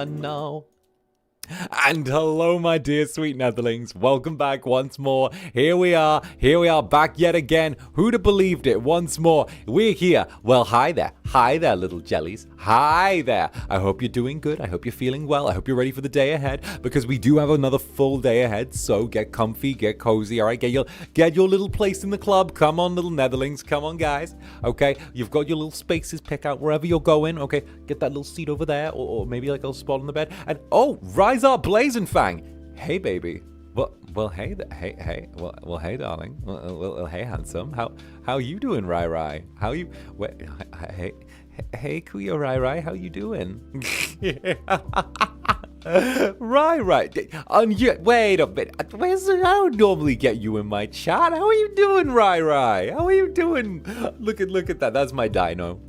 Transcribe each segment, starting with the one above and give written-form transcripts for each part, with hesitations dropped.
No. And hello, my dear sweet Netherlings. Welcome back once more. Here we are back yet again. Who'd have believed it? Once more, we're here. Well, hi there, little jellies. Hi there. I hope you're doing good. I hope you're feeling well. I hope you're ready for the day ahead, because we do have another full day ahead. So get comfy, get cozy. All right, get your little place in the club. Come on, little Netherlings. Come on, guys. Okay, you've got your little spaces. Pick out wherever you're going. Okay, get that little seat over there, or maybe like a little spot on the bed. And oh, rise up, 𝓂𝓸𝓾𝓻. Hey, baby. Well, hey, hey. Well, hey, darling. Well, hey, handsome. How you doing, Rai? How you? Wait, hey, 𝓂𝓸𝓼𝓽. How you doing? Right. Wait a minute. I don't normally get you in my chat. How are you doing, Rai? How are you doing? Look at that. That's my dino.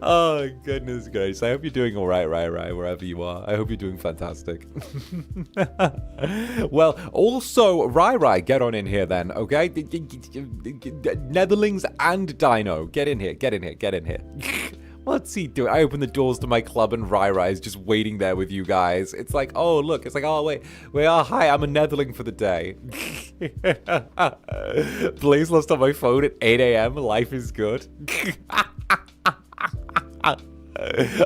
Oh, goodness gracious. I hope you're doing all right, Rai, wherever you are. I hope you're doing fantastic. Well, also, Rai, get on in here then, okay? Netherlings and Dino, get in here. What's he doing? I open the doors to my club and Rai is just waiting there with you guys. It's like, oh, look. It's like, oh, wait. Hi, I'm a Netherling for the day. Blaze lost on my phone at 8 a.m. Life is good.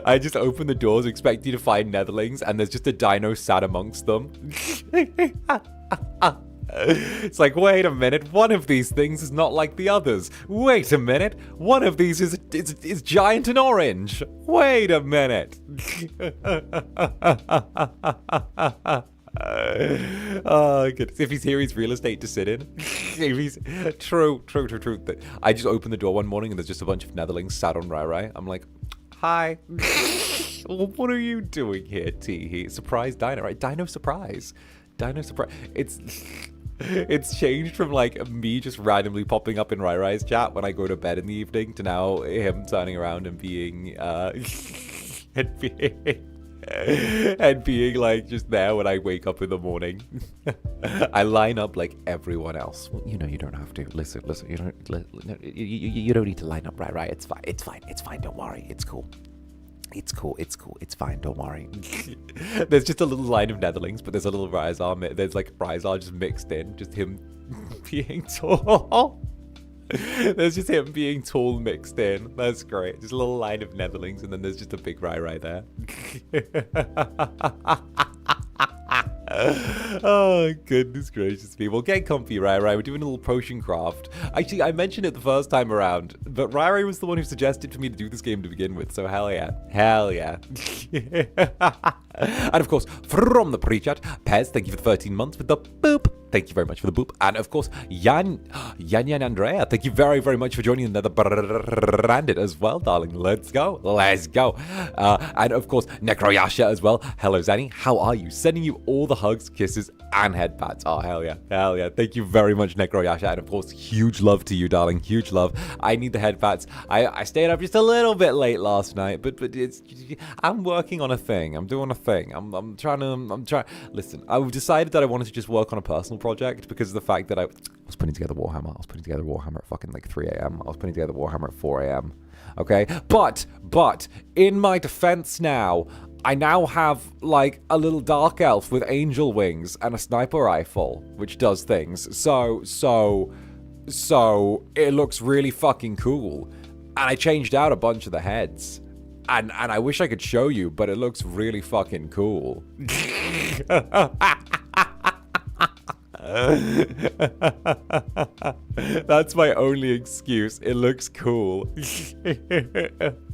I just open the doors expecting to find Netherlings, and there's just a dino sat amongst them. It's like, wait a minute, one of these things is not like the others. Wait a minute, one of these is giant and orange. Wait a minute. Oh, goodness. If he's here, he's real estate to sit in. If he's true. I just opened the door one morning and there's just a bunch of Netherlings sat on Rai. I'm like, hi. What are you doing here, Teehee? Surprise Dino, right? Dino surprise. It's changed from like me just randomly popping up in Rai's chat when I go to bed in the evening to now him turning around and being and being like just there when I wake up in the morning. I line up like everyone else. Well, you know, you don't have to. Listen. You don't need to line up, Rai. It's fine. Don't worry. It's cool. It's fine. Don't worry. There's just a little line of Netherlings, but there's a little Rizar. There's like Rizar just mixed in. Just him being tall. There's just him being tall mixed in. That's great. Just a little line of Netherlings, and then there's just a big Rai there. Oh, goodness gracious me. Well, get comfy, Rai. We're doing a little potion craft. Actually, I mentioned it the first time around, but Rai was the one who suggested for me to do this game to begin with, so hell yeah. And of course, from the pre-chat, Pez, thank you for the 13 months with the boop. Thank you very much for the boop. And of course, Yan Andrea, thank you very, very much for joining the Netherbrand as well, darling. Let's go. And of course, 𝓂𝓸𝓾𝓻 as well. Hello, Zanny. How are you? Sending you all the hugs, kisses, and head pats. Oh, hell yeah. Thank you very much, 𝓂𝓸𝓾𝓻. And of course, huge love to you, darling. Huge love. I need the head pats. I stayed up just a little bit late last night, but I'm working on a thing. I'm doing a thing. I'm trying. Listen, I've decided that I wanted to just work on a personal project because of the fact that I was putting together Warhammer. I was putting together Warhammer at fucking like 3 a.m. I was putting together Warhammer at 4 a.m. Okay? But, in my defense now, I now have like a little dark elf with angel wings and a sniper rifle, which does things. So it looks really fucking cool. And I changed out a bunch of the heads. And I wish I could show you, but it looks really fucking cool. That's my only excuse. It looks cool.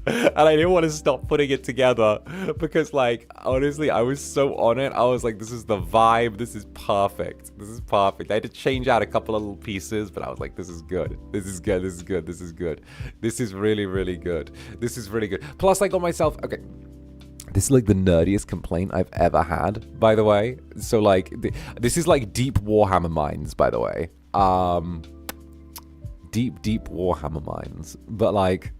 And I didn't want to stop putting it together because, like, honestly, I was so on it. I was like, this is the vibe. This is perfect. I had to change out a couple of little pieces, but I was like, this is good. This is really, really good. This is really good. Plus, I got myself... Okay. This is like the nerdiest complaint I've ever had, by the way. So like, this is like deep Warhammer minds, by the way. Deep Warhammer minds. But like,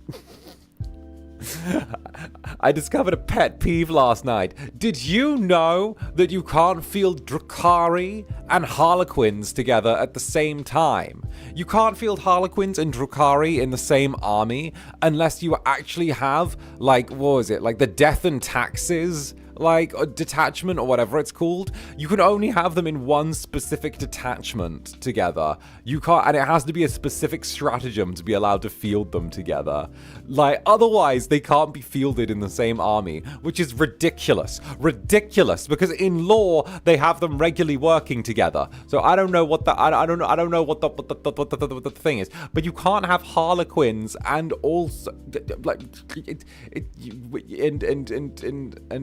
I discovered a pet peeve last night. Did you know that you can't field Drukhari and Harlequins together at the same time? You can't field Harlequins and Drukhari in the same army unless you actually have, like, what was it? Like the Death and Taxes, like, a detachment or whatever it's called. You can only have them in one specific detachment together. You can't, and it has to be a specific stratagem to be allowed to field them together. Like, otherwise they can't be fielded in the same army, which is ridiculous. Ridiculous, because in lore they have them regularly working together. So I don't know what the I don't know what the thing is, but you can't have Harlequins and also like and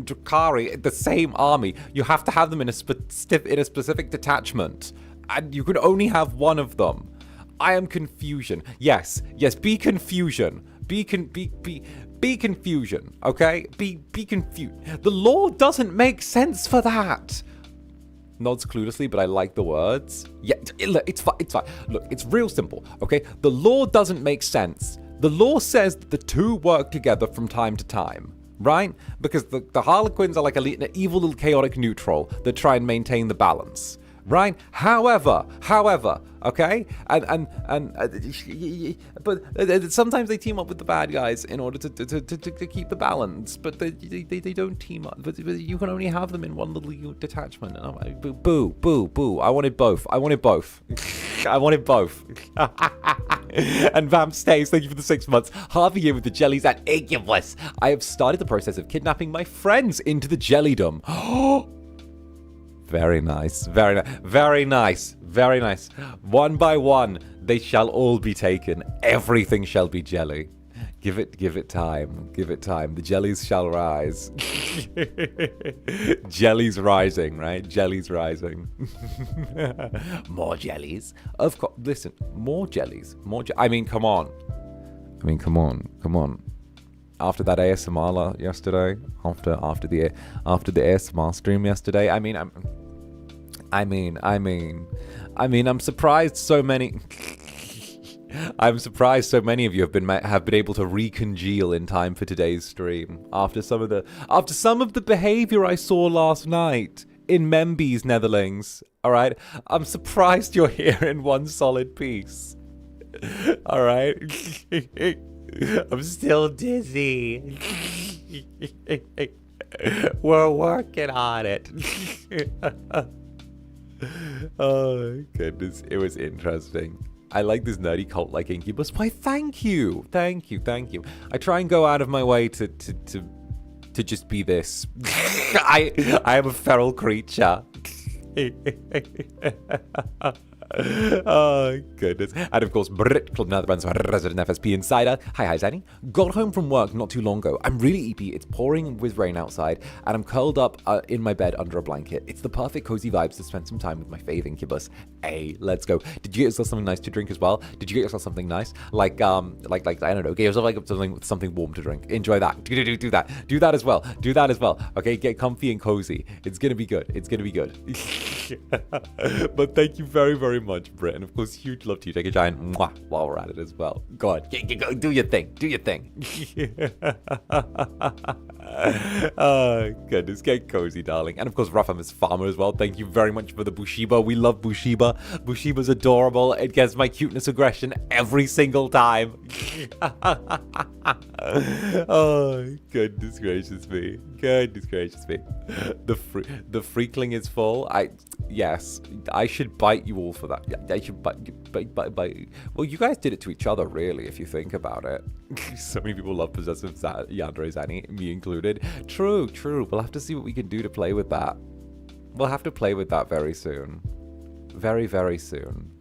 Drukhari, the same army. You have to have them in a specific detachment, and you can only have one of them. I am confusion. Yes, be confusion. Be confusion. Okay, be confused. The lore doesn't make sense for that. Nods cluelessly, but I like the words. Yeah, it's fine. Look, it's real simple. Okay, the lore doesn't make sense. The lore says that the two work together from time to time. Right? Because the Harlequins are like an evil little chaotic neutral that try and maintain the balance. Right? However, okay? But sometimes they team up with the bad guys in order to keep the balance. But they don't team up. But you can only have them in one little detachment. And I'm like, boo. I wanted both. I wanted both. And Vamp stays, thank you for the 6 months. Half a year with the jellies at Incubus. I have started the process of kidnapping my friends into the jellydom. Very nice. One by one, they shall all be taken. Everything shall be jelly. Give it time. The jellies shall rise. Jellies rising, right? Jellies rising. More jellies. Of course. Listen, more jellies. I mean, come on. After that ASMR yesterday, after the ASMR stream yesterday, I'm surprised so many. I'm surprised so many of you have been able to recongeal in time for today's stream after some of the behavior I saw last night in Memby's Netherlings. All right, I'm surprised you're here in one solid piece. All right, I'm still dizzy. We're working on it. Oh goodness, it was interesting. I like this nerdy cult like Incubus. Why, thank you. I try and go out of my way to just be this. I am a feral creature. Oh, goodness. And of course, Brit Club Netherbrand's resident FSP insider. Hi, Zanny. Got home from work not too long ago. I'm really eepy. It's pouring with rain outside, and I'm curled up in my bed under a blanket. It's the perfect cozy vibes to spend some time with my fave Incubus. Hey, let's go. Did you get yourself something nice to drink as well? Did you get yourself something nice? Like I don't know, get yourself like something warm to drink. Enjoy that. Do that. Do that as well. Okay, get comfy and cozy. It's gonna be good. But thank you very, very much, Britt. And of course, huge love to you. Take a giant mwah while we're at it as well. Go on, go, do your thing. Oh, goodness. Get cozy, darling. And of course, Warhammer's Farmer as well. Thank you very much for the Bushiba. We love Bushiba. Bushiba's adorable. It gets my cuteness aggression every single time. Oh, goodness gracious me. The freakling is full. Yes, I should bite you all for that. I should bite. Well, you guys did it to each other, really, if you think about it. So many people love possessive Yandere Zanny, me included. True. We'll have to see what we can do to play with that. We'll have to play with that very soon. Very, very soon.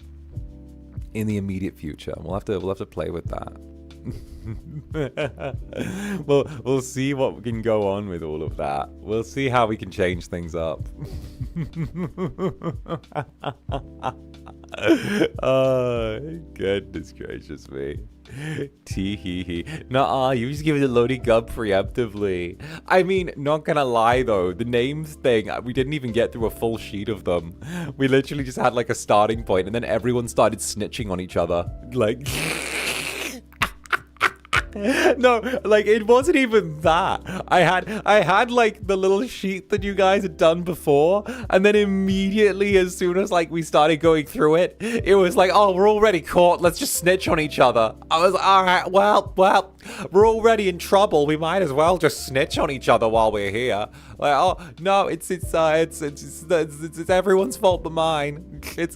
In the immediate future. We'll have to play with that. We'll see what can go on with all of that. We'll see how we can change things up. Oh, goodness gracious me. Tee-hee-hee. Nuh-uh, you just give it a loading gun preemptively. I mean, not gonna lie though, the names thing, we didn't even get through a full sheet of them. We literally just had like a starting point, and then everyone started snitching on each other. Like... No, like it wasn't even that. I had like the little sheet that you guys had done before, and then immediately as soon as like we started going through it, it was like, oh, we're already caught, let's just snitch on each other. I was all right, well, we're already in trouble, we might as well just snitch on each other while we're here. Like, oh no, it's everyone's fault but mine. It's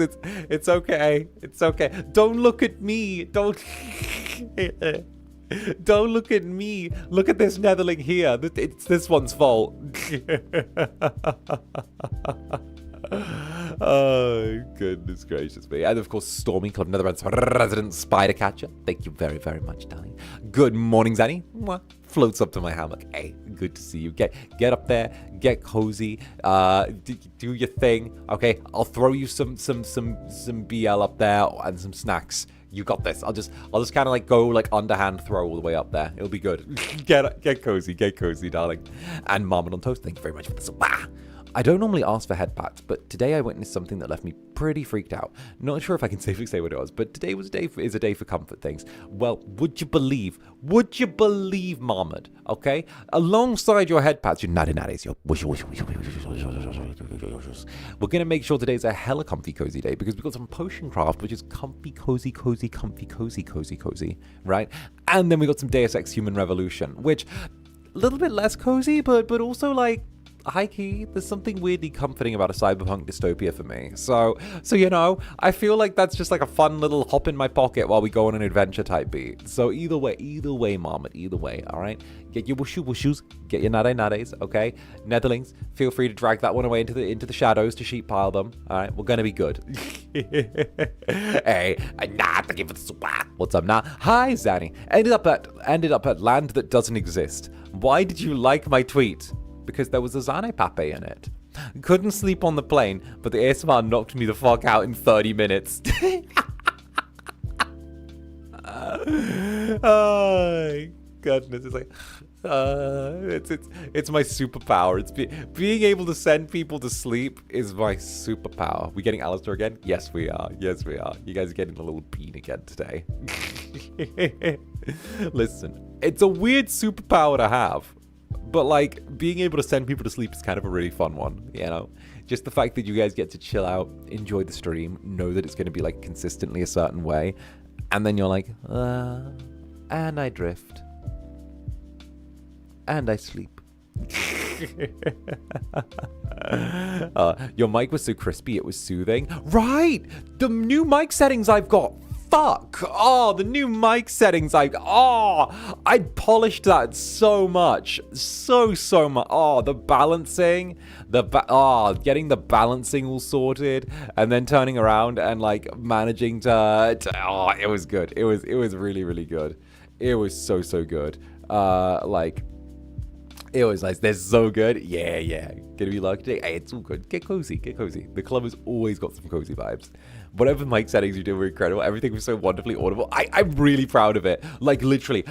okay, it's okay. Don't look at me, don't look at me. Look at this netherling here. It's this one's fault. Oh, goodness gracious me. And of course, Stormy Club Netherbrand's resident spider catcher. Thank you very, very much, darling. Good morning, Zanny. Mwah. Floats up to my hammock. Hey, good to see you. Get up there, get cozy, do your thing. Okay, I'll throw you some BL up there and some snacks. You got this. I'll just kind of like go like underhand throw all the way up there. It'll be good. Get cozy, darling. And Marmalade on Toast, thank you very much for this. I don't normally ask for head pats, but today I witnessed something that left me pretty freaked out. Not sure if I can safely say what it was, but today is a day for comfort things. Well, would you believe, Marmad, okay? Alongside your head pats, your natties, your we're going to make sure today's a hella comfy cozy day because we've got some potion craft, which is comfy, cozy, right? And then we got some Deus Ex Human Revolution, which a little bit less cozy, but also like, high key, there's something weirdly comforting about a cyberpunk dystopia for me. So you know, I feel like that's just like a fun little hop in my pocket while we go on an adventure type beat. So either way, Marmot, either way, all right? Get your wushoos, get your natties, okay? Netherlings, feel free to drag that one away into the shadows to sheep pile them. All right, we're gonna be good. Hey, what's up now? Hi, Zanny. Ended up at land that doesn't exist. Why did you like my tweet? Because there was a Zane Pape in it. Couldn't sleep on the plane, but the ASMR knocked me the fuck out in 30 minutes. Oh, goodness. It's like, it's my superpower. It's being able to send people to sleep is my superpower. We getting Alistair again? Yes, we are. You guys are getting a little bean again today. Listen, it's a weird superpower to have. But, like, being able to send people to sleep is kind of a really fun one, you know? Just the fact that you guys get to chill out, enjoy the stream, know that it's going to be, like, consistently a certain way. And then you're like, and I drift. And I sleep. Your mic was so crispy, it was soothing. Right! The new mic settings I've got. Fuck! Oh, the new mic settings I polished that so much. So much. Oh, the balancing. Getting the balancing all sorted and then turning around and like managing to it was good. It was really, really good. It was so good. It was nice. They're so good. Yeah. Gonna be lucky today. Hey, it's all good. Get cozy. The club has always got some cozy vibes. Whatever mic settings you did were incredible. Everything was so wonderfully audible. I'm really proud of it. Like, literally,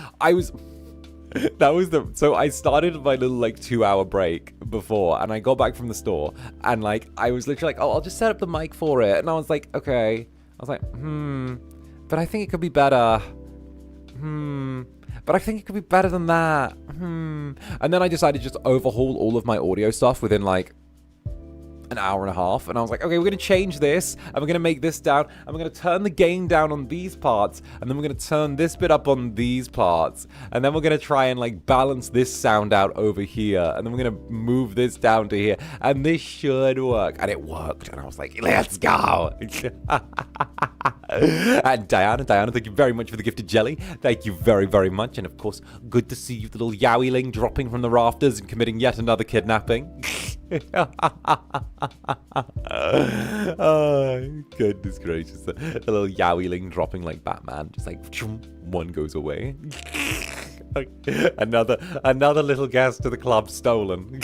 so I started my little, like, 2-hour break before, and I got back from the store, and, like, I was literally like, oh, I'll just set up the mic for it. And I was like, okay. I was like, but I think it could be better. But I think it could be better than that. And then I decided to just overhaul all of my audio stuff within, like, an hour and a half, and I was like, okay, we're going to change this, and we're going to make this down, and we're going to turn the gain down on these parts, and then we're going to turn this bit up on these parts, and then we're going to try and like balance this sound out over here, and then we're going to move this down to here, and this should work. And it worked, and I was like, let's go. And Diana, thank you very much for the gifted jelly. Thank you very, very much. And of course, good to see you, little Yowie-ling, dropping from the rafters and committing yet another kidnapping. Oh, goodness gracious. The little Yowie-ling dropping like Batman. Just like, one goes away. Another little guest to the club stolen.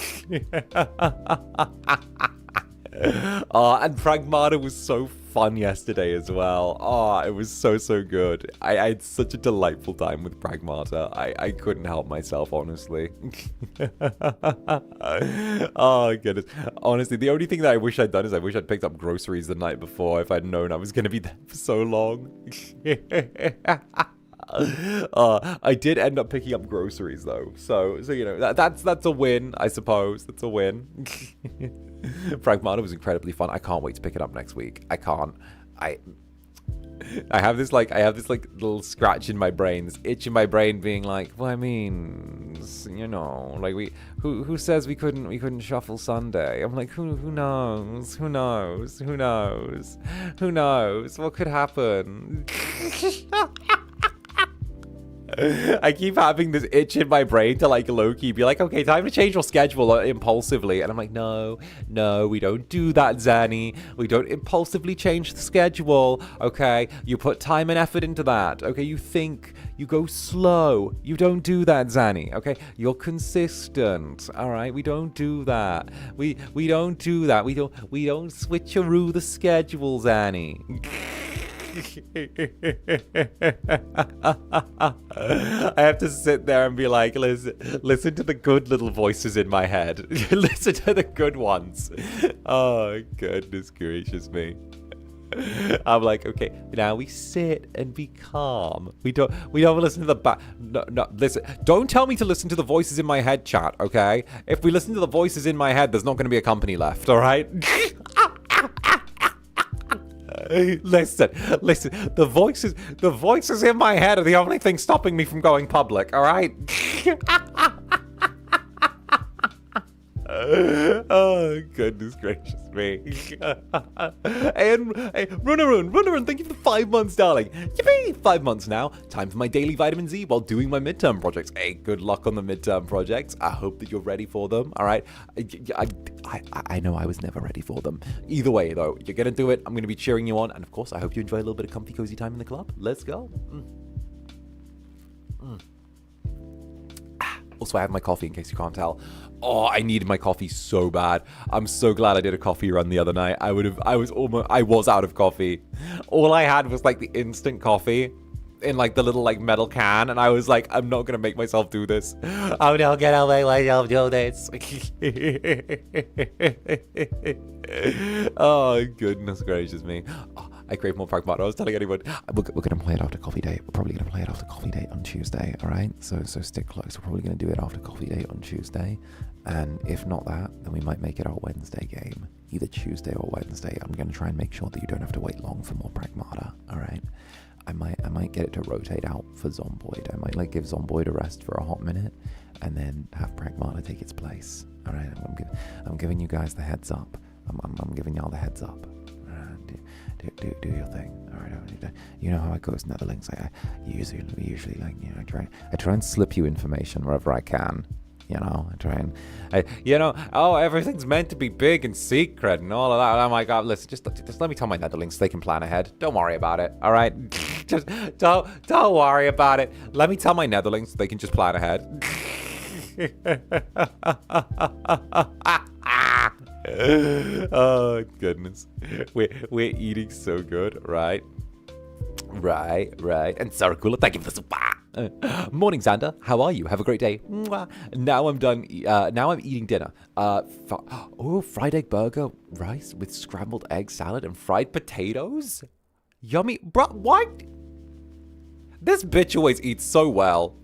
And Pragmata was so fun yesterday as well. Oh, it was so good. I had such a delightful time with Pragmata. I couldn't help myself, honestly. Oh, goodness. Honestly, the only thing that I wish I'd done is I wish I'd picked up groceries the night before if I'd known I was going to be there for so long. I did end up picking up groceries though, so you know that's a win, I suppose. That's a win. Pragmata was incredibly fun. I can't wait to pick it up next week. I have this little scratch in my brain, this itch in my brain, being like, well, I mean, you know, like who says we couldn't shuffle Sunday? I'm like, who knows? Who knows what could happen? I keep having this itch in my brain to like low-key be like, okay, time to change your schedule impulsively. And I'm like, no, we don't do that, Zanny. We don't impulsively change the schedule, okay? You put time and effort into that, okay? You think, you go slow. You don't do that, Zanny, okay? You're consistent, all right? We don't do that. We don't do that. We don't switcheroo the schedule, Zanny. I have to sit there and be like, listen to the good little voices in my head. Listen to the good ones. Oh, goodness gracious me. I'm like, okay, now we sit and be calm. We don't listen to the no, listen. Don't tell me to listen to the voices in my head, chat, okay? If we listen to the voices in my head, there's not going to be a company left, all right? Listen. The voices in my head are the only thing stopping me from going public, all right? Oh, goodness gracious me. And Runarun, thank you for the 5 months, darling. Yippee! 5 months now. Time for my daily vitamin Z while doing my midterm projects. Hey, good luck on the midterm projects. I hope that you're ready for them, all right? I know I was never ready for them. Either way, though, you're going to do it. I'm going to be cheering you on. And, of course, I hope you enjoy a little bit of comfy, cozy time in the club. Let's go. Also, I have my coffee in case you can't tell. Oh, I needed my coffee so bad. I'm so glad I did a coffee run the other night. I was out of coffee. All I had was like the instant coffee in like the little like metal can, and I was like, I'm not gonna make myself do this. I'm not gonna make myself do this. Oh, goodness gracious me. Oh, I crave more Pragmata. I was telling anyone, we're going to play it after coffee date. We're probably going to play it after coffee date on Tuesday, all right? So stick close. We're probably going to do it after coffee date on Tuesday. And if not that, then we might make it our Wednesday game. Either Tuesday or Wednesday. I'm going to try and make sure that you don't have to wait long for more Pragmata, all right? I might get it to rotate out for Zomboid. I might like give Zomboid a rest for a hot minute and then have Pragmata take its place, all right? I'm giving you guys the heads up. I'm giving y'all the heads up. Do your thing, all right? You know how it goes, Netherlings. I usually like, you know, I try and slip you information wherever I can. You know, everything's meant to be big and secret and all of that. Oh my God, listen, just let me tell my Netherlings so they can plan ahead. Don't worry about it, all right? Just don't worry about it. Let me tell my Netherlings so they can just plan ahead. Oh goodness, we're eating so good, right? And 𝓂𝓸𝓾𝓻, thank you for the super. Morning, Zander. How are you? Have a great day. Mwah. Now I'm done. Now I'm eating dinner. Fried egg burger, rice with scrambled egg salad and fried potatoes. Yummy, bro. What? This bitch always eats so well.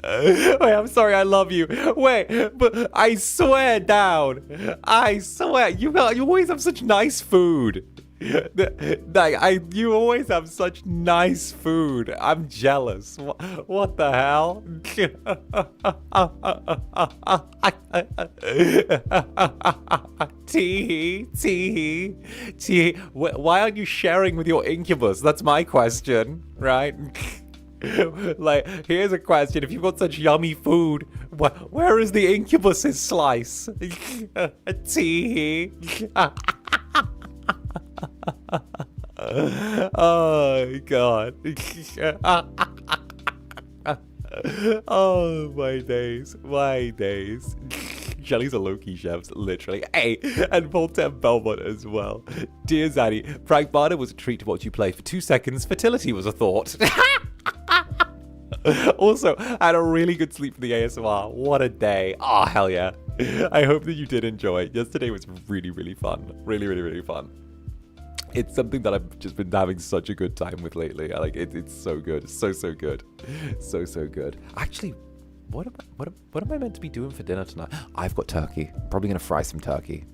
Wait, I'm sorry, I love you. Wait, but I swear down. I swear, you always have such nice food. You always have such nice food. I'm jealous. What the hell? Tee. Why aren't you sharing with your Incubus? That's my question, right? Like, here's a question. If you've got such yummy food, where is the Incubus's slice? Tee. Oh, God. Oh, my days. Jellies are low-key chefs, literally. Hey, and Voltaire Belmont as well. Dear Zaddy, Frank Barter was a treat to watch you play. For 2 seconds, fertility was a thought. Also, I had a really good sleep for the ASMR. What a day. Oh, hell yeah. I hope that you did enjoy. Yesterday was really, really fun. Really, really, really fun. It's something that I've just been having such a good time with lately. I like it. It's so good. So good. So good. Actually, what am I meant to be doing for dinner tonight? I've got turkey. Probably going to fry some turkey.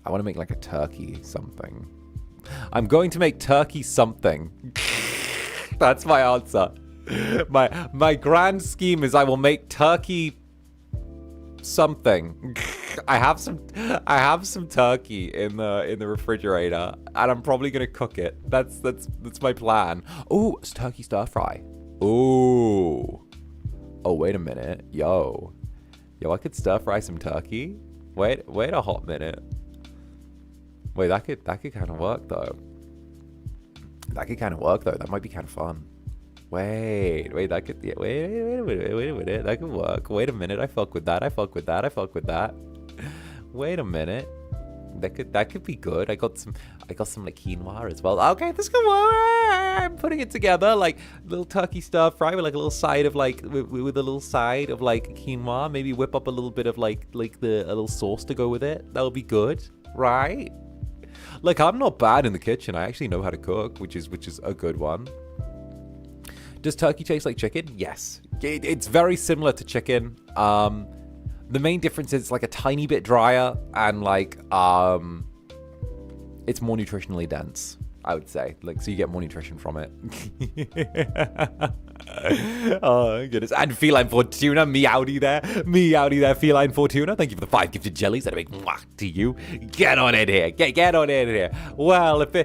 I want to make like a turkey something. I'm going to make turkey something. That's my answer. My grand scheme is I will make turkey something. I have some turkey in the refrigerator, and I'm probably gonna cook it. That's my plan. Oh, it's turkey stir fry. Oh, wait a minute, yo, I could stir fry some turkey. Wait a hot minute. Wait, that could kind of work though. That might be kind of fun. Wait, that could, yeah, wait a minute, that could work. Wait a minute, I fuck with that. Wait a minute, that could be good. I got some like quinoa as well. Okay, this could work. I'm putting it together, like little turkey stir fry with like a little side of like with a little side of like quinoa. Maybe whip up a little bit of like a little sauce to go with it. That would be good, right? Like, I'm not bad in the kitchen. I actually know how to cook, which is a good one. Does turkey taste like chicken? Yes. It's very similar to chicken. The main difference is it's like a tiny bit drier and like it's more nutritionally dense, I would say. Like, so you get more nutrition from it. Oh, goodness. And Feline Fortuna, meowdy there, Feline Fortuna. Thank you for the 5 gifted jellies that I make mwah to you. Get on it here. Get on it here. Well, if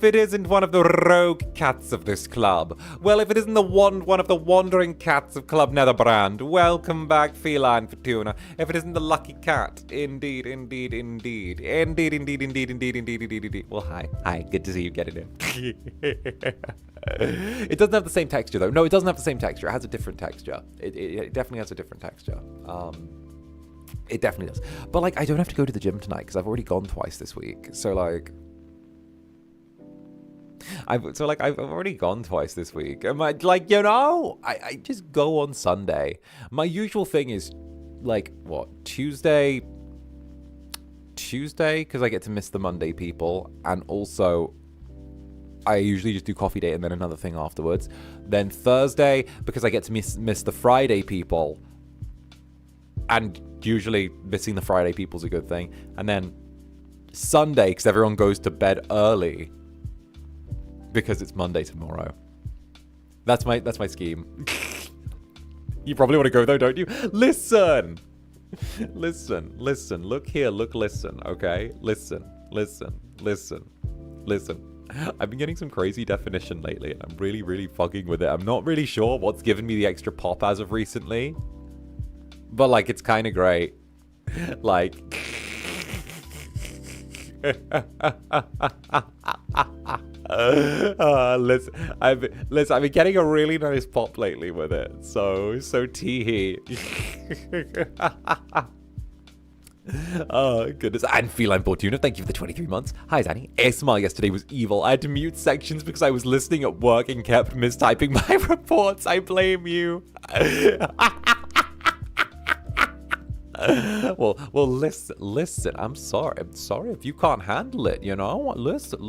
it isn't one of the rogue cats of this club, if it isn't one of the wandering cats of Club Netherbrand, welcome back, Feline Fortuna. If it isn't the lucky cat, indeed. Well, hi. Good to see you getting in. It doesn't have the same texture though. No, it doesn't have the same texture. It has a different texture. It definitely has a different texture. It definitely does. But like, I don't have to go to the gym tonight because I've already gone twice this week. So like, I've already gone twice this week. And I just go on Sunday. My usual thing is like Tuesday, because I get to miss the Monday people, and also I usually just do coffee date and then another thing afterwards. Then Thursday, because I get to miss the Friday people. And usually missing the Friday people is a good thing. And then Sunday, because everyone goes to bed early. Because it's Monday tomorrow. That's my scheme. You probably want to go though, don't you? Listen. Look here, listen, okay? Listen. I've been getting some crazy definition lately, and I'm really, really fucking with it. I'm not really sure what's given me the extra pop as of recently, but like, it's kind of great. Like, I've been getting a really nice pop lately with it. So tee-hee. Oh, goodness. And Feline Fortuna, thank you for the 23 months. Hi, Zanny. ASMR yesterday was evil. I had to mute sections because I was listening at work and kept mistyping my reports. I blame you. Well, listen. I'm sorry if you can't handle it, you know? Listen,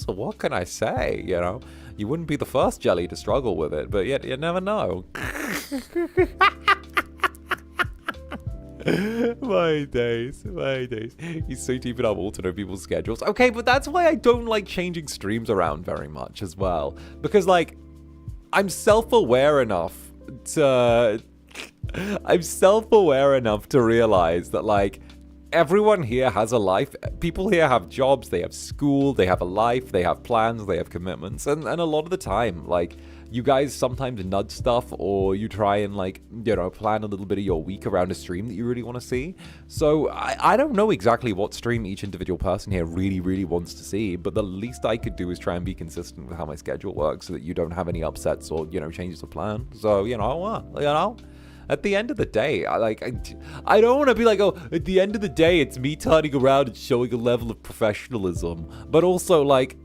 what can I say, you know? You wouldn't be the first jelly to struggle with it, but yet you never know. My days. He's so deep in our wall to know people's schedules. Okay, but that's why I don't like changing streams around very much as well. Because, like, I'm self-aware enough to realize that, like, everyone here has a life. People here have jobs, they have school, they have a life, they have plans, they have commitments. And a lot of the time, like, you guys sometimes nudge stuff, or you try and, like, you know, plan a little bit of your week around a stream that you really want to see. So I don't know exactly what stream each individual person here really, really wants to see, but the least I could do is try and be consistent with how my schedule works so that you don't have any upsets or, you know, changes of plan. So, at the end of the day, I don't want to be like, oh, at the end of the day, it's me turning around and showing a level of professionalism. But also, like,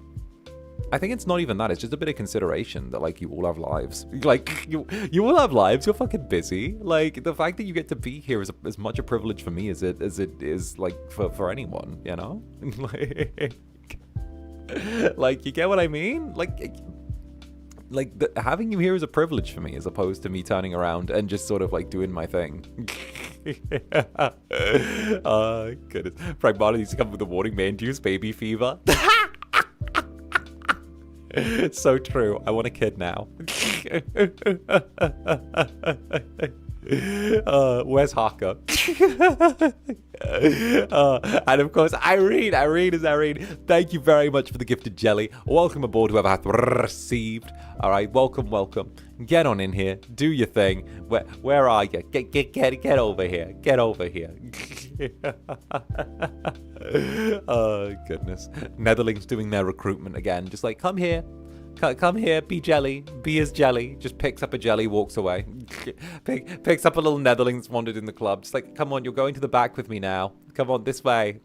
I think it's not even that. It's just a bit of consideration that, like, you all have lives. Like, you all have lives. You're fucking busy. Like, the fact that you get to be here is as much a privilege for me as it is, like, for anyone, you know? Like, you get what I mean? Having you here is a privilege for me, as opposed to me turning around and just sort of, like, doing my thing. Oh, goodness. Pragmata needs to come with a warning, man-induced baby fever. It's so true. I want a kid now. Where's Haka? And of course, Irene. Irene is Irene. Thank you very much for the gifted jelly. Welcome aboard, whoever hath received. All right, welcome. Get on in here. Do your thing. Where are you? Get over here. Get over here. Oh, goodness. Netherlings doing their recruitment again. Just like, come here. Come here, be jelly. Be as jelly. Just picks up a jelly, walks away. Picks up a little Netherling that's wandered in the club. Just like, come on, you're going to the back with me now. Come on, this way.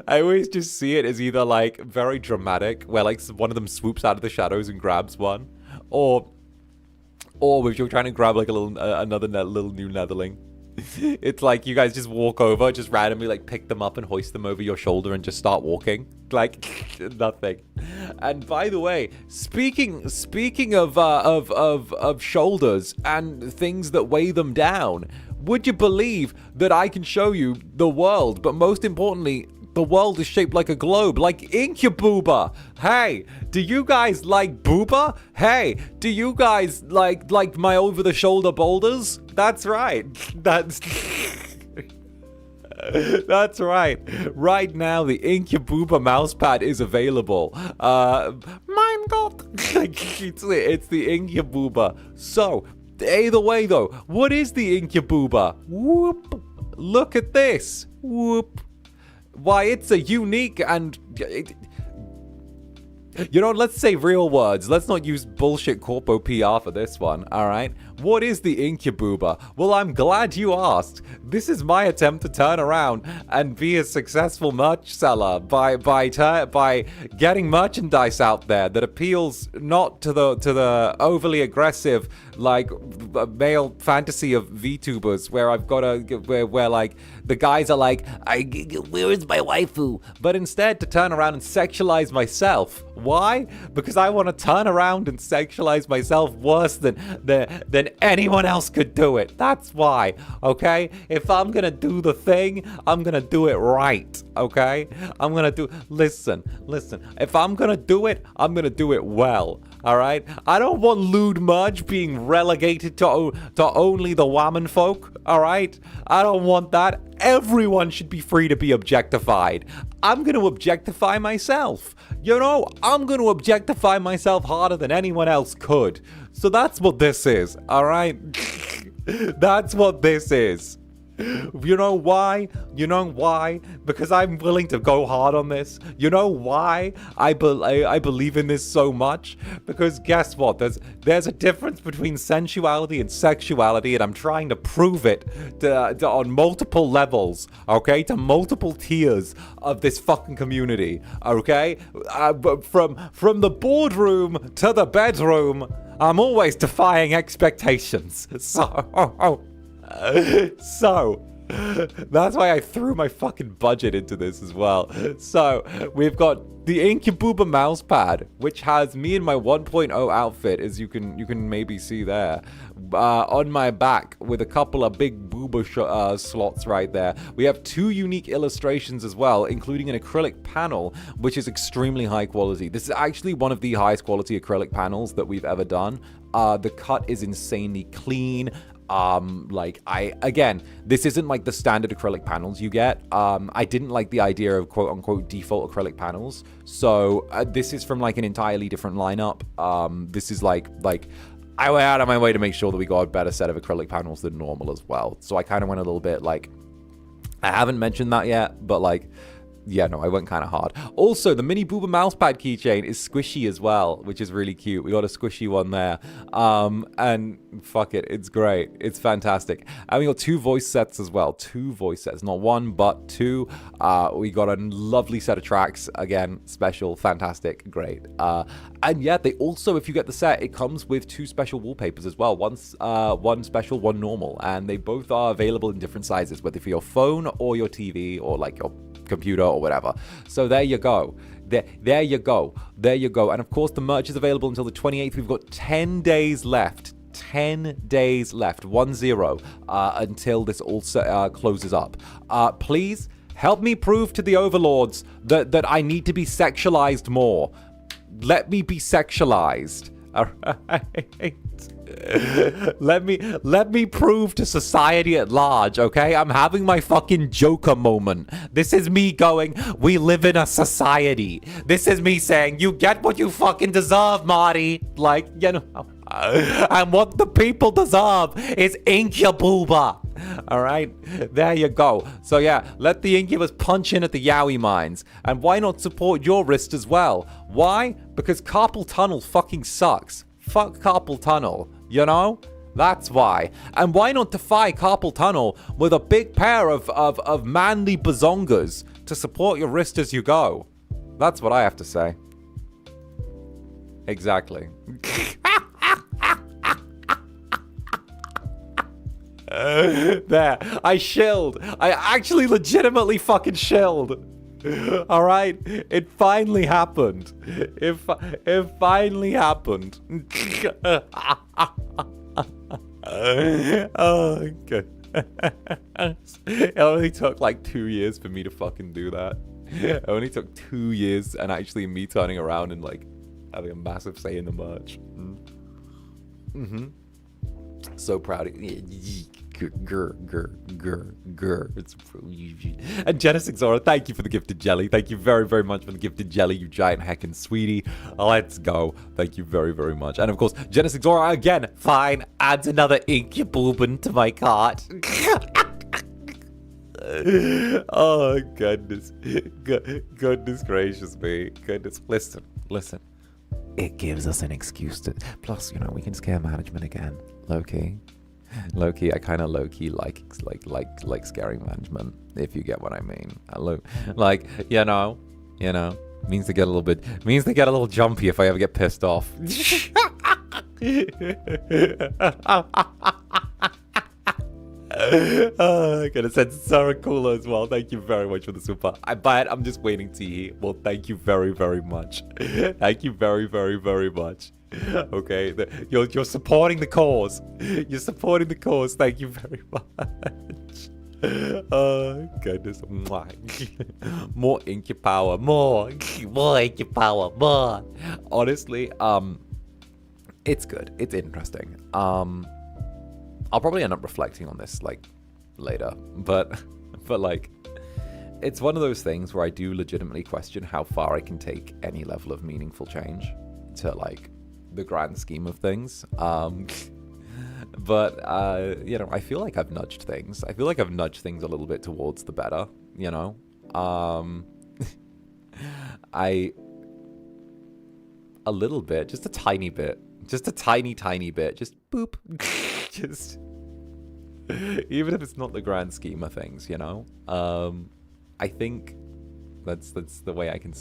I always just see it as either, like, very dramatic, where, like, one of them swoops out of the shadows and grabs one, or if you're trying to grab, like, another little new Netherling, it's like you guys just walk over, just randomly, like, pick them up and hoist them over your shoulder and just start walking, like, nothing. And by the way, speaking of shoulders and things that weigh them down, would you believe that I can show you the world, but most importantly, the world is shaped like a globe, like Incubus. Hey, do you guys like booba? Hey, do you guys like my over-the-shoulder boulders? That's right. That's right. Right now, the Incubus mousepad is available. Mein Gott. It's the Incubus. So, either way, though, what is the Incubus? Whoop. Look at this. Whoop. Why, it's a unique and... You know, let's say real words. Let's not use bullshit corpo PR for this one, alright? What is the Incubus? Well, I'm glad you asked. This is my attempt to turn around and be a successful merch seller by getting merchandise out there that appeals not to the overly aggressive, like, male fantasy of VTubers, where I've got where like the guys are like, where is my waifu? But instead to turn around and sexualize myself. Why? Because I want to turn around and sexualize myself worse than anyone else could do it. That's why, okay? If I'm gonna do the thing, I'm gonna do it right, okay? Listen. If I'm gonna do it, I'm gonna do it well, alright? I don't want lewd merch being relegated to only the woman folk, alright? I don't want that. Everyone should be free to be objectified. I'm gonna objectify myself. You know, I'm gonna objectify myself harder than anyone else could. So that's what this is, alright? That's what this is. You know why? Because I'm willing to go hard on this. You know why I believe in this so much? Because guess what? There's a difference between sensuality and sexuality, and I'm trying to prove it on multiple levels, okay? To multiple tiers of this fucking community, okay? From the boardroom to the bedroom, I'm always defying expectations. So, that's why I threw my fucking budget into this as well. So, we've got the Incubus mousepad, which has me in my 1.0 outfit, as you can maybe see there, on my back with a couple of big booba slots right there. We have two unique illustrations as well, including an acrylic panel, which is extremely high quality. This is actually one of the highest quality acrylic panels that we've ever done. The cut is insanely clean. This isn't like the standard acrylic panels you get. I didn't like the idea of quote unquote default acrylic panels. So this is from like an entirely different lineup. This is like I went out of my way to make sure that we got a better set of acrylic panels than normal as well. So I kind of went a little bit like, I haven't mentioned that yet, but like, yeah, no, I went kind of hard. Also, the mini booba mousepad keychain is squishy as well, which is really cute. We got a squishy one there. And fuck it, it's great. It's fantastic. And we got 2 voice sets as well. 2 voice sets, not 1, but 2. We got a lovely set of tracks. Again, special, fantastic, great. And yeah, they also, if you get the set, it comes with 2 special wallpapers as well. One special, one normal. And they both are available in different sizes, whether for your phone or your TV or like your computer or whatever. So there you go. There you go. There you go. And of course, the merch is available until the 28th. We've got 10 days left. 10 days left. 10 until this all closes up. Please help me prove to the overlords that I need to be sexualized more. Let me be sexualized. All right. Let me prove to society at large, okay? I'm having my fucking Joker moment. This is me going, we live in a society. This is me saying, you get what you fucking deserve, Marty. Like, you know, and what the people deserve is Incubus. All right, there you go. So yeah, let the Incubus punch in at the Yowie mines. And why not support your wrist as well? Why? Because carpal tunnel fucking sucks. Fuck carpal tunnel, you know? That's why. And why not defy carpal tunnel with a big pair of manly bazongas to support your wrist as you go? That's what I have to say. Exactly. There, I shilled. I actually legitimately fucking shilled. All right, it finally happened. It finally happened. Oh, good. It only took like 2 years for me to fucking do that. It only took 2 years and actually me turning around and like having a massive say in the merch. So proud of you. And Genesis Zora, thank you for the gifted jelly. Thank you very, very much for the gifted jelly, you giant heckin' sweetie. Let's go. Thank you very, very much. And of course, Genesis Zora again, fine, adds another Incubus to my cart. Oh, goodness. Goodness gracious me. Goodness. Listen. It gives us an excuse to... Plus, you know, we can scare management again. Low-key, I kind of low-key like scaring management, if you get what I mean. Like, you know, means they get a little jumpy if I ever get pissed off. Oh, gonna send 𝓱𝓸𝓾𝓻 as well. Thank you very much for the super. I'm just waiting to hear. Well, thank you very, very much. Thank you very, very, very much. Okay, you're supporting the cause. You're supporting the cause. Thank you very much. Oh goodness. More Incubus. More Incubus. More. Honestly, it's good. It's interesting. I'll probably end up reflecting on this like later, but like it's one of those things where I do legitimately question how far I can take any level of meaningful change to like the grand scheme of things. But you know, I feel like I've nudged things. I feel like I've nudged things a little bit towards the better, you know. A little bit, just a tiny bit. Just a tiny bit. Just boop. Just even if it's not the grand scheme of things, you know. I think that's the way I can.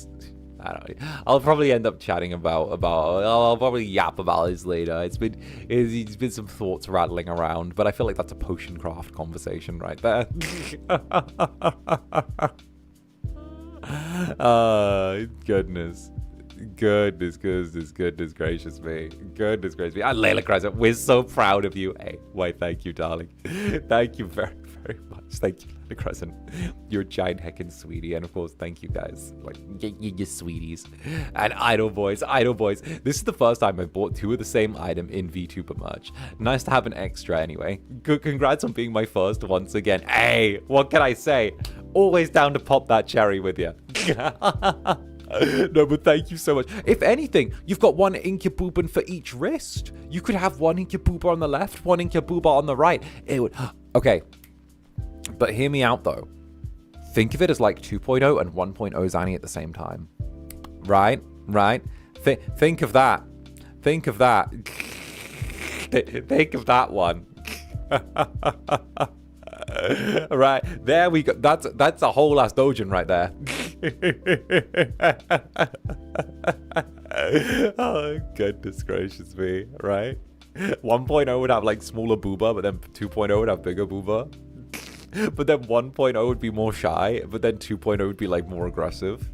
I don't know. I'll probably end up chatting about. I'll probably yap about this later. It's been some thoughts rattling around, but I feel like that's a potion craft conversation right there. Goodness gracious me. And Layla Crescent, we're so proud of you. Hey, why, thank you, darling. Thank you very, very much. Thank you, Layla Crescent. You're a giant heckin' sweetie. And of course, thank you guys. Like, you sweeties. And Idol Boys. This is the first time I've bought 2 of the same item in VTuber merch. Nice to have an extra anyway. Good, congrats on being my first once again. Hey, what can I say? Always down to pop that cherry with you. No, but thank you so much. If anything, you've got 1 Incubus for each wrist. You could have 1 Incubus on the left, 1 Incubus on the right. It would... Okay. But hear me out, though. think of it as like 2.0 and 1.0 Zanny at the same time. Right? Think of that. Think of that. Think of that one. Right, there we go. That's a whole ass doujin right there. Oh, goodness gracious me, right? 1.0 would have like smaller booba, but then 2.0 would have bigger booba. But then 1.0 would be more shy, but then 2.0 would be like more aggressive.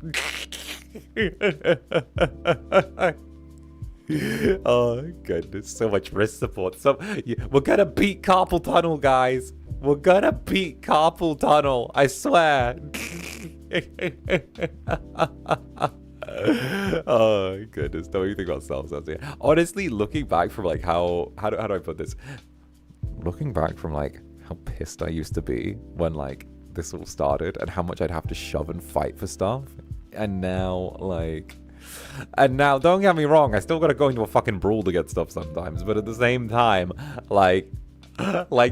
Oh goodness, so much wrist support. We're gonna beat carpal tunnel, guys. We're gonna beat carpal tunnel, I swear. Oh goodness, don't even think about self-sense here. Honestly, looking back from like how do I put this? Looking back from like how pissed I used to be when like this all started and how much I'd have to shove and fight for stuff. And now don't get me wrong, I still gotta go into a fucking brawl to get stuff sometimes, but at the same time, like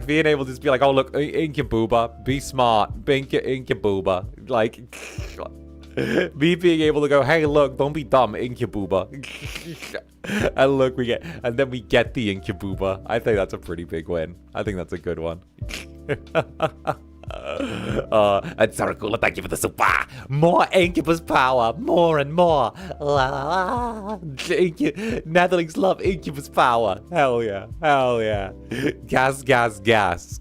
being able to just be like, oh look, Incubooba, be smart, Incubooba, like me being able to go, hey look, don't be dumb, Incubooba. And look, and then we get the Incubooba. I think that's a pretty big win. I think that's a good one. And 𝓱𝓸𝓾𝓻, thank you for the super. More Incubus power, more and more. Netherlings love Incubus power. Hell yeah, hell yeah. Gas, gas, gas.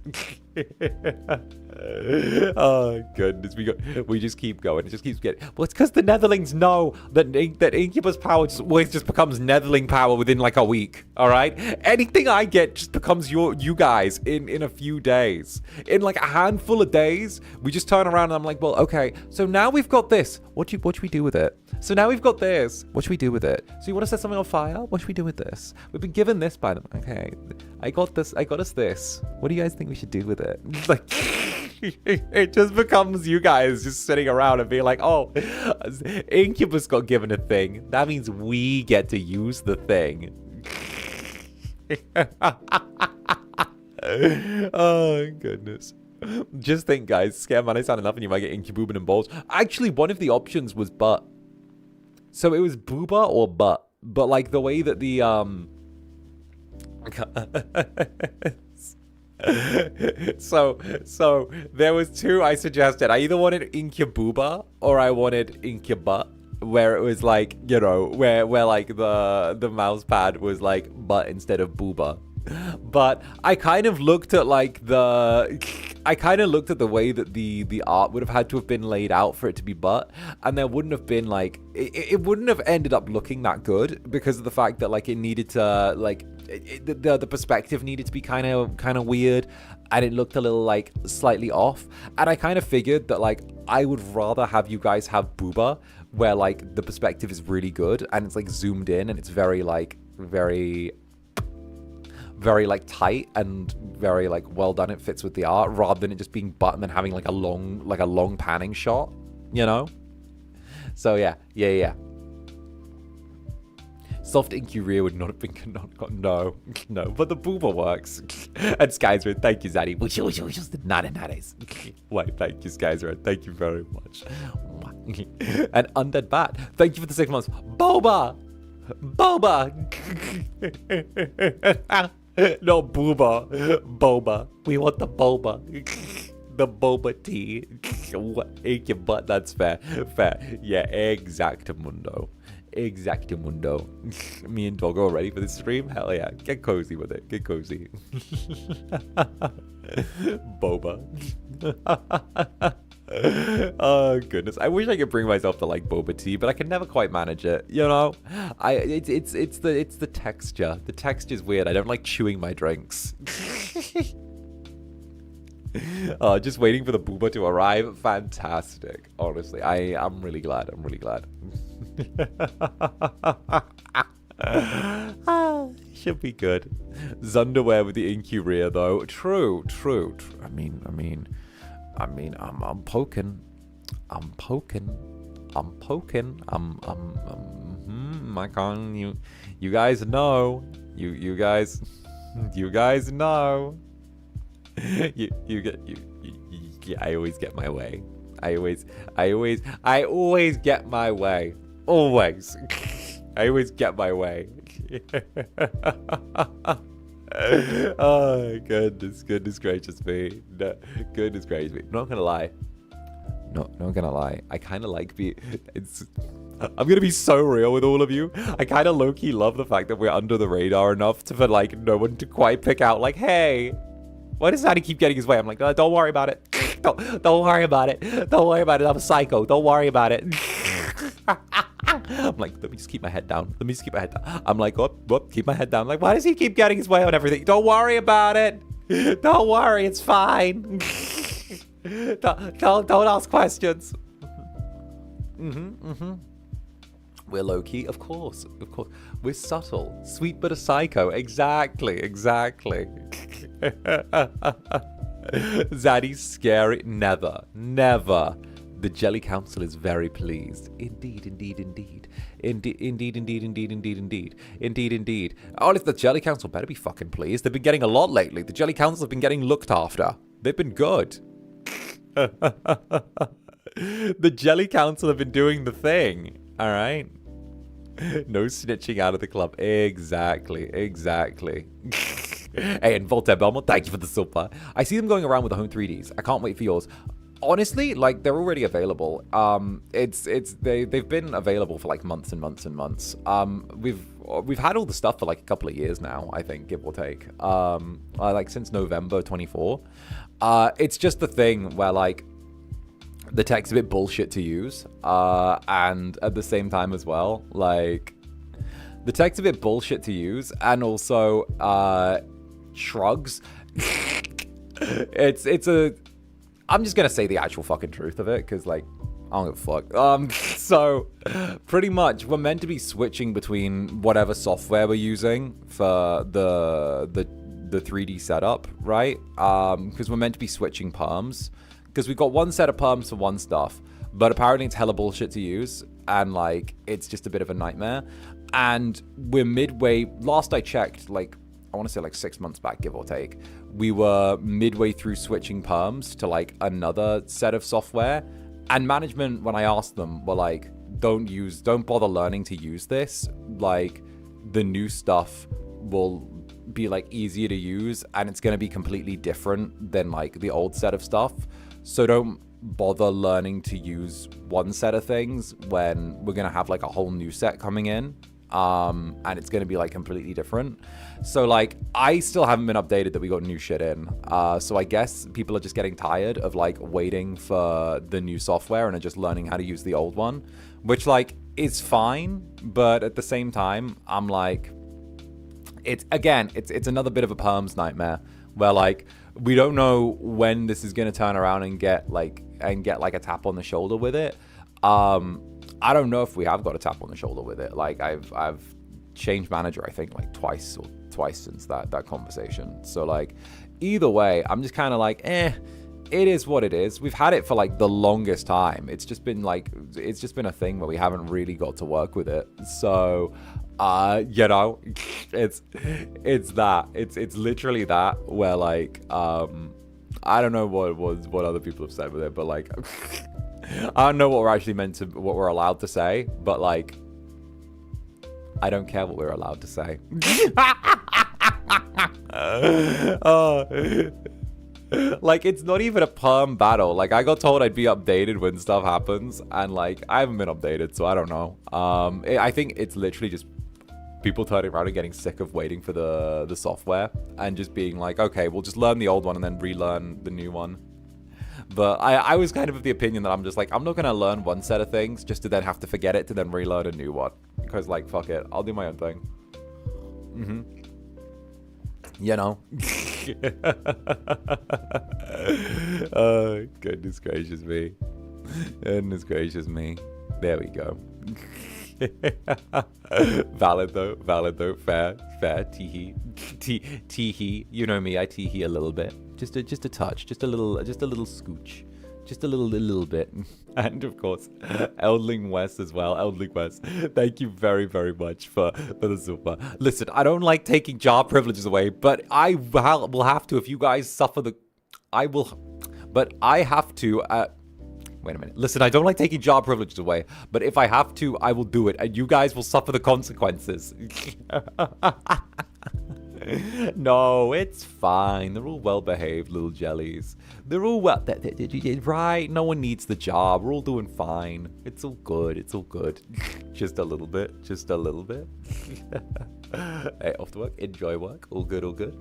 Oh goodness, we just keep going. It just keeps getting. Well, it's because the Netherlings know that Incubus power just becomes Netherling power within like a week. All right, anything I get just becomes you guys in a few days. In like a handful of days, we just turn around and I'm like, well, okay. So now we've got this. What should we do with it? So now we've got this. What should we do with it? So you want to set something on fire? What should we do with this? We've been given this by them. Okay, I got this. I got us this. What do you guys think we should do with it? It's like. It just becomes you guys just sitting around and being like, oh, Incubus got given a thing. That means we get to use the thing. Oh, goodness. Just think, guys, scare money sound enough and you might get Incubooban and balls. Actually, one of the options was butt. So it was booba or butt. But like the way that the, so there was two I suggested. I either wanted Incubooba or I wanted Incubut, where it was like, you know, where like the mouse pad was like butt instead of booba. But I kind of looked at like the way that the art would have had to have been laid out for it to be butt, and there wouldn't have been like it wouldn't have ended up looking that good because of the fact that like it needed to like the perspective needed to be kind of weird, and it looked a little like slightly off. And I kind of figured that like I would rather have you guys have booba where like the perspective is really good and it's like zoomed in and it's very like tight and very like well done. It fits with the art rather than it just being butt and then having like a long panning shot, you know? So yeah. Soft Inky rear would not have been no, but the booba works. And Skysred, thank you, Zaddy. Wait, thank you, Skysred. Thank you very much. And Undead Bat, thank you for the 6 months. Boba! No, booba. Boba. We want the boba. The boba tea. Ache your butt, that's fair. Yeah, exactamundo. Me and Doggo are ready for this stream? Hell yeah. Get cozy with it. Get cozy. Boba. Oh goodness, I wish I could bring myself to like boba tea, but I can never quite manage it, you know. It's the texture. The texture's weird. I don't like chewing my drinks. Just waiting for the booba to arrive. Fantastic. Honestly, I'm really glad. Should be good. Zunderwear with the Incuria though. True. I mean, I'm poking. I can't. You guys know. You guys know. I always get my way. I always get my way. Always. I always get my way. Oh, goodness gracious me. No, goodness gracious me. Not gonna lie. Not gonna lie. I kind of like I'm gonna be so real with all of you. I kind of low-key love the fact that we're under the radar enough for like no one to quite pick out like, hey, why does Zaddy keep getting his way? I'm like, don't worry about it. Don't worry about it. Don't worry about it. I'm a psycho. Don't worry about it. I'm like, let me just keep my head down. I'm like, keep my head down. I'm like, why does he keep getting his way on everything? Don't worry about it. Don't worry. It's fine. Don't ask questions. We're low-key, of course. We're subtle, sweet but a psycho. Exactly. Zaddy's scary. Never. The Jelly Council is very pleased. Indeed. Oh, if the Jelly Council better be fucking pleased. They've been getting a lot lately. The Jelly Council have been getting looked after. They've been good. The Jelly Council have been doing the thing. All right. No snitching out of the club. Exactly. Hey, and Voltaire Belmont, thank you for the super. I see them going around with the home 3Ds. I can't wait for yours. Honestly, like, they're already available. They've been available for like months and months. We've had all the stuff for like a couple of years now, I think, give or take. Like since November 24. It's just the thing where like the tech's a bit bullshit to use, and at the same time as well, like the tech's a bit bullshit to use, and also shrugs. I'm just gonna say the actual fucking truth of it, because like I don't give a fuck. So pretty much we're meant to be switching between whatever software we're using for the 3D setup, right? Because we're meant to be switching perms. Because we've got one set of perms for one stuff, but apparently it's hella bullshit to use, and like it's just a bit of a nightmare. And we're midway. Last I checked, like I want to say like 6 months back, give or take, we were midway through switching perms to like another set of software. And management, when I asked them, were like, don't bother learning to use this. Like the new stuff will be like easier to use, and it's going to be completely different than like the old set of stuff. So don't bother learning to use one set of things when we're going to have like a whole new set coming in. And it's going to be like completely different. So like I still haven't been updated that we got new shit in. So I guess people are just getting tired of like waiting for the new software and are just learning how to use the old one, which like is fine. But at the same time, I'm like, it's another bit of a perms nightmare where like we don't know when this is going to turn around and get like a tap on the shoulder with it. I don't know if we have got a tap on the shoulder with it. Like I've changed manager, I think like twice since that conversation. So like either way, I'm just kind of like, it is what it is. We've had it for like the longest time. It's just been a thing where we haven't really got to work with it. So you know, it's literally that where like I don't know what other people have said with it, but like I don't know what we're allowed to say, but like I don't care what we're allowed to say. Like it's not even a perm battle. Like I got told I'd be updated when stuff happens, and like I haven't been updated, so I don't know. I think it's literally just people turning around and getting sick of waiting for the software and just being like, okay, we'll just learn the old one and then relearn the new one. But I was kind of the opinion that I'm just like, I'm not going to learn one set of things just to then have to forget it to then relearn a new one. Because like, fuck it, I'll do my own thing. You know? Oh, goodness gracious me. Goodness gracious me. There we go. Valid though, fair, tee-hee. You know me, I tee-hee a little bit. Just a touch, just a little scooch. Just a little bit. And of course, Eldling West as well. Eldling West, thank you very, very much for the super. Listen, I don't like taking job privileges away, but I will have to if you guys suffer the... But I have to... Wait a minute. Listen, I don't like taking job privileges away, but if I have to, I will do it, and you guys will suffer the consequences. No, it's fine. They're all well-behaved little jellies. They're all well... Right? No one needs the job. We're all doing fine. It's all good. It's all good. Just a little bit. Just a little bit. Hey, off to work. Enjoy work. All good, all good.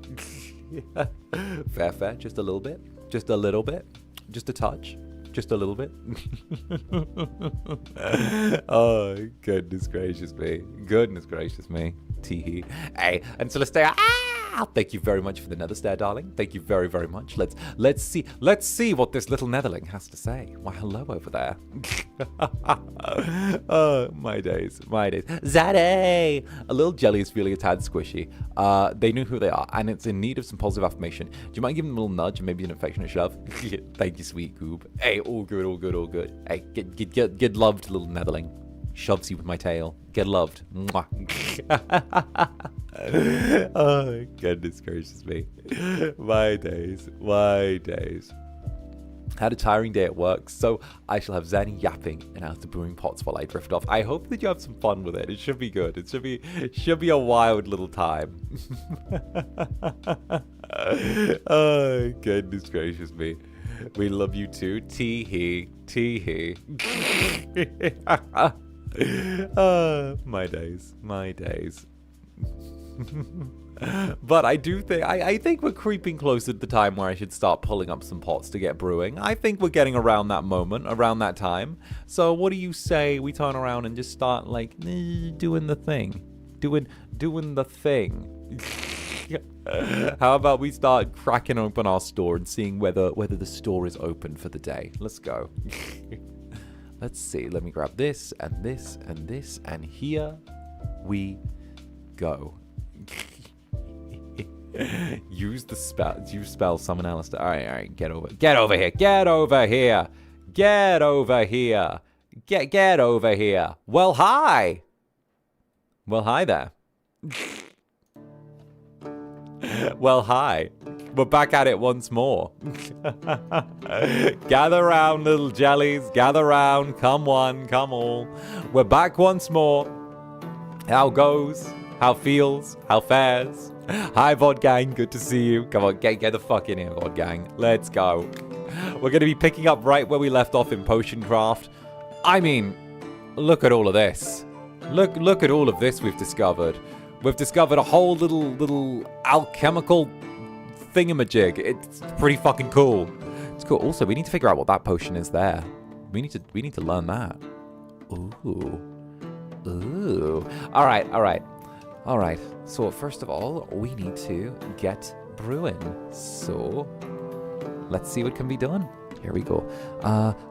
Fair, fair. Just a little bit. Just a little bit. Just a touch. Just a little bit. Oh, goodness gracious me. Goodness gracious me. Teehee. Hey, and Celestia, thank you very much for the nether stare, darling. Thank you very, very much. Let's see what this little netherling has to say. Why, hello over there. Oh, my days, my days. Zaddy! A little jelly is feeling a tad squishy. They knew who they are, and it's in need of some positive affirmation. Do you mind giving them a little nudge and maybe an affectionate shove? Thank you, sweet goob. Hey, all good, all good, all good. Hey, get loved, little netherling. Shoves you with my tail. Get loved. Mwah. Oh, goodness gracious me. My days. My days. Had a tiring day at work, so I shall have Zanny yapping and out the brewing pots while I drift off. I hope that you have some fun with it. It should be good. It should be a wild little time. Oh, goodness gracious me. We love you too. Tee-hee. Tee-hee. My days, my days. But I do think I think we're creeping closer to the time where I should start pulling up some pots to get brewing. I think we're getting around that moment, around that time. So what do you say we turn around and just start like doing the thing, doing the thing? How about we start cracking open our store and seeing whether the store is open for the day? Let's go. Let's see. Let me grab this and this and this, and here we go. Use the spell. Use spell. Summon Alistair. All right. Get over here. Get over here. Get over here. Get over here. Well, hi. Well, hi there. Well, hi. We're back at it once more. Gather round, little jellies. Gather round. Come one, come all. We're back once more. How goes? How feels? How fares? Hi, VOD gang. Good to see you. Come on, get the fuck in here, VOD gang. Let's go. We're going to be picking up right where we left off in potion craft. I mean, look at all of this. Look at all of this we've discovered. We've discovered a whole little alchemical thingamajig. It's pretty fucking cool. It's cool. Also, we need to figure out what that potion is there. We need to learn that. Ooh. All right. So first of all, we need to get brewing. So let's see what can be done. Here we go.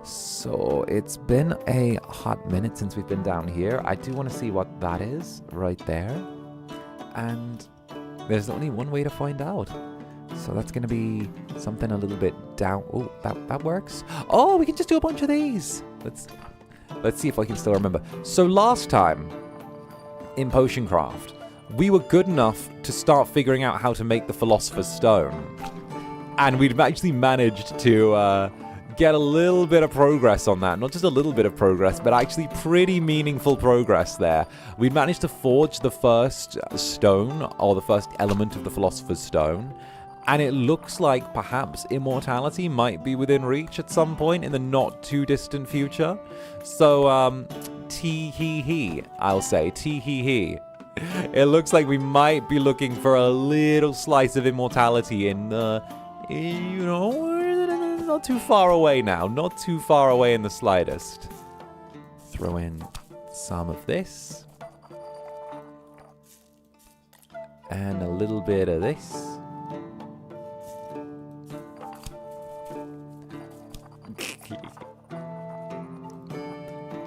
So it's been a hot minute since we've been down here. I do want to see what that is right there. And there's only one way to find out. So that's going to be something a little bit down. Oh, that works. Oh, we can just do a bunch of these. Let's see if I can still remember. So last time in Potion Craft, we were good enough to start figuring out how to make the Philosopher's Stone. And we'd actually managed to get a little bit of progress on that. Not just a little bit of progress, but actually pretty meaningful progress there. We'd managed to forge the first stone, or the first element of the Philosopher's Stone. And it looks like perhaps immortality might be within reach at some point in the not too distant future. So, tee-hee-hee, I'll say. Tee-hee-hee. It looks like we might be looking for a little slice of immortality in, not too far away now. Not too far away in the slightest. Throw in some of this. And a little bit of this.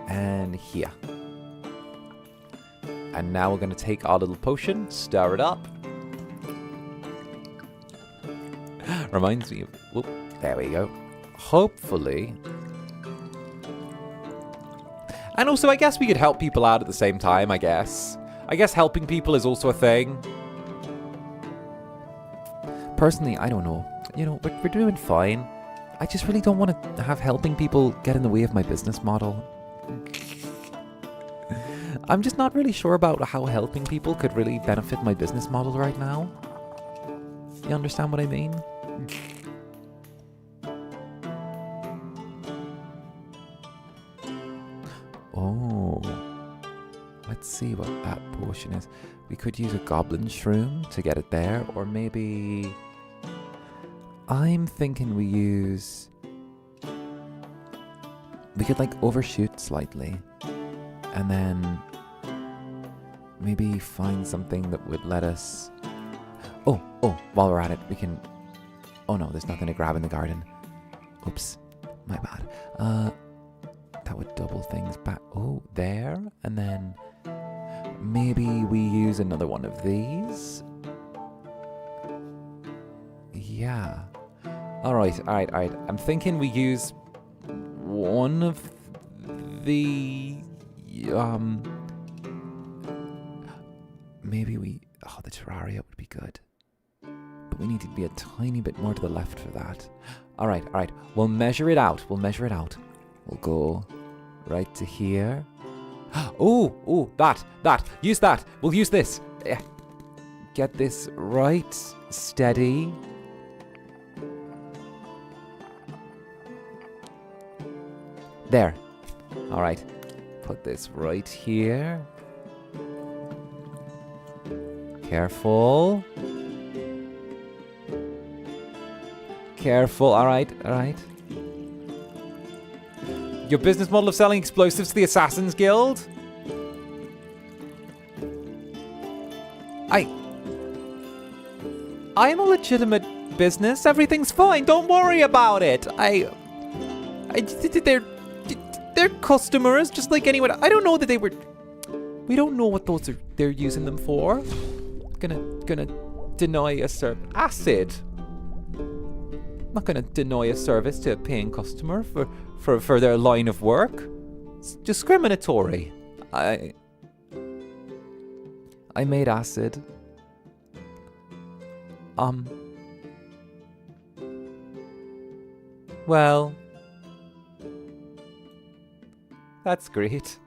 And here. And now we're going to take our little potion, stir it up. Reminds me of... Whoop, there we go. Hopefully. And also, I guess we could help people out at the same time, I guess. I guess helping people is also a thing. Personally, I don't know. We're doing fine. I just really don't want to have helping people get in the way of my business model. I'm just not really sure about how helping people could really benefit my business model right now. You understand what I mean? Oh. Let's see what that potion is. We could use a goblin shroom to get it there, or maybe... I'm thinking we use... We could like overshoot slightly, and then maybe find something that would let us... Oh, while we're at it, we can... Oh no, there's nothing to grab in the garden. Oops, my bad. That would double things back. Oh, there, and then... Maybe we use another one of these. Yeah. Alright. I'm thinking we use one of the... Maybe we... Oh, the Terraria would be good. But we need to be a tiny bit more to the left for that. Alright. We'll measure it out. We'll go right to here. Oh, that. Use that. We'll use this. Get this right. Steady. There. All right. Put this right here. Careful. All right. Your business model of selling explosives to the Assassins Guild? I'm a legitimate business. Everything's fine. Don't worry about it. They're customers, just like anyone. I don't know that they were. We don't know what they're using them for. Gonna deny a acid. Not gonna deny a service to a paying customer for their line of work. It's discriminatory. I made acid. Well, that's great.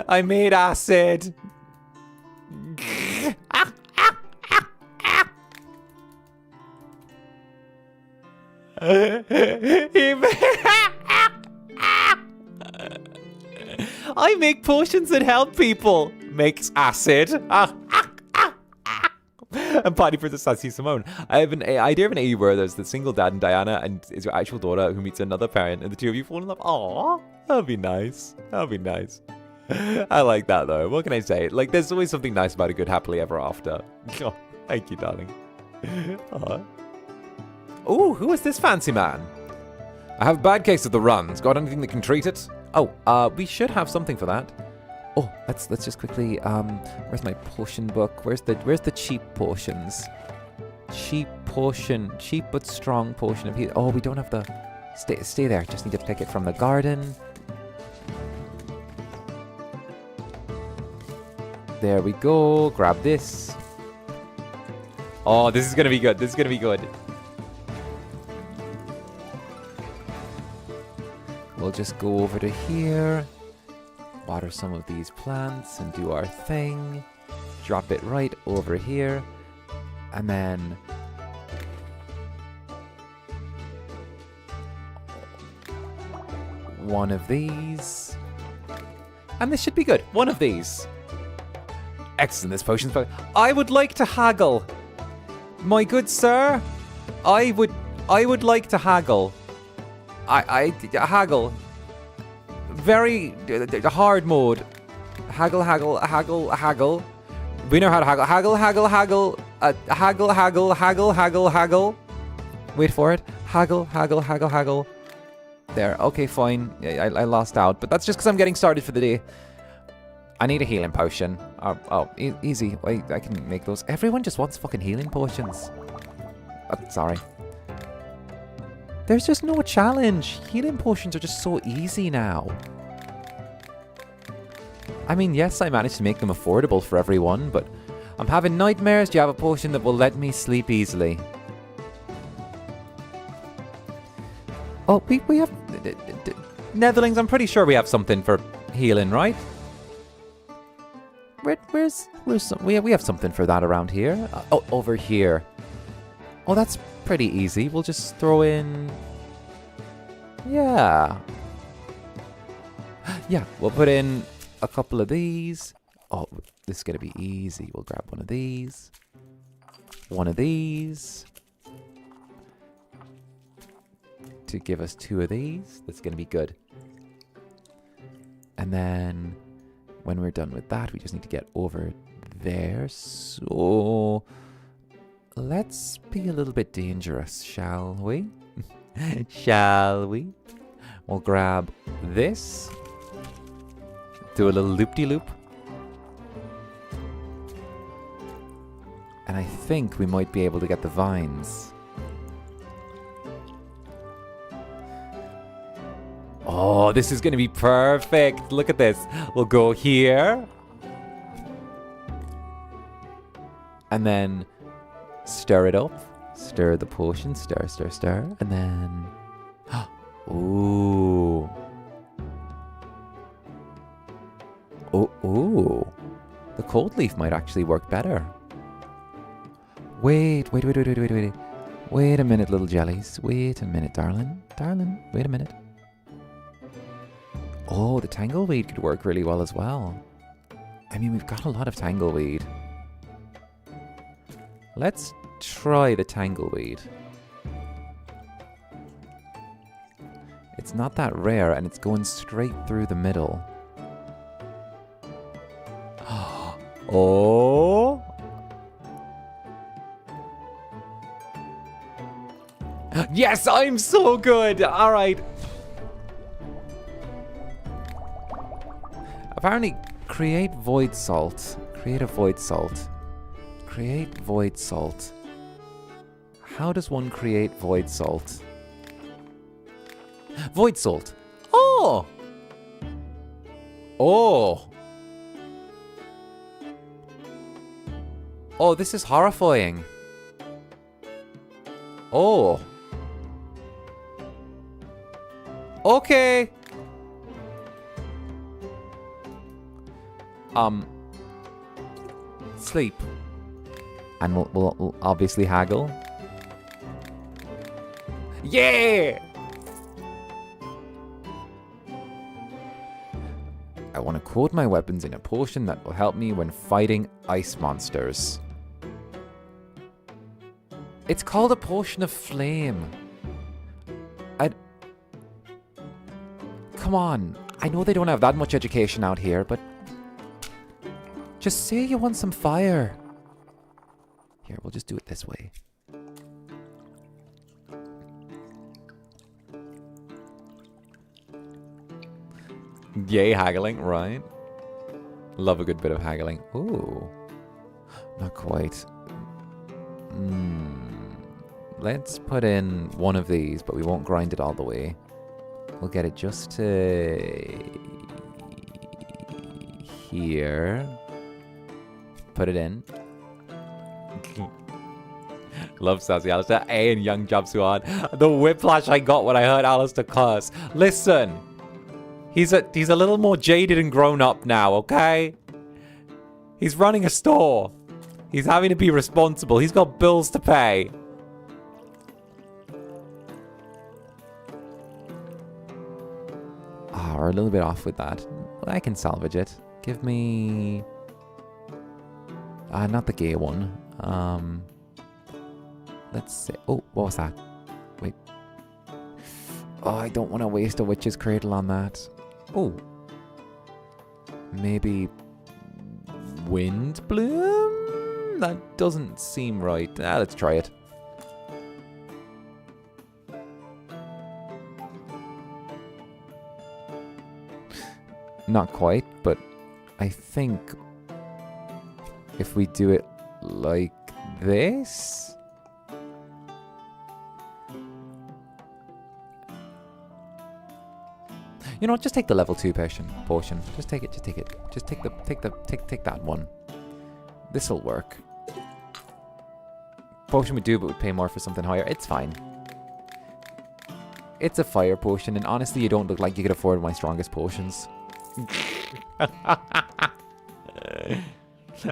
I made acid. I make potions that help people. Makes acid. I'm party for the Sassy Simone. I have an idea of an AU where there's the single dad and Diana and is your actual daughter who meets another parent and the two of you fall in love. Aww, that'd be nice. I like that though. What can I say? Like, there's always something nice about a good happily ever after. Oh, thank you, darling. Oh, who is this fancy man? I have a bad case of the runs. Got anything that can treat it? Oh, we should have something for that. Oh, let's just quickly, where's my potion book? Where's the cheap potions? Cheap but strong potion of heat. Oh, we don't have the, stay there. Just need to pick it from the garden. There we go, grab this. Oh, this is gonna be good, We'll just go over to here. Water some of these plants and do our thing. Drop it right over here. And then... one of these. And this should be good. One of these. Excellent, this potion's... I would like to haggle. My good sir, I would like to haggle. I haggle. Very hard mode. Haggle. We know how to haggle. Haggle. Wait for it. Haggle. There. Okay, fine. I lost out, but that's just because I'm getting started for the day. I need a healing potion. Easy. I can make those. Everyone just wants fucking healing potions. Sorry. There's just no challenge. Healing potions are just so easy now. I mean, yes, I managed to make them affordable for everyone, but I'm having nightmares. Do you have a potion that will let me sleep easily? Oh, we have... Netherlings, I'm pretty sure we have something for healing, right? Where's some... We have something for that around here. Oh, over here. Oh, that's pretty easy. We'll just throw in... Yeah. Yeah, we'll put in a couple of these. Oh, this is going to be easy. We'll grab one of these. One of these. To give us 2 of these. That's going to be good. And then when we're done with that, we just need to get over there. So let's be a little bit dangerous, shall we? Shall we? We'll grab this. Do a little loop-de-loop. And I think we might be able to get the vines. Oh, this is going to be perfect. Look at this. We'll go here. And then stir it up. Stir the potion. Stir, stir, stir. And then... Ooh. Oh, ooh. The cold leaf might actually work better. Wait. Wait a minute, little jellies. Wait a minute, darling. Darling, wait a minute. Oh, the tangleweed could work really well as well. I mean, we've got a lot of tangleweed. Let's try the tangleweed. It's not that rare, and it's going straight through the middle. Oh! Yes, I'm so good! Alright. Apparently, create void salt. Create a void salt. Create void salt. How does one create void salt? Void salt. Oh! Oh! Oh, this is horrifying. Oh. Okay. Sleep. And we'll obviously haggle. Yeah! I want to coat my weapons in a potion that will help me when fighting ice monsters. It's called a potion of flame. Come on. I know they don't have that much education out here, but... Just say you want some fire. Here, we'll just do it this way. Yay, haggling, right? Love a good bit of haggling. Ooh. Not quite. Let's put in one of these, but we won't grind it all the way. We'll get it just to... here. Put it in. Love Sassy Alistair. A and Young Jabsuan. The whiplash I got when I heard Alistair curse. Listen. He's a little more jaded and grown up now, okay? He's running a store. He's having to be responsible. He's got bills to pay. Ah, we're a little bit off with that. But I can salvage it. Give me... not the gay one. Let's see. Oh, what was that? Wait. Oh, I don't want to waste a witch's cradle on that. Oh. Maybe... wind bloom? That doesn't seem right. Let's try it. Not quite, but I think if we do it like this... You know what, just take the level 2 potion. Just take it, just take it. Just take that one. This'll work. Potion would do, but would pay more for something higher. It's fine. It's a fire potion, and honestly, you don't look like you could afford my strongest potions.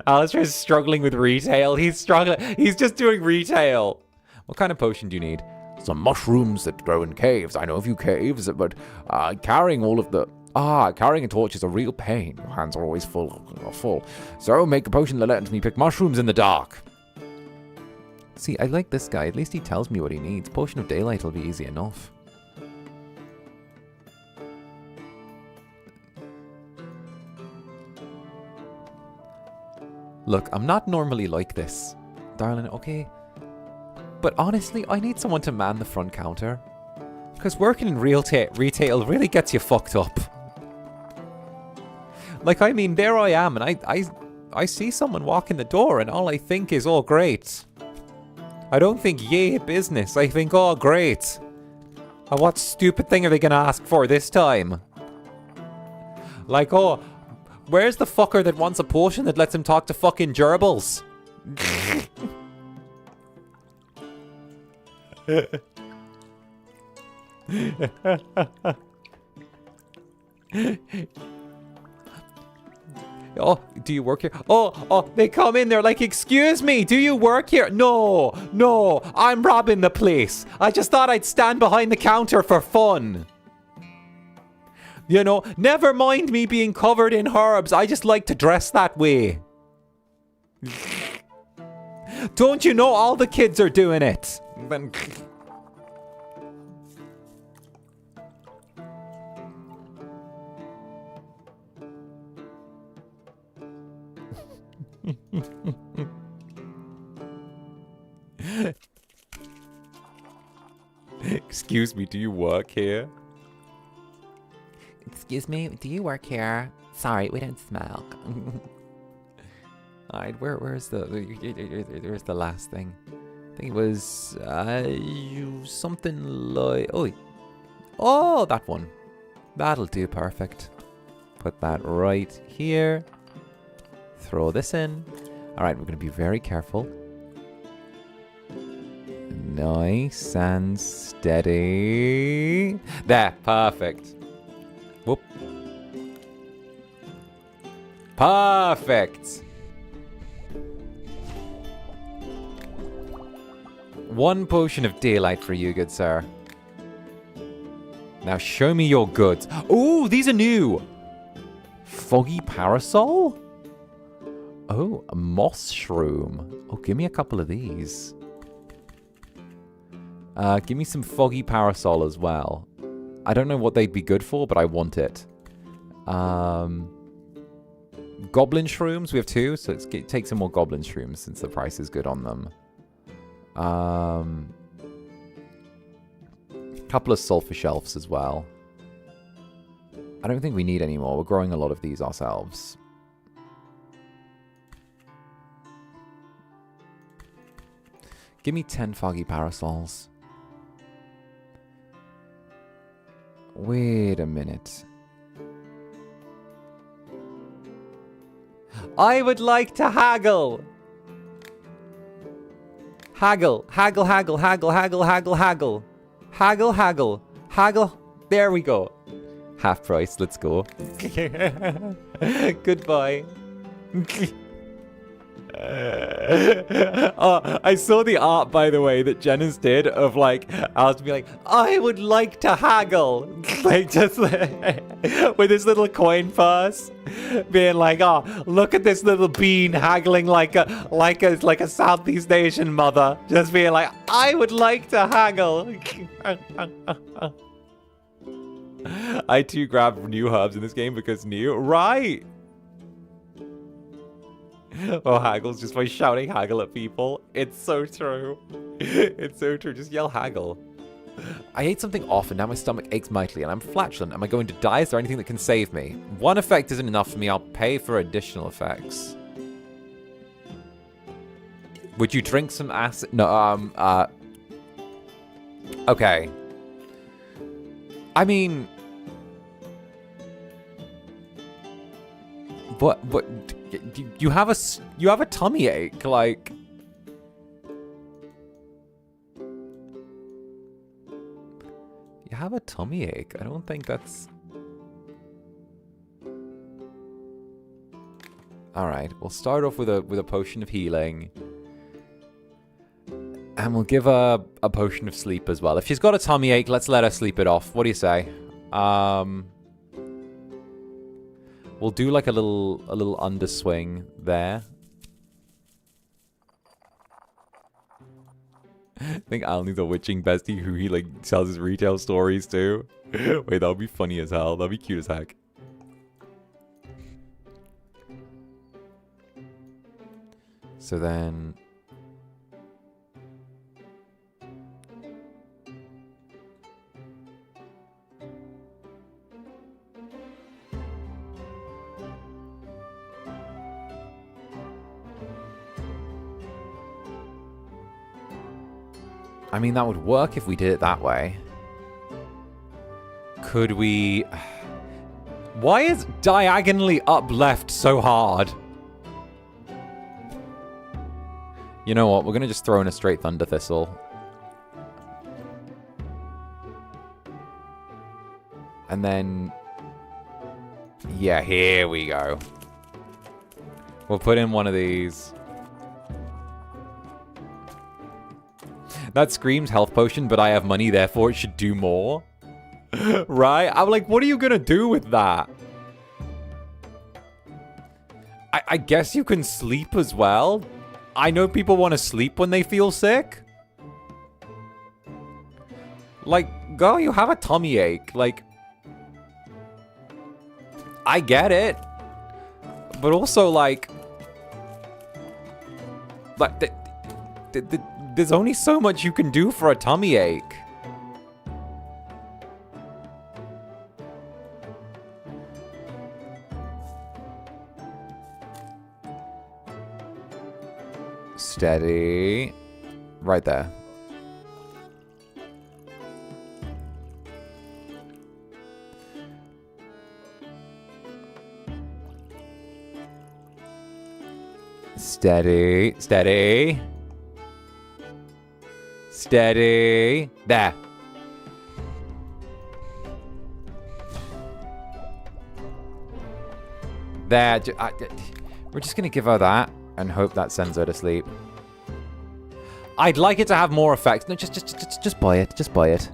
Alistair's struggling with retail. He's struggling. He's just doing retail. What kind of potion do you need? Some mushrooms that grow in caves. I know a few caves, but carrying all of the... carrying a torch is a real pain. Your hands are always full. So make a potion that lets me pick mushrooms in the dark. See, I like this guy. At least he tells me what he needs. Potion of Daylight will be easy enough. Look, I'm not normally like this, darling, okay? But honestly, I need someone to man the front counter. Because working in retail really gets you fucked up. Like, I mean, there I am, and I see someone walk in the door, and all I think is, oh, great. I don't think, yay, business. I think, oh, great. What stupid thing are they going to ask for this time? Like, oh, where's the fucker that wants a potion that lets him talk to fucking gerbils? Oh, do you work here? Oh, they come in, they're like, excuse me, do you work here? No, I'm robbing the place. I just thought I'd stand behind the counter for fun. You know, never mind me being covered in herbs. I just like to dress that way. Don't you know all the kids are doing it? Then... Excuse me, do you work here? Excuse me, do you work here? Sorry, we don't smoke. Alright, where's the last thing? I think it was something like oh, that one. That'll do perfect. Put that right here. Throw this in. Alright, we're gonna be very careful. Nice and steady. There, perfect. Whoop. Perfect. One potion of daylight for you, good sir. Now show me your goods. Oh, these are new. Foggy parasol? Oh, a moss shroom. Oh, give me a couple of these. Give me some foggy parasol as well. I don't know what they'd be good for, but I want it. Goblin shrooms, we have 2, so let's take some more goblin shrooms since the price is good on them. Couple of sulfur shelves as well. I don't think we need any more. We're growing a lot of these ourselves. Give me 10 foggy parasols. Wait a minute. I would like to haggle. Haggle, haggle, haggle, haggle, haggle, haggle, haggle. Haggle, haggle, haggle. There we go. Half price, let's go. Goodbye. Oh, I saw the art, by the way, that Jenna's did of like, I'll be like, I would like to haggle, like just with this little coin purse, being like, oh, look at this little bean haggling like a Southeast Asian mother, just being like, I would like to haggle. I too grab new herbs in this game because new, right? Oh, haggles just by shouting haggle at people. It's so true. It's so true. Just yell haggle. I ate something off and now my stomach aches mightily and I'm flatulent. Am I going to die? Is there anything that can save me? One effect isn't enough for me. I'll pay for additional effects. Would you drink some acid? No, okay. I mean... What? You have a tummy ache, like... You have a tummy ache. I don't think that's... Alright, we'll start off with a potion of healing. And we'll give her a potion of sleep as well. If she's got a tummy ache, let's let her sleep it off. What do you say? We'll do like a little underswing there. I think Al needs a witching bestie who he like tells his retail stories to. Wait, that would be funny as hell. That'd be cute as heck. So then... I mean, that would work if we did it that way. Could we... Why is diagonally up left so hard? You know what? We're going to just throw in a straight Thunder Thistle. And then... Yeah, here we go. We'll put in one of these. That screams health potion, but I have money, therefore it should do more. Right? I'm like, what are you gonna do with that? I guess you can sleep as well. I know people want to sleep when they feel sick. Like, girl, you have a tummy ache. Like, I get it. But also, like there's only so much you can do for a tummy ache. Steady. Right there. Steady. Steady. Steady. There. There. We're just going to give her that and hope that sends her to sleep. I'd like it to have more effects. No, just buy it. Just buy it.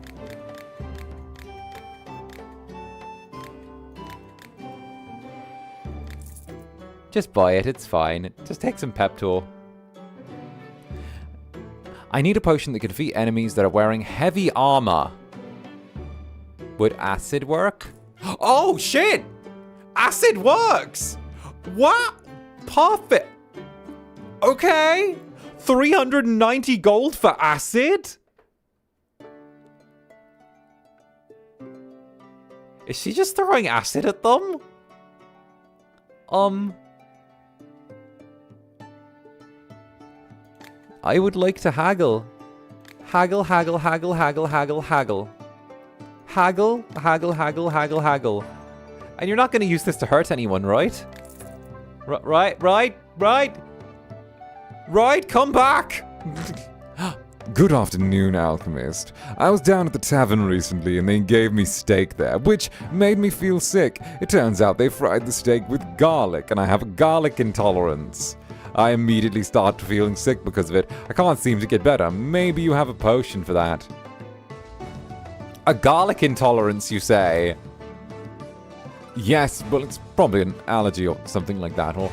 Just buy it. It's fine. Just take some Peptor. I need a potion that can defeat enemies that are wearing heavy armor. Would acid work? Oh, shit! Acid works! What? Perfect! Okay. 390 gold for acid? Is she just throwing acid at them? I would like to haggle. Haggle, haggle, haggle, haggle, haggle, haggle. Haggle, haggle, haggle, haggle, haggle. And you're not going to use this to hurt anyone, right? Right, come back! Good afternoon, Alchemist. I was down at the tavern recently and they gave me steak there, which made me feel sick. It turns out they fried the steak with garlic and I have a garlic intolerance. I immediately start feeling sick because of it. I can't seem to get better. Maybe you have a potion for that. A garlic intolerance, you say? Yes, well, it's probably an allergy or something like that, or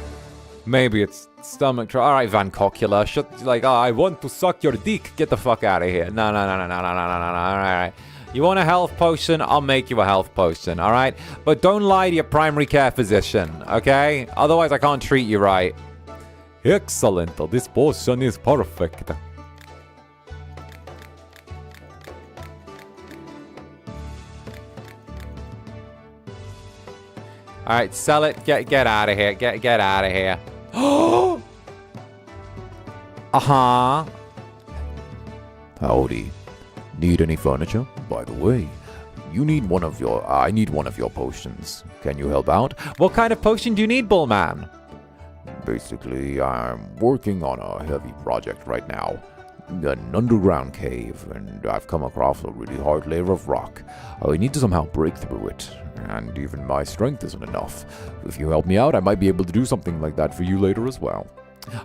maybe it's stomach trouble. All right, 𝓂𝓾𝓻, shut. Like, oh, I want to suck your dick. Get the fuck out of here. No. All right. You want a health potion? I'll make you a health potion. All right, but don't lie to your primary care physician. Okay? Otherwise, I can't treat you right. Excellent. This potion is perfect. All right, sell it. Get out of here. Get out of here. Uh-huh. Howdy. Need any furniture? By the way, I need one of your potions. Can you help out? What kind of potion do you need, Bullman? Basically, I'm working on a heavy project right now. an underground cave, and I've come across a really hard layer of rock. I need to somehow break through it, and even my strength isn't enough. If you help me out, I might be able to do something like that for you later as well.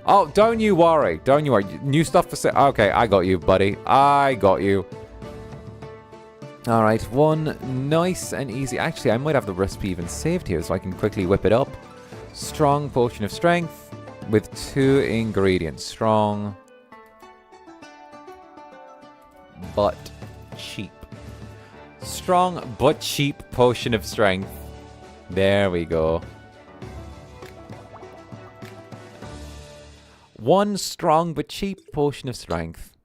Oh, don't you worry. Don't you worry. New stuff for sale. Okay, I got you, buddy. I got you. All right, one nice and easy. Actually, I might have the recipe even saved here so I can quickly whip it up. Strong potion of strength with 2 ingredients. Strong, but cheap. Strong but cheap potion of strength. There we go. 1 strong but cheap potion of strength.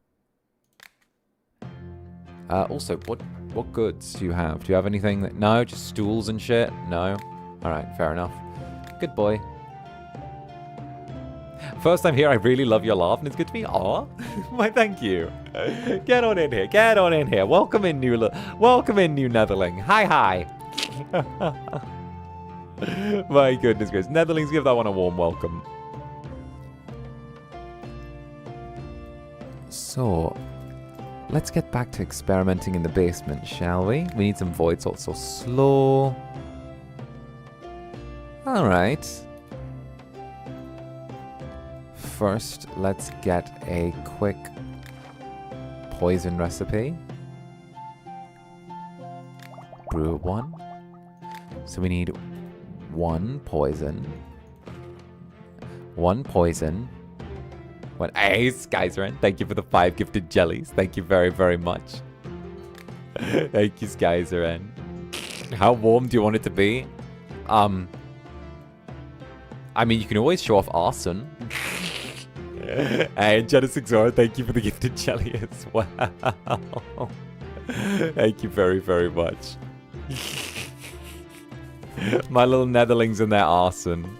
Also, what goods do you have? Do you have anything that... No, just stools and shit? No? Alright, fair enough. Good boy. First time here, I really love your laugh, and it's good to be... Aw, why thank you. Get on in here, get on in here. Welcome in, new Netherling. Hi. My goodness gracious. Netherlings, give that one a warm welcome. So, let's get back to experimenting in the basement, shall we? We need some voids also. Slow. Alright. First, let's get a quick poison recipe. Brew 1. So we need 1 poison. 1 poison. Hey, Skyzeren, thank you for the 5 gifted jellies. Thank you very, very much. Thank you, Skyzeren. How warm do you want it to be? I mean, you can always show off arson. Hey, Genesis Zora, thank you for the gifted jelly as well. Thank you very, very much. My little netherlings and their arson.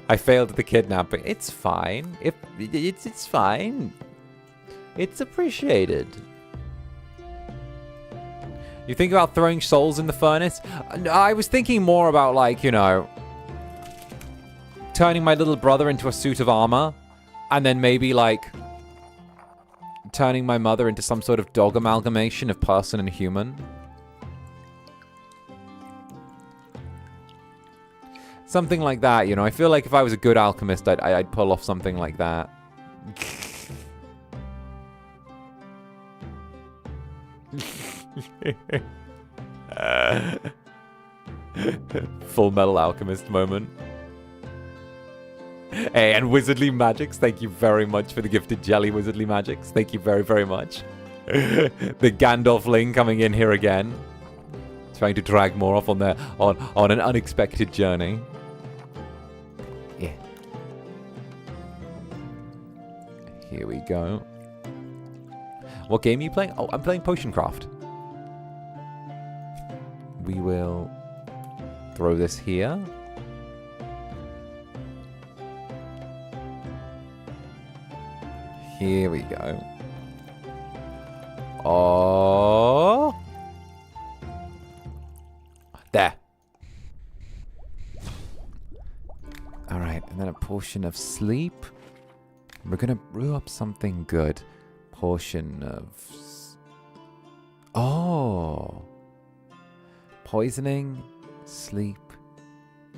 I failed at the kidnapping. It's fine. It's fine. It's appreciated. You think about throwing souls in the furnace? I was thinking more about, like, you know, turning my little brother into a suit of armor, and then maybe, like, turning my mother into some sort of dog amalgamation of person and human. Something like that, you know. I feel like if I was a good alchemist, I'd pull off something like that. Full Metal Alchemist moment. Hey, and Wizardly Magics, thank you very much for the gifted jelly, Wizardly Magics. Thank you very, very much. The Gandalfling coming in here again. Trying to drag more off on an unexpected journey. Yeah. Here we go. What game are you playing? Oh, I'm playing Potioncraft. We will throw this here. Here we go. Oh. There. Alright, and then a potion of sleep. We're gonna brew up something good. Potion of... Oh. Poisoning, sleep,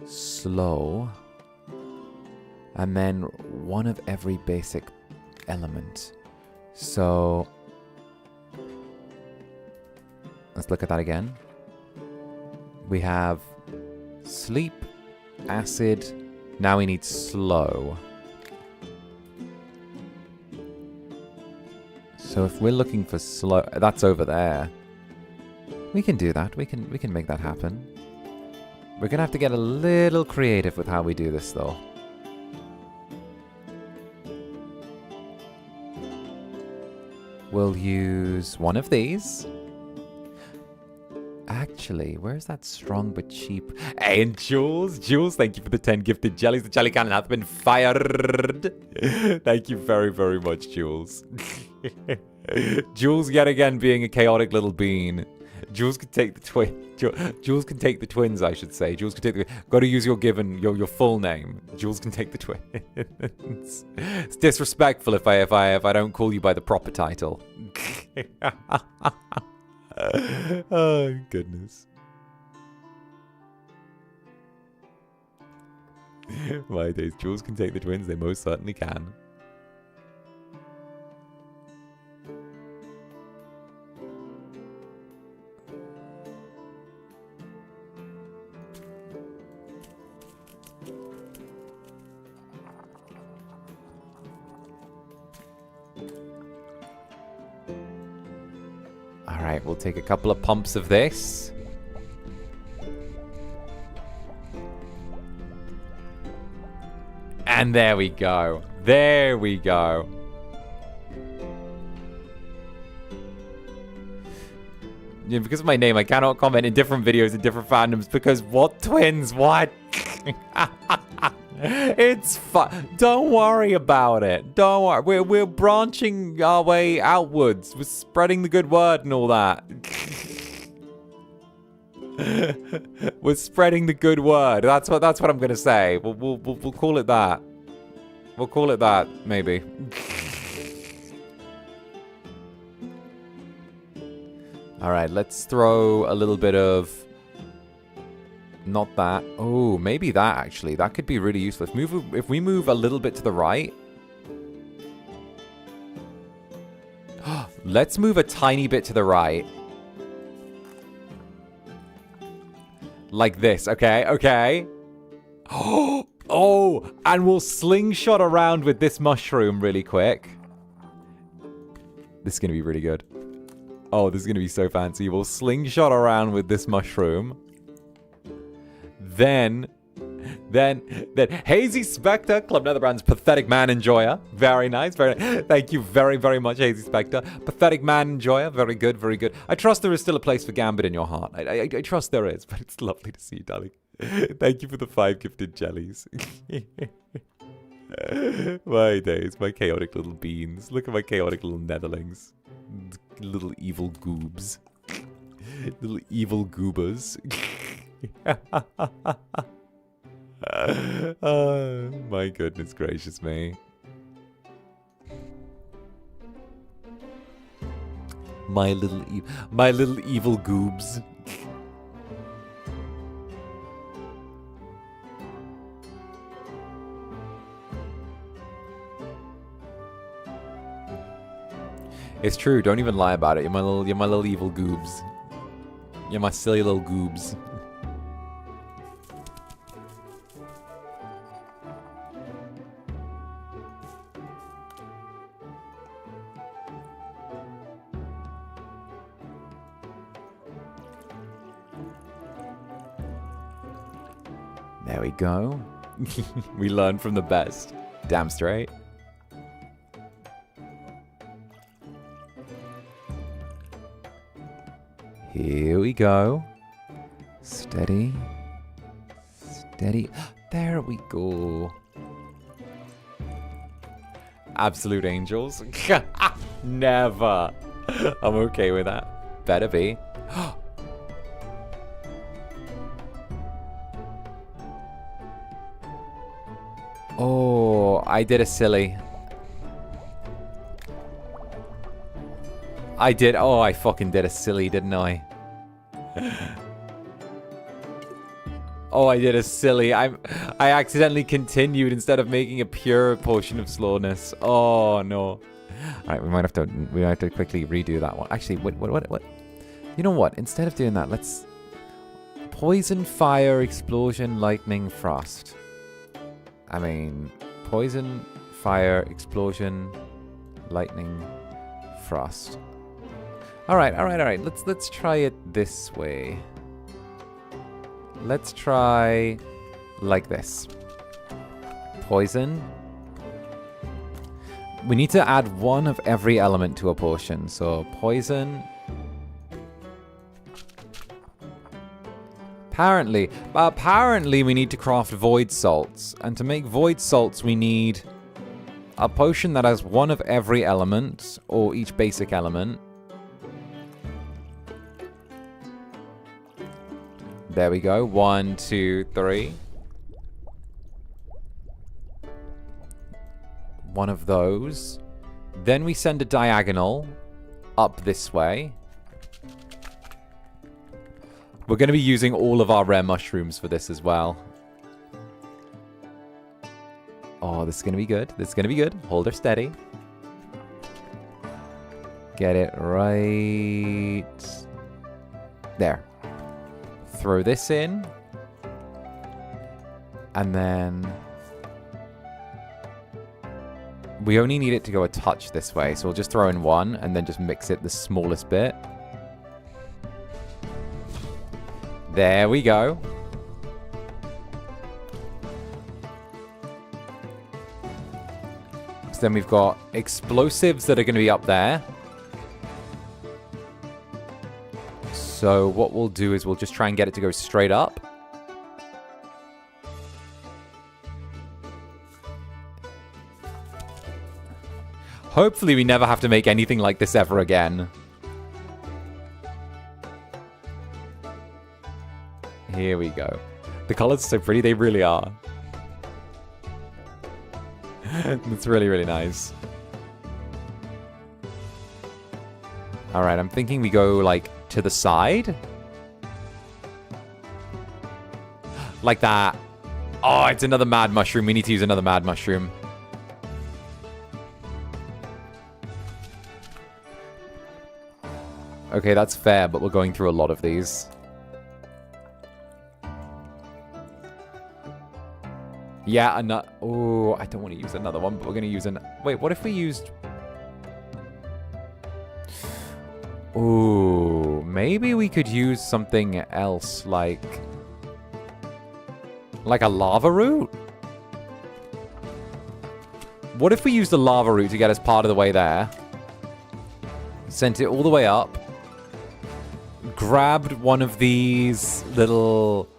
slow. And then 1 of every basic element. So... let's look at that again. We have sleep, acid. Now we need slow. So if we're looking for slow, that's over there. We can do that. We can make that happen. We're gonna have to get a little creative with how we do this, though. We'll use 1 of these. Actually, where's that strong but cheap? Hey, and Jules, thank you for the 10 gifted jellies. The jelly cannon has been fired. Thank you very, very much, Jules. Jules, yet again, being a chaotic little bean. Jules can take the Jules can take the twins, I should say. Jules can take the... Got to use your your full name. Jules can take the twins. It's disrespectful if I don't call you by the proper title. Oh, goodness. My days. Jules can take the twins. They most certainly can. Alright, we'll take a couple of pumps of this. And there we go. There we go. Yeah, because of my name, I cannot comment in different videos in different fandoms because what twins? What? It's fun. Don't worry about it. Don't worry. We're branching our way outwards. We're spreading the good word and all that. We're spreading the good word. That's what I'm gonna say. We'll call it that. We'll call it that, maybe. All right, let's throw a little bit of... Not that. Oh, maybe that, actually. That could be really useful. If we move a little bit to the right... Let's move a tiny bit to the right. Like this, okay? Okay. Oh, and we'll slingshot around with this mushroom really quick. This is going to be really good. Oh, this is going to be so fancy. We'll slingshot around with this mushroom. Then Hazy Spectre, Club Netherbrand's Pathetic Man Enjoyer. Very nice, very nice. Thank you very, very much, Hazy Spectre. Pathetic Man Enjoyer, very good, very good. I trust there is still a place for Gambit in your heart. I trust there is, but it's lovely to see you, darling. Thank you for the 5 gifted jellies. My days, my chaotic little beans. Look at my chaotic little netherlings. Little evil goobs. Little evil goobers. Oh, my goodness gracious me. My little evil goobs. It's true, don't even lie about it. You're my little evil goobs. You're my silly little goobs. There we go. We learn from the best. Damn straight. Here we go. Steady. Steady. There we go. Absolute angels. Never. I'm okay with that. Better be. Oh, I did a silly. Oh, I fucking did a silly, didn't I? Oh, I did a silly. I accidentally continued instead of making a pure potion of slowness. Oh no. All right, we might have to quickly redo that one. Actually, what? You know what? Instead of doing that, let's poison, fire, explosion, lightning, frost. I mean, poison, fire, explosion, lightning, frost. All right. Let's try it this way. Let's try like this. Poison. We need to add one of every element to a potion. So poison. Apparently we need to craft void salts. And to make void salts we need a potion that has one of every element, or each basic element. There we go. 1, 2, 3. One of those. Then we send a diagonal up this way. We're going to be using all of our rare mushrooms for this as well. Oh, this is going to be good. This is going to be good. Hold her steady. Get it right there. Throw this in. And then we only need it to go a touch this way. So we'll just throw in one and then just mix it the smallest bit. There we go. So then we've got explosives that are going to be up there. So what we'll do is we'll just try and get it to go straight up. Hopefully we never have to make anything like this ever again. Here we go. The colors are so pretty, they really are. It's really, really nice. Alright, I'm thinking we go, like, to the side. Like that. Oh, it's another mad mushroom. We need to use another mad mushroom. Okay, that's fair, but we're going through a lot of these. Yeah, another... Oh, I don't want to use another one, but we're going to use an... Wait, what if we used... Ooh, maybe we could use something else, like a lava root? What if we used the lava root to get us part of the way there? Sent it all the way up. Grabbed one of these little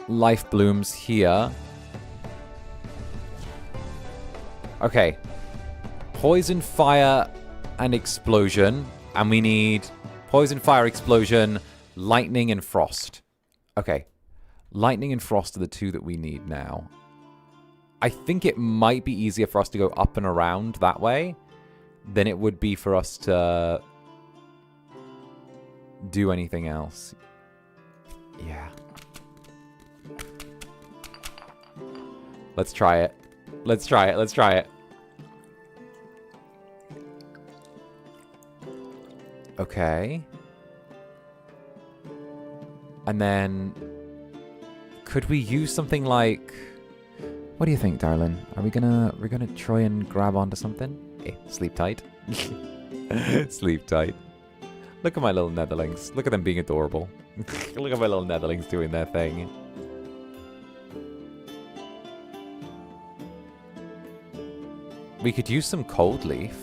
life blooms here. Okay. Poison, fire, and explosion. And we need poison, fire, explosion, lightning, and frost. Okay. Lightning and frost are the two that we need now. I think it might be easier for us to go up and around that way than it would be for us to do anything else. Yeah. Let's try it. Let's try it. Let's try it. Okay. And then could we use something like... What do you think, darling? Are we gonna try and grab onto something? Okay, sleep tight. Sleep tight. Look at my little netherlings. Look at them being adorable. Look at my little netherlings doing their thing. We could use some cold leaf.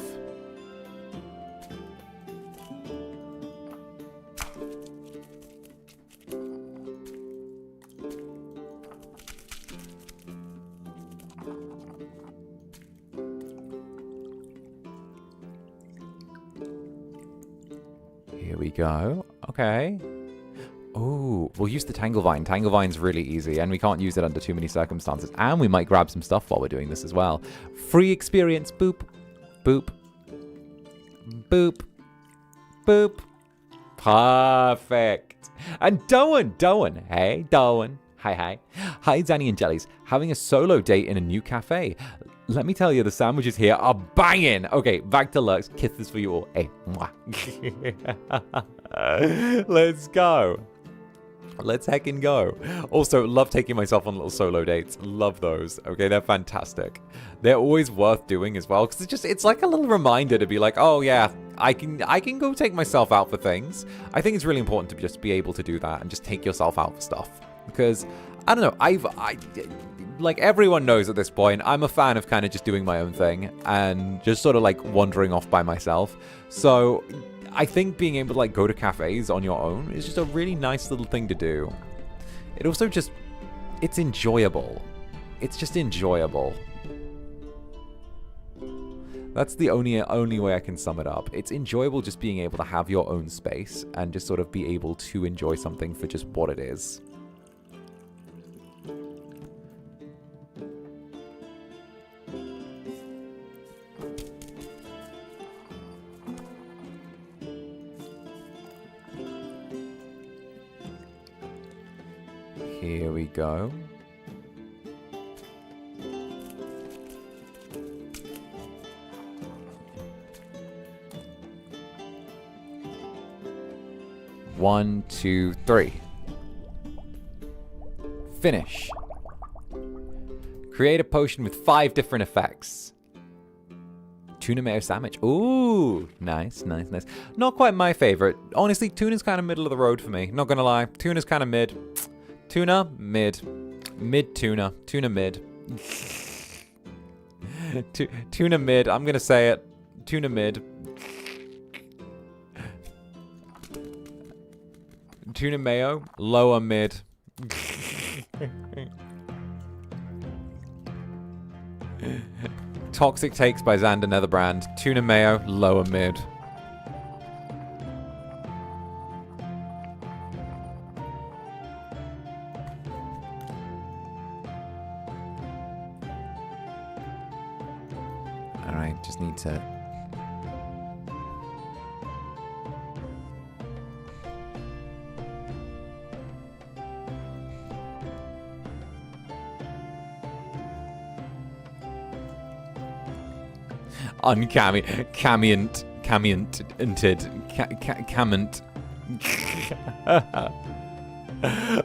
Here we go. Okay. Oh, we'll use the Tanglevine. Tanglevine's really easy, and we can't use it under too many circumstances. And we might grab some stuff while we're doing this as well. Free experience. Boop. Boop. Boop. Boop. Perfect. And Doan. Hey, Doan. Hi. Hi, Danny and Jellies. Having a solo date in a new cafe. Let me tell you, the sandwiches here are banging. Okay, back to Lux. Kisses for you all. Hey. Let's go. Let's heckin' go. Also, love taking myself on little solo dates. Love those. Okay, they're fantastic. They're always worth doing as well, because it's like a little reminder to be like, oh yeah, I can go take myself out for things. I think it's really important to just be able to do that and just take yourself out for stuff. Because, I don't know, like everyone knows at this point, I'm a fan of kind of just doing my own thing and just sort of like wandering off by myself. So I think being able to like go to cafes on your own is just a really nice little thing to do. It also just, it's enjoyable. It's just enjoyable. That's the only way I can sum it up. It's enjoyable just being able to have your own space and just sort of be able to enjoy something for just what it is. Here we go. One, two, three. Finish. Create a potion with 5 different effects. Tuna mayo sandwich. Ooh, nice, nice, nice. Not quite my favorite. Honestly, tuna's kind of middle of the road for me. Not gonna lie. Tuna's kind of mid. Tuna, mid. Mid tuna. Tuna mid. Tuna mid. I'm gonna say it. Tuna mid. Tuna mayo, lower mid. Toxic Takes by Zander Netherbrand. Tuna mayo, lower mid. Alright, just need to... Camient.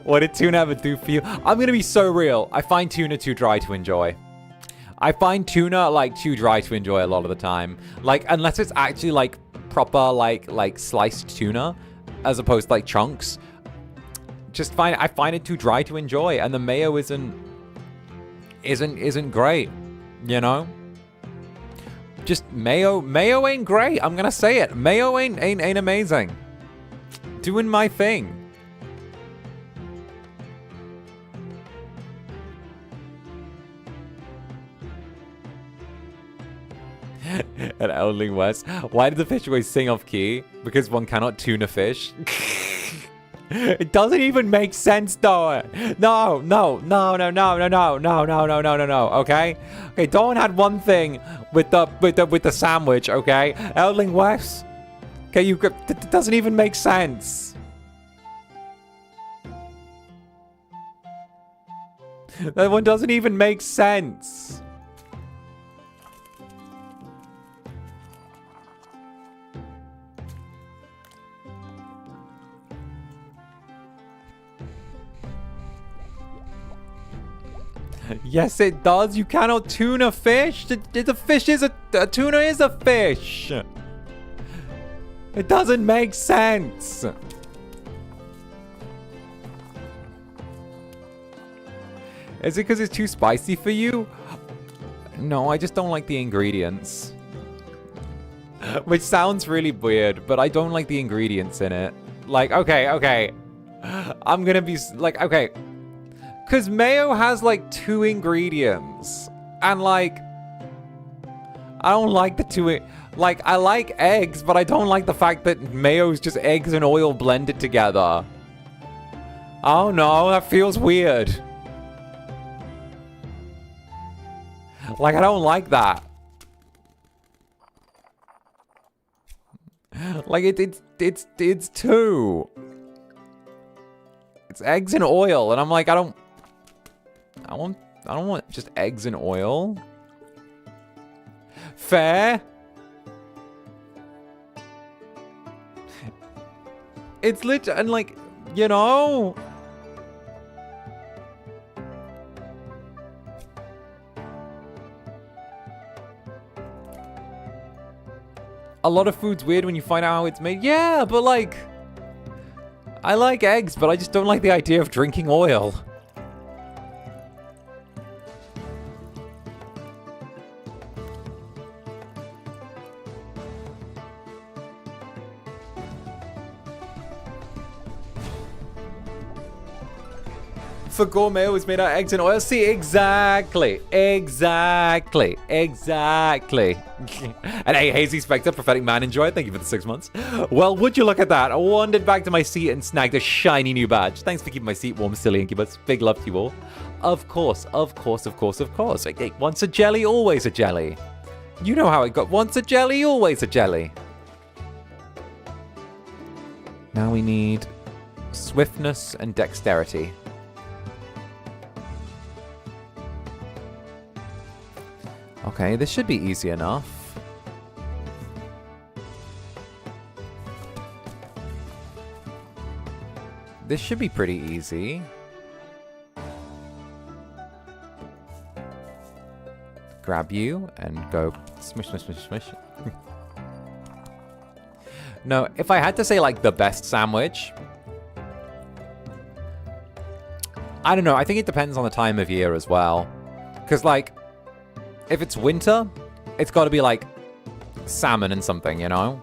What did tuna ever do for you? I'm gonna be so real. I find tuna too dry to enjoy. I find tuna, like, too dry to enjoy a lot of the time. Like, unless it's actually, like, proper, like sliced tuna, as opposed to, like, chunks. I find it too dry to enjoy, and the mayo isn't great, you know? Just mayo ain't great. I'm gonna say it. Mayo ain't amazing. Doing my thing. At Elling West. Why did the fish always sing off key? Because one cannot tune a fish. It doesn't even make sense, though. No. Okay. Okay. Dawn had one thing with the sandwich. Okay. Elling West. Okay. It doesn't even make sense. That one doesn't even make sense. Yes, it does. You cannot tune a fish. The fish is a tuna is a fish. It doesn't make sense. Is it because it's too spicy for you? No, I just don't like the ingredients. Which sounds really weird, but I don't like the ingredients in it. Like, okay. I'm gonna be like, okay. Because mayo has, like, 2 ingredients. And, like, I don't like the 2... Like, I like eggs, but I don't like the fact that mayo is just eggs and oil blended together. Oh, no, that feels weird. Like, I don't like that. Like, it's 2. It's eggs and oil, and I'm like, I don't want just eggs and oil. Fair. It's lit and like, you know. A lot of food's weird when you find out how it's made. Yeah, but like, I like eggs, but I just don't like the idea of drinking oil. For gourmet, it was made out of eggs and oil. See, exactly. And hey, Hazy Spectre, Prophetic Man, enjoy. Thank you for the 6 months. Well, would you look at that? I wandered back to my seat and snagged a shiny new badge. Thanks for keeping my seat warm, silly Incubus. Big love to you all. Of course, of course, of course, of course. Okay, once a jelly, always a jelly. You know how it got. Once a jelly, always a jelly. Now we need swiftness and dexterity. Okay, this should be easy enough. This should be pretty easy. Grab you and go smish, smish, smish, smish. No, if I had to say, like, the best sandwich, I don't know. I think it depends on the time of year as well. Because, like, if it's winter, it's got to be, like, salmon and something, you know?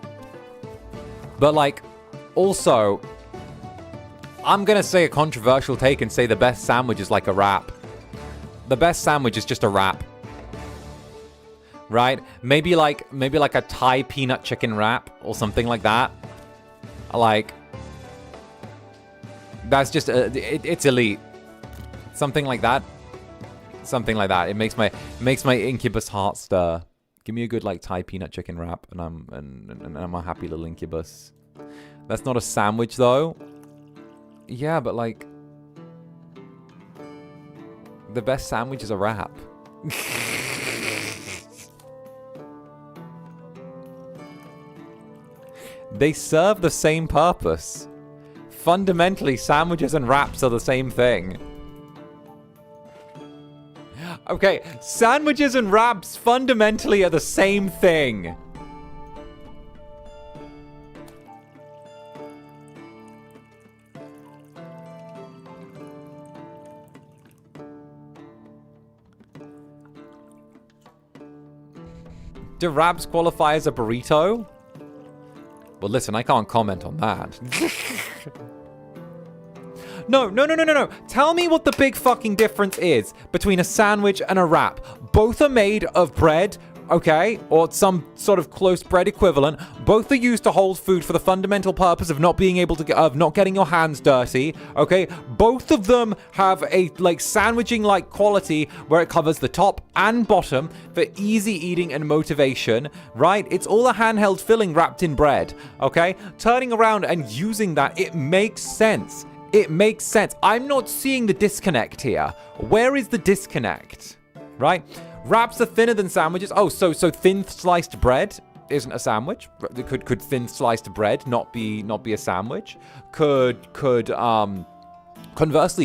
But, like, also, I'm going to say a controversial take and say the best sandwich is, like, a wrap. The best sandwich is just a wrap. Right? Maybe like a Thai peanut chicken wrap or something like that. Like, that's just it's elite. Something like that. Something like that. It makes my Incubus heart stir. Give me a good like Thai peanut chicken wrap, and I'm a happy little Incubus. That's not a sandwich though. Yeah, but like, the best sandwich is a wrap. They serve the same purpose. Fundamentally, sandwiches and wraps are the same thing. Okay, sandwiches and wraps fundamentally are the same thing. Do wraps qualify as a burrito? Well, listen, I can't comment on that. No. Tell me what the big fucking difference is between a sandwich and a wrap. Both are made of bread, okay? Or some sort of close bread equivalent. Both are used to hold food for the fundamental purpose of not being able to of not getting your hands dirty, okay? Both of them have a like sandwiching-like quality where it covers the top and bottom for easy eating and motivation, right? It's all a handheld filling wrapped in bread, okay? Turning around and using that, it makes sense. It makes sense. I'm not seeing the disconnect here. Where is the disconnect? Right? Wraps are thinner than sandwiches. Oh, so thin sliced bread isn't a sandwich. Could thin sliced bread not be a sandwich? Conversely,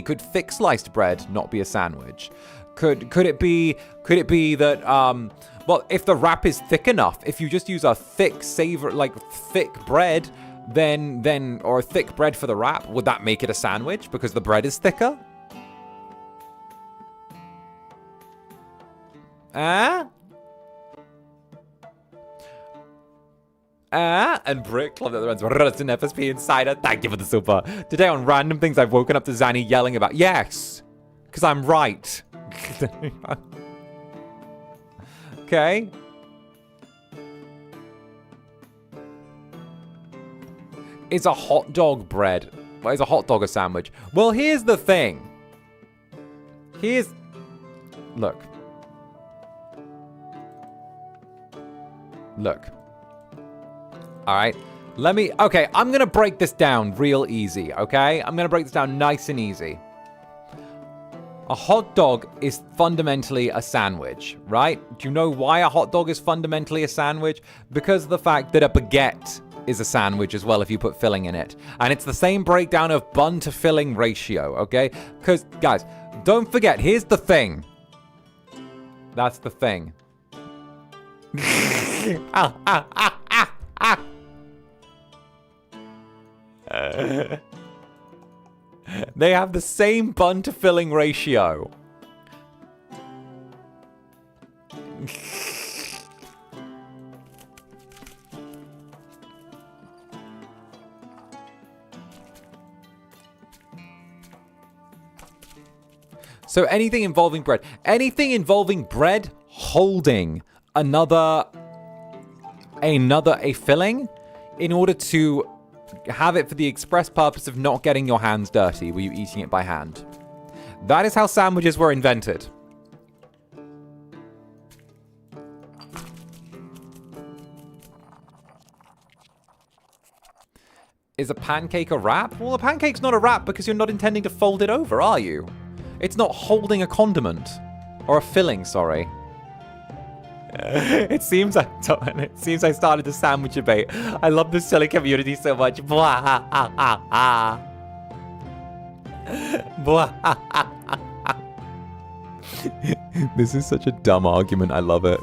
could thick sliced bread not be a sandwich? Could it be that well, if the wrap is thick enough, if you just use a thick thick bread, then or thick bread for the wrap, would that make it a sandwich because the bread is thicker? And Brick, love that the runs Rustin FSP Insider. Thank you for the super. Today on Random Things, I've woken up to Zanny yelling about, yes, because I'm right. Okay. Is a hot dog bread? Well, is a hot dog a sandwich? Well, here's the thing. Look. All right. Okay, I'm going to break this down real easy, okay? I'm going to break this down nice and easy. A hot dog is fundamentally a sandwich, right? Do you know why a hot dog is fundamentally a sandwich? Because of the fact that a baguette is a sandwich as well if you put filling in it. And it's the same breakdown of bun to filling ratio, okay? Because, guys, don't forget, here's the thing. That's the thing. They have the same bun to filling ratio. So anything involving bread holding another a filling in order to have it for the express purpose of not getting your hands dirty were you eating it by hand. That is how sandwiches were invented. Is a pancake a wrap? Well, a pancake's not a wrap because you're not intending to fold it over, are you? It's not holding a condiment. Or a filling, sorry. It seems I started the sandwich debate. I love the silly community so much. This is such a dumb argument. I love it.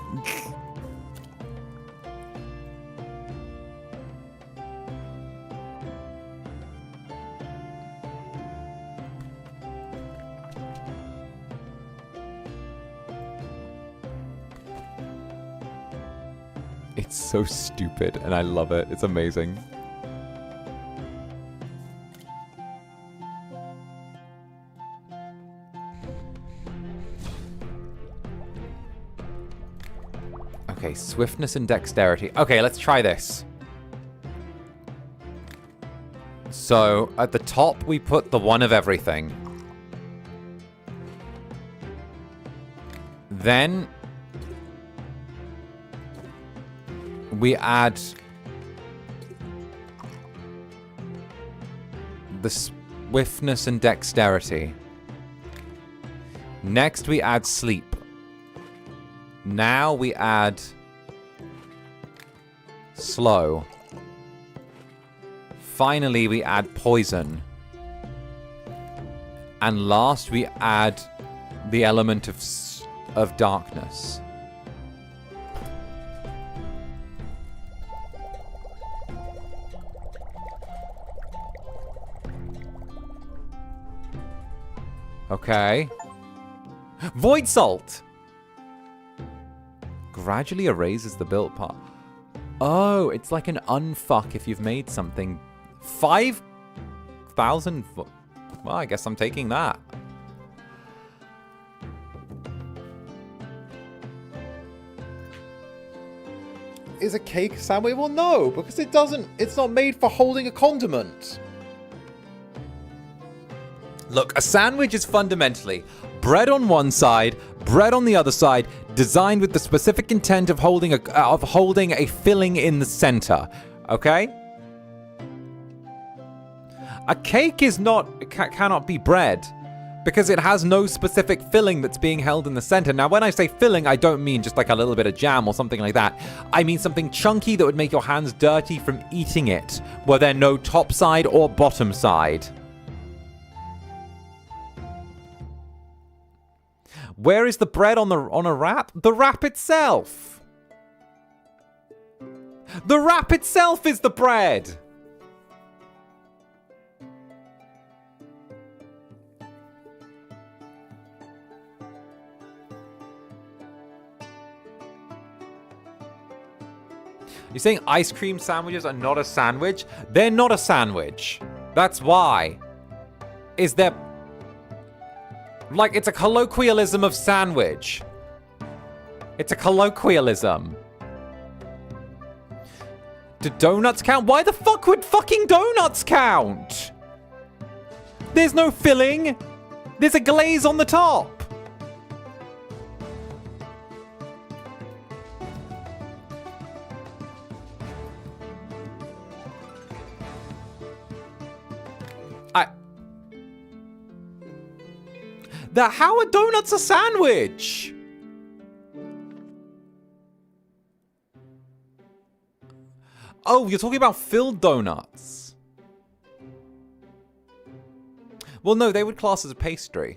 It's so stupid, and I love it. It's amazing. Okay, swiftness and dexterity. Okay, let's try this. So, at the top, we put the one of everything. Then we add the swiftness and dexterity. Next, we add sleep. Now we add slow. Finally, we add poison. And last, we add the element of darkness. Okay. Void Salt! Gradually erases the built part. Oh, it's like an unfuck if you've made something. 5,000? Well, I guess I'm taking that. Is a cake a sandwich? Well, no, because it's not made for holding a condiment. Look, a sandwich is fundamentally bread on one side, bread on the other side, designed with the specific intent of holding a filling in the center. Okay? A cake cannot be bread because it has no specific filling that's being held in the center. Now, when I say filling, I don't mean just like a little bit of jam or something like that. I mean something chunky that would make your hands dirty from eating it, where there's no top side or bottom side. Where is the bread on a wrap? The wrap itself. The wrap itself is the bread. You're saying ice cream sandwiches are not a sandwich? They're not a sandwich. That's why. Is there... Like, it's a colloquialism of sandwich. It's a colloquialism. Do donuts count? Why the fuck would fucking donuts count? There's no filling. There's a glaze on the top. How are donuts a sandwich? Oh, you're talking about filled donuts. Well, no, they would class as a pastry.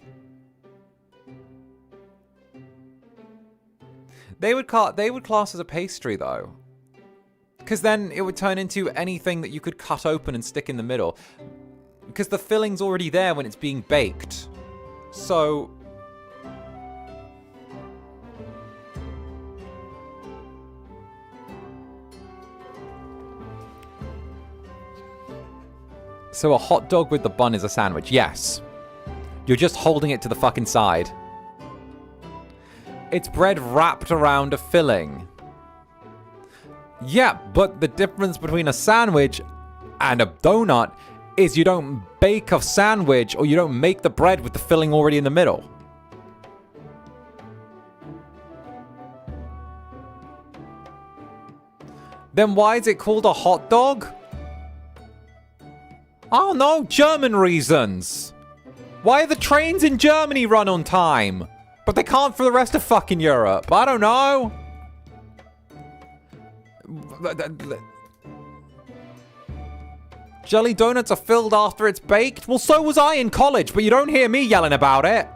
They would class as a pastry, though. Because then it would turn into anything that you could cut open and stick in the middle. Because the filling's already there when it's being baked. So... So a hot dog with the bun is a sandwich, yes. You're just holding it to the fucking side. It's bread wrapped around a filling. Yeah, but the difference between a sandwich and a donut is you don't bake a sandwich or you don't make the bread with the filling already in the middle. Then why is it called a hot dog? Oh no, German reasons. Why are the trains in Germany run on time, but they can't for the rest of fucking Europe? I don't know. Jelly donuts are filled after it's baked? Well, so was I in college, but you don't hear me yelling about it.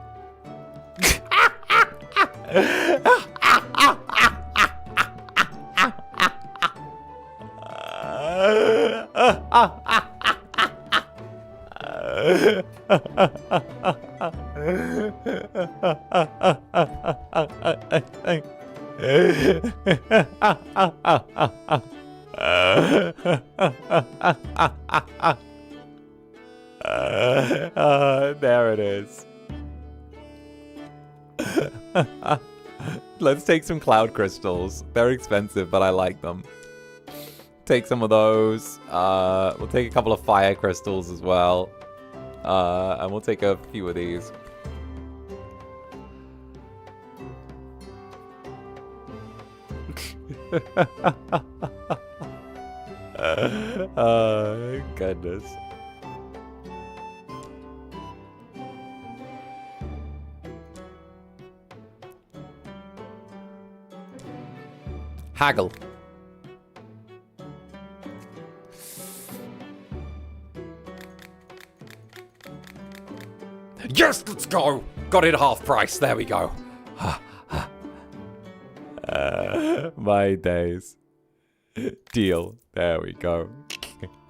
There it is. Let's take some cloud crystals. They're expensive, but I like them. Take some of those. We'll take a couple of fire crystals as well. And we'll take a few of these. Oh, goodness. Haggle. Yes, let's go. Got it at half price. There we go. My days. Deal. There we go.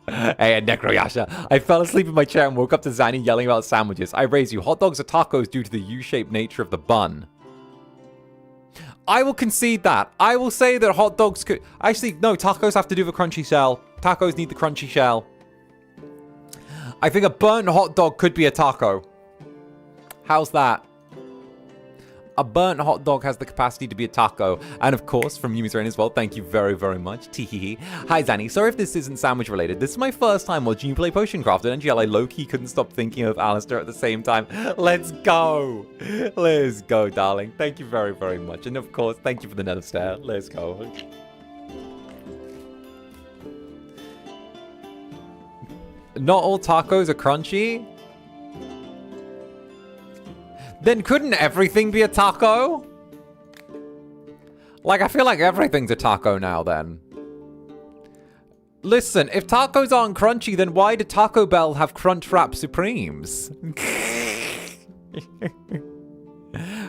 Hey, Necroyasha. I fell asleep in my chair and woke up to Zanny yelling about sandwiches. I raise you. Hot dogs are tacos due to the U-shaped nature of the bun. I will concede that. I will say that hot dogs could... Actually, no, tacos have to do with a crunchy shell. Tacos need the crunchy shell. I think a burnt hot dog could be a taco. How's that? A burnt hot dog has the capacity to be a taco. And of course, from Yumi's Rain as well, thank you very, very much. Teehee. Hi, Zanny. Sorry if this isn't sandwich related. This is my first time watching you play Potion Crafted, and I low-key couldn't stop thinking of Alistair at the same time. Let's go. Let's go, darling. Thank you very, very much. And of course, thank you for the nether stare. Let's go. Not all tacos are crunchy? Then couldn't everything be a taco? Like, I feel like everything's a taco now, then. Listen, if tacos aren't crunchy, then why did Taco Bell have Crunchwrap Supremes?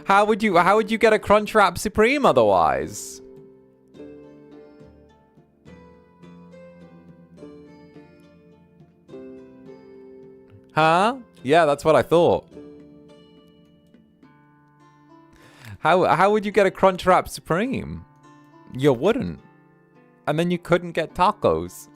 How would you get a Crunchwrap Supreme otherwise? Huh? Yeah, that's what I thought. How would you get a Crunchwrap Supreme? You wouldn't. And then you couldn't get tacos.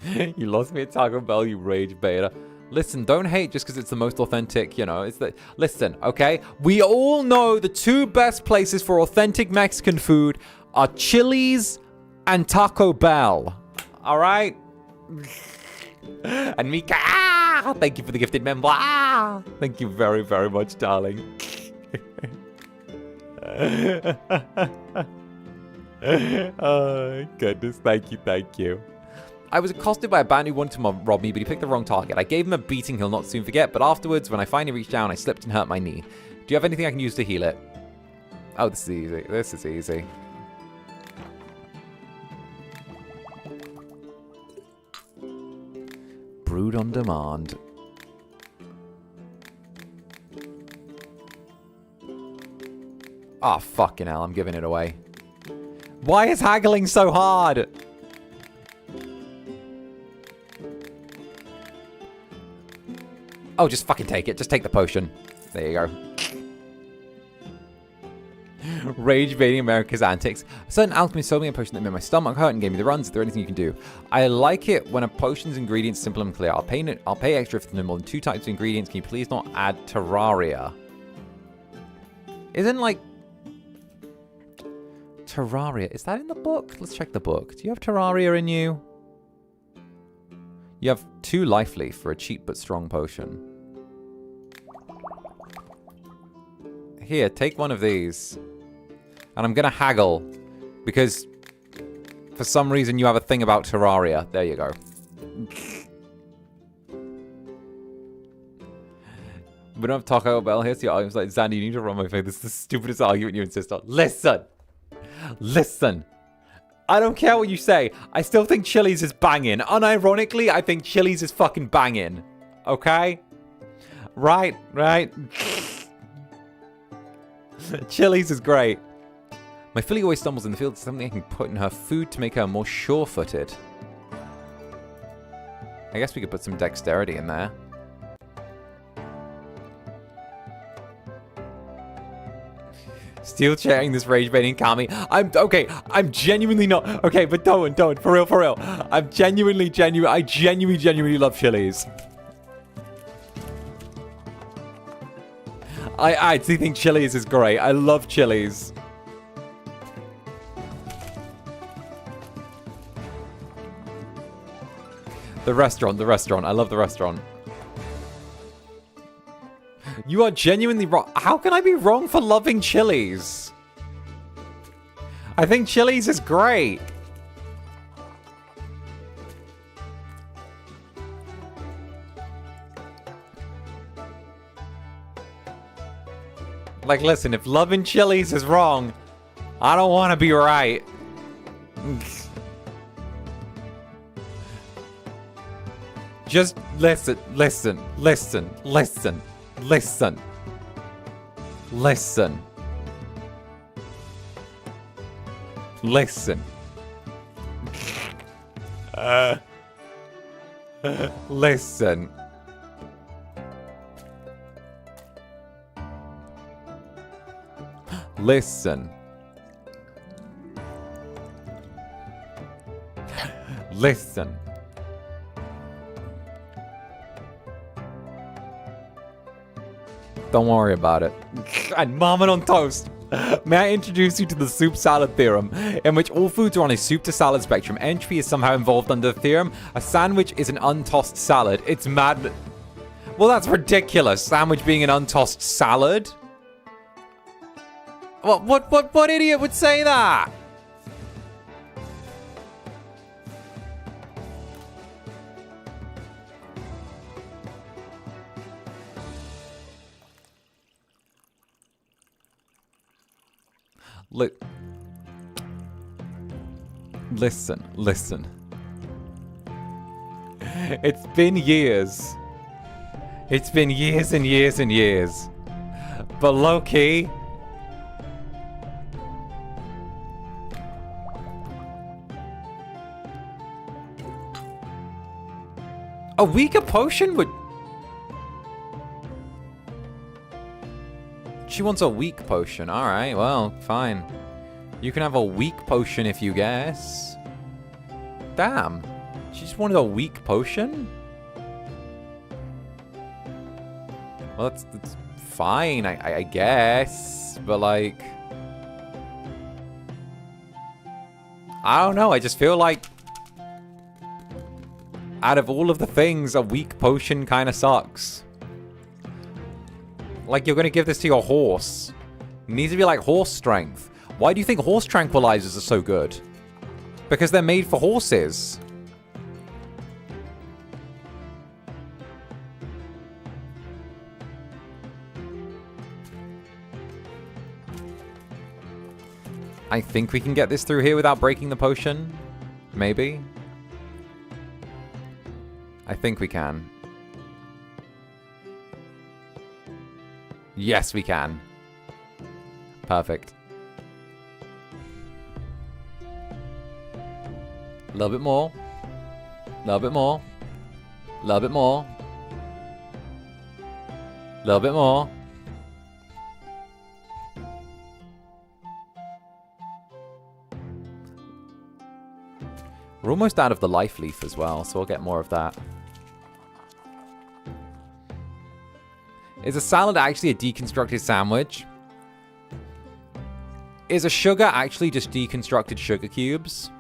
You lost me at Taco Bell, you rage beta. Listen, don't hate just because it's the most authentic, you know. It's the listen, okay? We all know the two best places for authentic Mexican food are Chili's and Taco Bell. All right? And Mika, thank you for the gifted member. Thank you very, very much, darling. Oh, goodness. Thank you, thank you. I was accosted by a band who wanted to rob me, but he picked the wrong target. I gave him a beating he'll not soon forget, but afterwards, when I finally reached down, I slipped and hurt my knee. Do you have anything I can use to heal it? Oh, this is easy. This is easy. Brewed on demand. Ah, oh, fucking hell, I'm giving it away. Why is haggling so hard? Oh, just fucking take it. Just take the potion. There you go. Rage baiting America's antics. A certain alchemist sold me a potion that made my stomach hurt and gave me the runs. Is there anything you can do? I like it when a potion's ingredients simple and clear. I'll pay extra if there's no more than 2 types of ingredients. Can you please not add terraria? Isn't like... Terraria. Is that in the book? Let's check the book. Do you have Terraria in you? You have 2 life leaf for a cheap but strong potion. Here, take one of these. And I'm going to haggle. Because for some reason you have a thing about Terraria. There you go. We don't have Taco Bell here, so your argument's like, Zander, you need to run my face. This is the stupidest argument you insist on. Listen! Listen! I don't care what you say. I still think Chili's is banging. Unironically, I think Chili's is fucking banging. Okay? Right? Chili's is great. My filly always stumbles in the field. Something I can put in her food to make her more sure-footed. I guess we could put some dexterity in there. Still sharing this rage baiting Kami. I'm genuinely not. Okay, but don't. For real. I genuinely love Chili's. I actually think Chili's is great. I love Chili's. The restaurant. I love the restaurant. You are genuinely wrong. How can I be wrong for loving Chili's? I think Chili's is great. Like, listen, if loving Chili's is wrong, I don't want to be right. Just listen. Listen. Don't worry about it. And Marmot on toast. May I introduce you to the soup salad theorem, in which all foods are on a soup to salad spectrum. Entropy is somehow involved under the theorem. A sandwich is an untossed salad. It's mad. Well, that's ridiculous. Sandwich being an untossed salad? What idiot would say that? Look. Listen. It's been years. It's been years and years and years. But low-key, a weaker potion would... She wants a weak potion. Alright, well, fine. You can have a weak potion if you guess. Damn. She just wanted a weak potion? Well, that's fine, I guess. But, like... I don't know, I just feel like... out of all of the things, a weak potion kind of sucks. Like, you're going to give this to your horse. It needs to be like horse strength. Why do you think horse tranquilizers are so good? Because they're made for horses. I think we can get this through here without breaking the potion. Maybe. I think we can. Yes, we can. Perfect. A little bit more. A little bit more. A little bit more. A little bit more. We're almost out of the life leaf as well, so we'll get more of that. Is a salad actually a deconstructed sandwich? Is a sugar actually just deconstructed sugar cubes?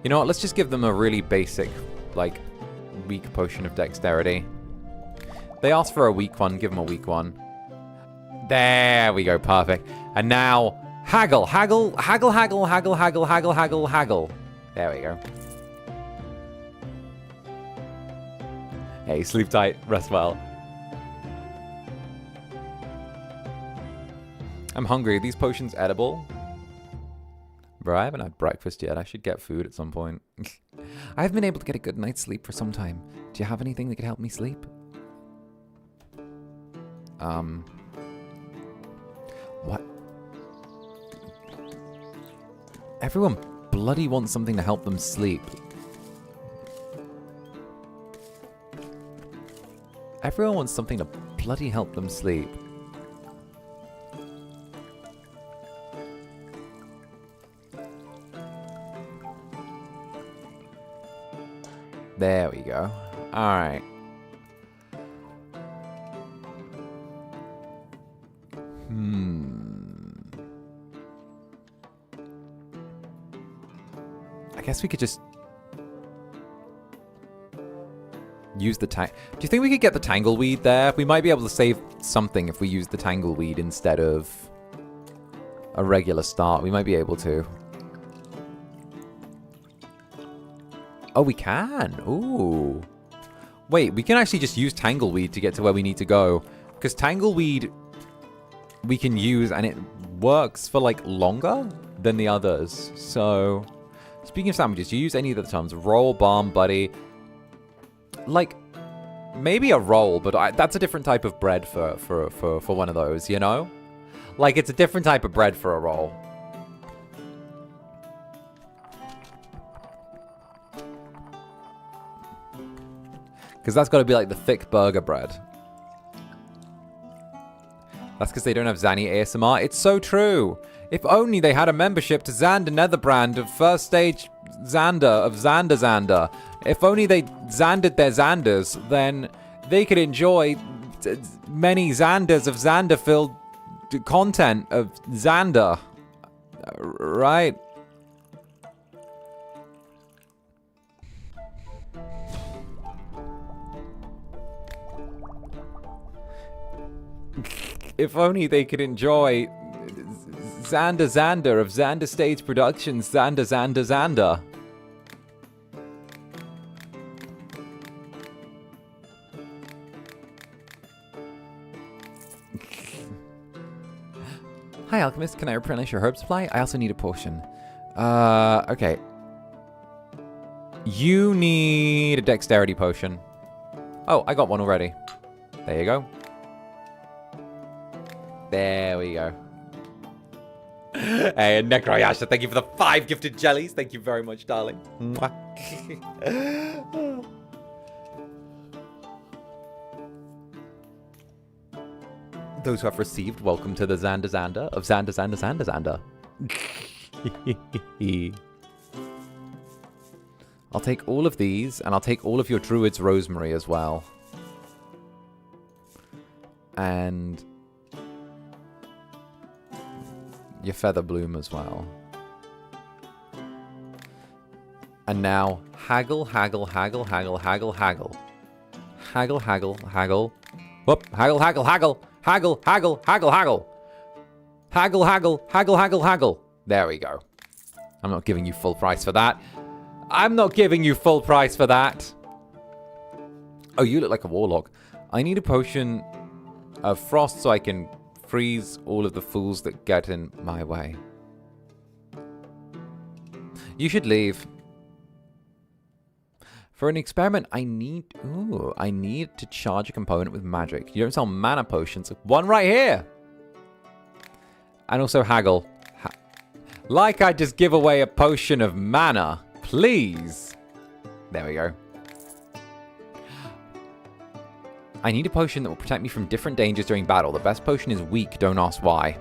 You know what? Let's just give them a really basic, like, weak potion of dexterity. They asked for a weak one. Give them a weak one. There we go. Perfect. And now, haggle, haggle, haggle, haggle, haggle, haggle, haggle, haggle, haggle. There we go. Hey, sleep tight. Rest well. I'm hungry. Are these potions edible? Bro, I haven't had breakfast yet. I should get food at some point. I haven't been able to get a good night's sleep for some time. Do you have anything that could help me sleep? What? Everyone bloody wants something to help them sleep. Everyone wants something to bloody help them sleep. There we go. Alright. I guess we could just use the tang. Do you think we could get the tangleweed there? We might be able to save something if we use the tangleweed instead of a regular start. We might be able to. Oh, we can. Ooh. Wait, we can actually just use tangleweed to get to where we need to go. Because tangleweed we can use and it works for like longer than the others. So, speaking of sandwiches, you use any of the terms. Roll, bomb, buddy. Like, maybe a roll, but that's a different type of bread for one of those, you know? Like, it's a different type of bread for a roll. Because that's got to be like the thick burger bread. That's because they don't have Zanny ASMR. It's so true. If only they had a membership to Zander Netherbrand of First Stage Zander, of Zander. If only they Zandered their Zanders, then they could enjoy many Zanders of Zander-filled content of Zander. Right? If only they could enjoy Zander of Zander Stage Productions, Zander. Hi, Alchemist. Can I replenish your herb supply? I also need a potion. Okay. You need a dexterity potion. Oh, I got one already. There you go. There we go. Hey, Necroyasha, thank you for the 5 gifted jellies. Thank you very much, darling. Those who have received, welcome to the Zander of Zander. I'll take all of these, and I'll take all of your Druid's Rosemary as well. And your Feather Bloom as well. And now, haggle. Haggle. Whoop, haggle. Haggle. There we go. I'm not giving you full price for that. Oh, you look like a warlock. I need a potion of frost so I can freeze all of the fools that get in my way. You should leave. For an experiment, I need to charge a component with magic. You don't sell mana potions. One right here. And also haggle. Like I just give away a potion of mana. Please. There we go. I need a potion that will protect me from different dangers during battle. The best potion is weak, don't ask why.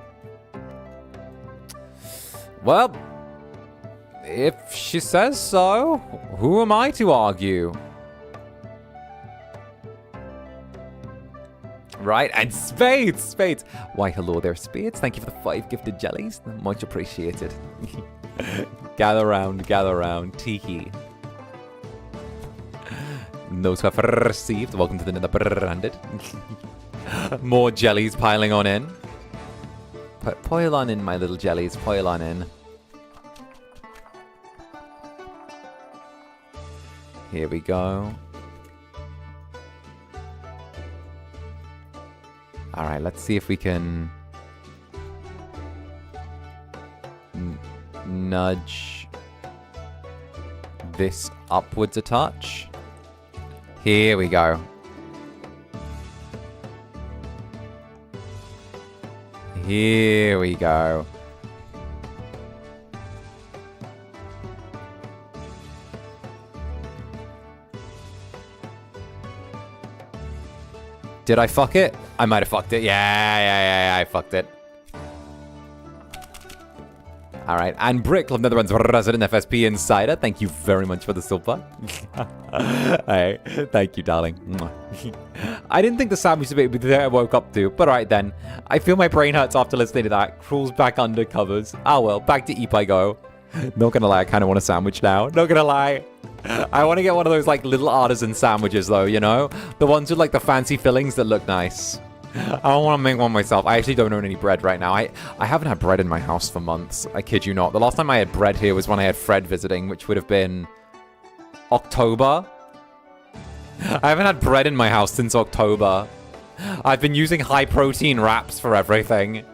Well, if she says so, who am I to argue? Right, and spades, spades. Why, hello there, spades. Thank you for the 5 gifted jellies. Much appreciated. Gather round, tiki. Those who have received, welcome to the Netherbrand. More jellies piling on in. Pile on in, my little jellies, pile on in. Here we go. Alright, let's see if we can nudge this upwards a touch. Here we go. Here we go. Did I fuck it? I might have fucked it. Yeah, I fucked it. All right, and Brick, Club Netherbrand's resident FSP Insider, thank you very much for the silver. Hey, thank you, darling. I didn't think the sandwich would be there I woke up to, but all right then. I feel my brain hurts after listening to that. Crawls back under covers. Ah well, back to Eep I go. Not gonna lie, I kind of want a sandwich now. Not gonna lie. I want to get one of those like little artisan sandwiches though, you know? The ones with like the fancy fillings that look nice. I don't want to make one myself. I actually don't own any bread right now. I haven't had bread in my house for months. I kid you not. The last time I had bread here was when I had Fred visiting, which would have been October. I haven't had bread in my house since October. I've been using high protein wraps for everything.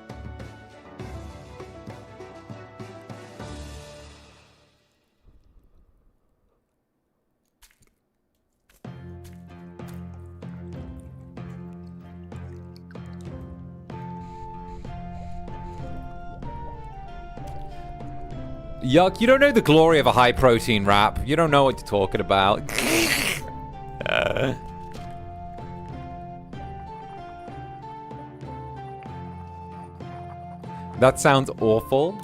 Yuck, you don't know the glory of a high-protein wrap. You don't know what you're talking about. That sounds awful.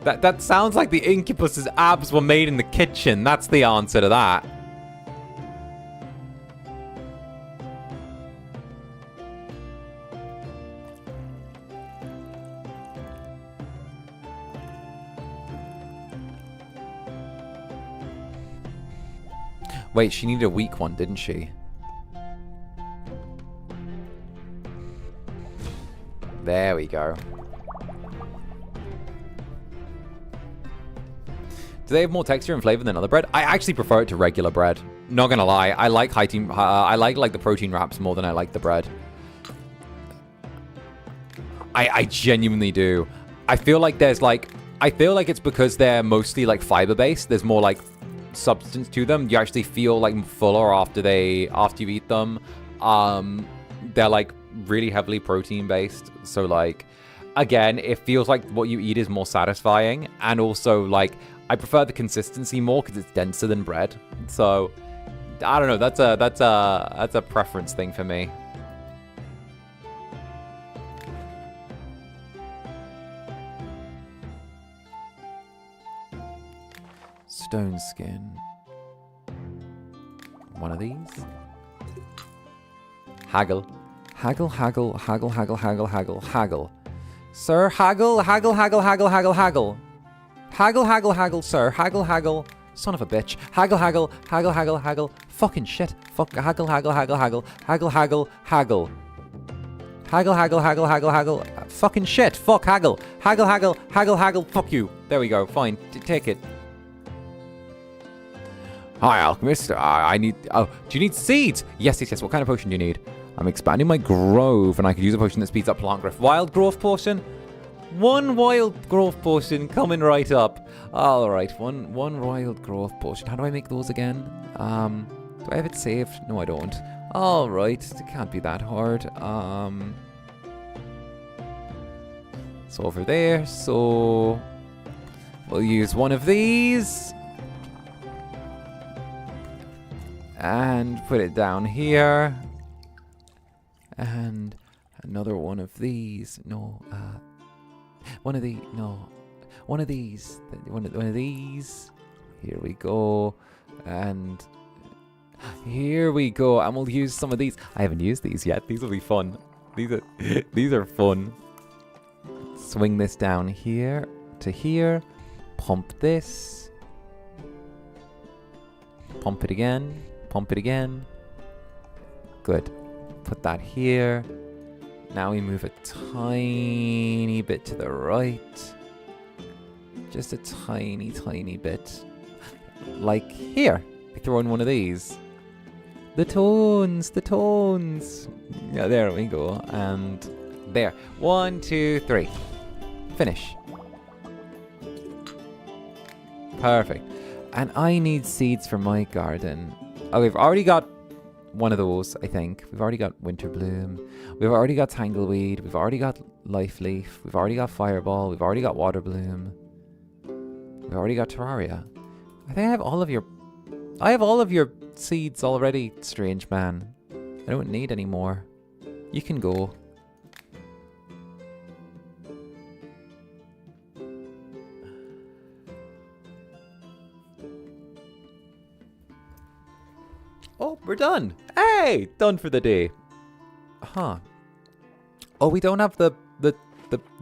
That sounds like the Incubus's abs were made in the kitchen. That's the answer to that. Wait, she needed a weak one, didn't she? There we go. Do they have more texture and flavor than other bread? I actually prefer it to regular bread. Not gonna lie, I like I like the protein wraps more than I like the bread. I genuinely do. I feel like there's like, I feel like it's because they're mostly like fiber based. There's more like substance to them. You actually feel like fuller after you eat them. They're like really heavily protein based, so like again it feels like what you eat is more satisfying, and also like I prefer the consistency more because it's denser than bread. So I don't know, that's a preference thing for me. Stone skin. One of these. Haggle. Haggle, haggle, haggle, haggle, haggle, haggle, haggle. Sir, haggle, haggle, haggle, haggle, haggle, haggle. Haggle, haggle, haggle, sir. Haggle, haggle. Son of a bitch. Haggle, haggle, haggle, haggle, haggle. Fucking shit. Fuck. Haggle, haggle, haggle, haggle. Haggle, haggle, haggle. Haggle, haggle, haggle, haggle, haggle. Fucking shit. Fuck, haggle. Haggle, haggle, haggle, haggle. Fuck you. There we go. Fine. Take it. Hi, Alchemist. I need... Oh, do you need seeds? Yes, yes, yes. What kind of potion do you need? I'm expanding my grove, and I could use a potion that speeds up plant growth. Wild growth potion? One wild growth potion coming right up. All right, one wild growth potion. How do I make those again? Do I have it saved? No, I don't. All right, it can't be that hard. So over there. So we'll use one of these. And put it down here. And another one of these. No, one of these. One of these. One of these. Here we go. And here we go. And we'll use some of these. I haven't used these yet. These will be fun. These are fun. Swing this down here to here. Pump this. Pump it again. Pump it again. Good. Put that here. Now we move a tiny bit to the right. Just a tiny, tiny bit. Like here. We throw in one of these. The tones. The tones. Yeah, there we go. And there. 1, 2, 3. Finish. Perfect. And I need seeds for my garden. Oh, we've already got one of those, I think. We've already got Winter Bloom. We've already got Tangleweed. We've already got Life Leaf. We've already got Fireball. We've already got Water Bloom. We've already got Terraria. I think I have all of your... I have all of your seeds already, Strange Man. I don't need any more. You can go. Oh, we're done. Hey, done for the day. Huh. Oh, we don't have the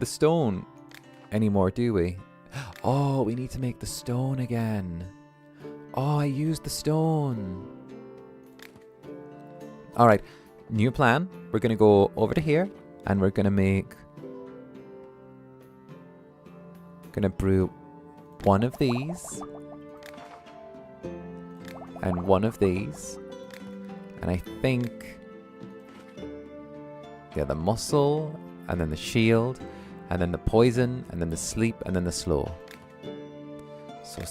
stone anymore, do we? Oh, we need to make the stone again. Oh, I used the stone. All right, new plan. We're going to go over to here and we're going to make... Going to brew one of these. And one of these. And I think... Yeah, the muscle, and then the shield, and then the poison, and then the sleep, and then the slow. So,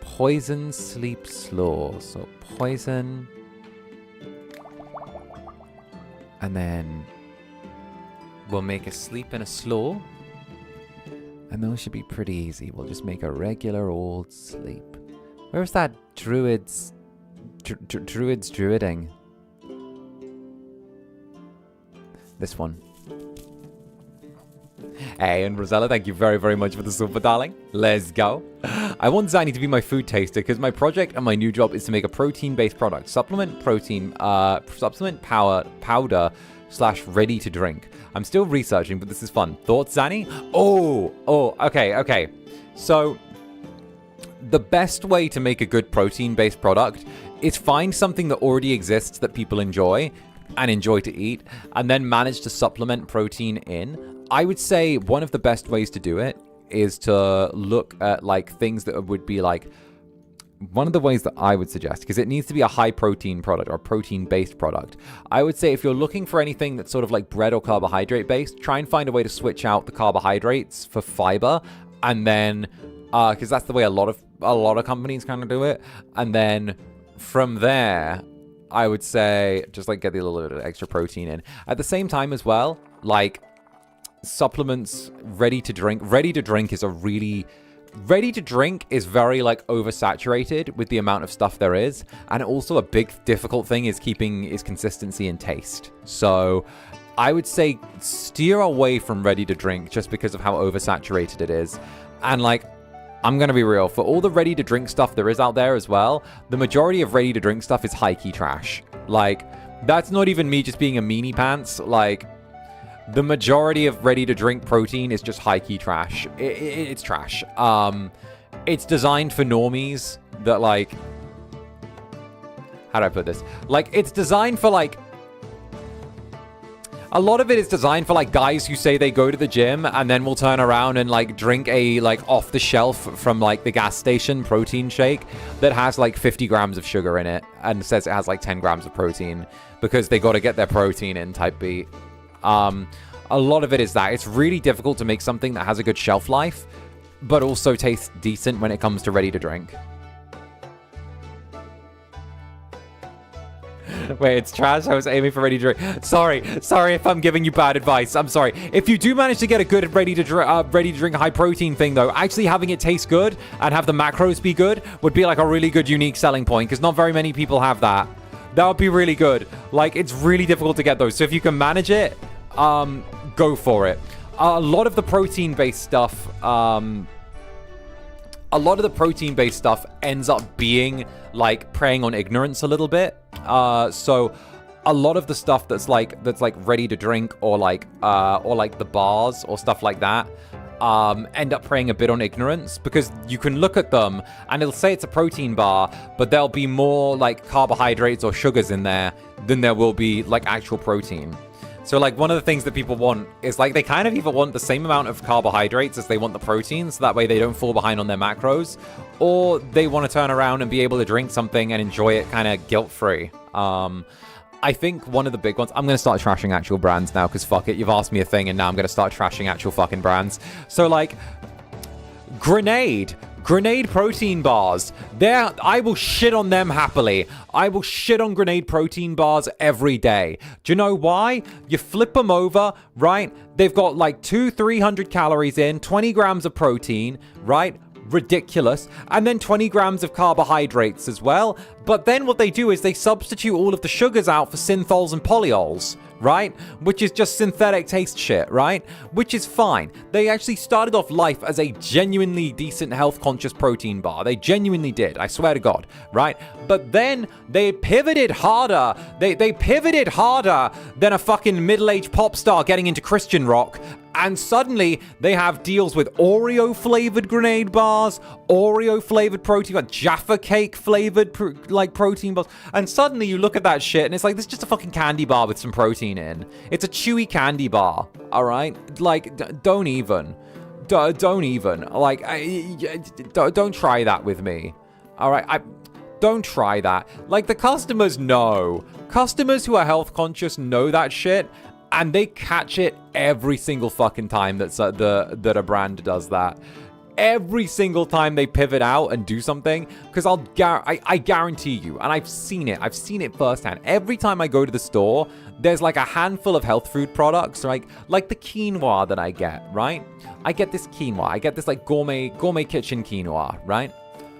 poison, sleep, slow. So, poison. And then we'll make a sleep and a slow. And those should be pretty easy. We'll just make a regular old sleep. Where's that druid's druiding? This one. Hey, and Rosella, thank you very, very much for the super, darling. Let's go. I want Zani to be my food taster because my project and my new job is to make a protein-based product. Supplement powder / ready to drink. I'm still researching, but this is fun. Thoughts, Zani? Okay. So, the best way to make a good protein-based product is find something that already exists that people enjoy and enjoy to eat, and then manage to supplement protein in. I would say one of the best ways to do it is to look at like things that would be like, one of the ways that I would suggest, because it needs to be a high protein product or protein-based product. I would say if you're looking for anything that's sort of like bread or carbohydrate-based, try and find a way to switch out the carbohydrates for fiber, and then, because that's the way a lot of companies kind of do it, and then from there, I would say just like get the little bit of extra protein in. At the same time as well, like supplements, ready to drink is a really... Ready to drink is very like oversaturated with the amount of stuff there is, and also a big difficult thing is keeping consistency and taste. So I would say steer away from ready to drink just because of how oversaturated it is. And like, I'm gonna be real, for all the ready to drink stuff there is out there as well, the majority of ready to drink stuff is high-key trash. Like, that's not even me just being a meanie pants. Like, the majority of ready to drink protein is just high-key trash. It's trash. It's designed for normies that like, how do I put this? Like, it's designed for like, a lot of it is designed for like guys who say they go to the gym and then will turn around and like drink a like off the shelf from like the gas station protein shake that has like 50 grams of sugar in it and says it has like 10 grams of protein because they got to get their protein in type beat. A lot of it is that. It's really difficult to make something that has a good shelf life, but also tastes decent when it comes to ready to drink. Wait, it's trash. I was aiming for ready to drink. Sorry if I'm giving you bad advice. I'm sorry. If you do manage to get a good ready to drink high protein thing though, actually having it taste good and have the macros be good would be like a really good unique selling point, because not very many people have that. That would be really good. Like, it's really difficult to get those. So if you can manage it, go for it. A lot of the protein-based stuff, ends up being like preying on ignorance a little bit. So a lot of the stuff that's like ready to drink or like the bars or stuff like that end up preying a bit on ignorance, because you can look at them and it'll say it's a protein bar, but there'll be more like carbohydrates or sugars in there than there will be like actual protein. So like one of the things that people want is like they kind of either want the same amount of carbohydrates as they want the protein, so that way they don't fall behind on their macros, or they want to turn around and be able to drink something and enjoy it kind of guilt-free. I think one of the big ones... I'm going to start trashing actual brands now, because fuck it, you've asked me a thing, and now I'm going to start trashing actual fucking brands. So, like, Grenade protein bars. I will shit on them happily. I will shit on Grenade protein bars every day. Do you know why? You flip them over, right? They've got like 300 calories in, 20 grams of protein, right? Ridiculous. And then 20 grams of carbohydrates as well. But then what they do is they substitute all of the sugars out for synthols and polyols, right? Which is just synthetic taste shit, right? Which is fine. They actually started off life as a genuinely decent health-conscious protein bar. They genuinely did, I swear to God, right? But then they pivoted harder. They pivoted harder than a fucking middle-aged pop star getting into Christian rock. And suddenly, they have deals with Oreo-flavored Grenade bars, Oreo-flavored protein, Jaffa Cake-flavored protein bars. And suddenly, you look at that shit, and it's like, this is just a fucking candy bar with some protein in. It's a chewy candy bar, all right? Like, don't even. Don't even. Like, don't try that with me, all right? Don't try that. Like, the customers know. Customers who are health-conscious know that shit. And they catch it every single fucking time that a brand does that. Every single time they pivot out and do something, because I guarantee you, and I've seen it firsthand. Every time I go to the store, there's like a handful of health food products, like the quinoa that I get, right? I get this quinoa. I get this like gourmet kitchen quinoa, right?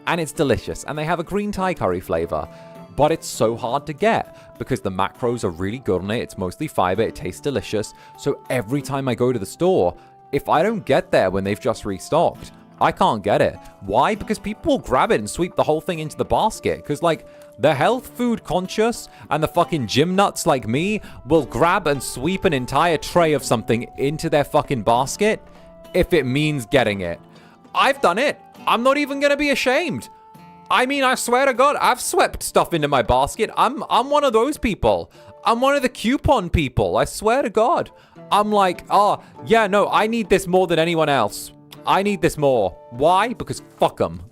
And it's delicious, and they have a green Thai curry flavor. But it's so hard to get because the macros are really good on it. It's mostly fiber. It tastes delicious. So every time I go to the store, if I don't get there when they've just restocked, I can't get it. Why? Because people will grab it and sweep the whole thing into the basket. Because, like, the health food conscious and the fucking gym nuts like me will grab and sweep an entire tray of something into their fucking basket if it means getting it. I've done it. I'm not even going to be ashamed. I mean, I swear to God, I've swept stuff into my basket. I'm one of those people. I'm one of the coupon people. I swear to God. I'm like, oh, yeah, no, I need this more than anyone else. I need this more. Why? Because fuck them.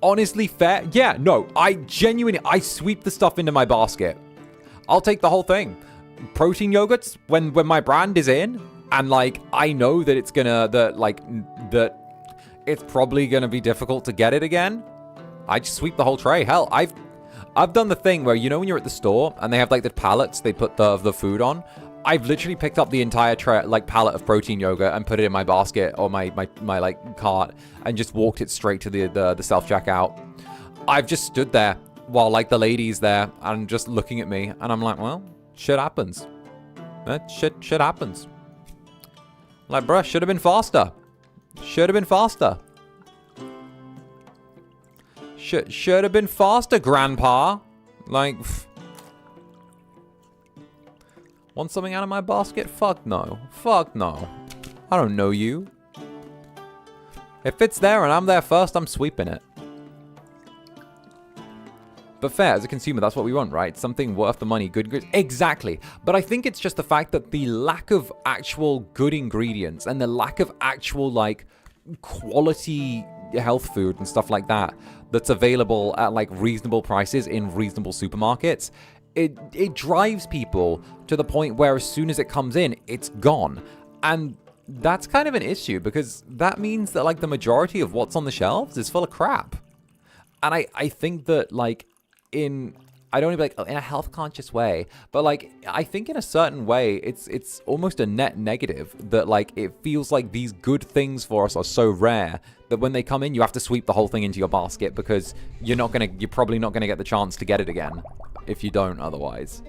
Honestly, fair? Yeah, no, I sweep the stuff into my basket. I'll take the whole thing. Protein yogurts, when my brand is in, and like I know that it's probably gonna be difficult to get it again, I just sweep the whole tray. Hell, I've done the thing where, you know, when you're at the store and they have like the pallets they put the food on. I've literally picked up the entire tray, like pallet of protein yogurt, and put it in my basket or my like cart, and just walked it straight to the self checkout. I've just stood there while like the lady's there and just looking at me, and I'm like, well, shit happens. Shit happens. Like, bruh, should have been faster. Should have been faster. Should have been faster, Grandpa. Like, want something out of my basket? Fuck no. Fuck no. I don't know you. If it's there and I'm there first, I'm sweeping it. But fair, as a consumer, that's what we want, right? Something worth the money, good goods. Exactly. But I think it's just the fact that the lack of actual good ingredients and the lack of actual, like, quality health food and stuff like that that's available at, like, reasonable prices in reasonable supermarkets, it drives people to the point where as soon as it comes in, it's gone. And that's kind of an issue because that means that like the majority of what's on the shelves is full of crap. And I think that like I don't even like in a health conscious way, but like I think in a certain way it's almost a net negative that like it feels like these good things for us are so rare that when they come in you have to sweep the whole thing into your basket because you're probably not gonna get the chance to get it again if you don't otherwise.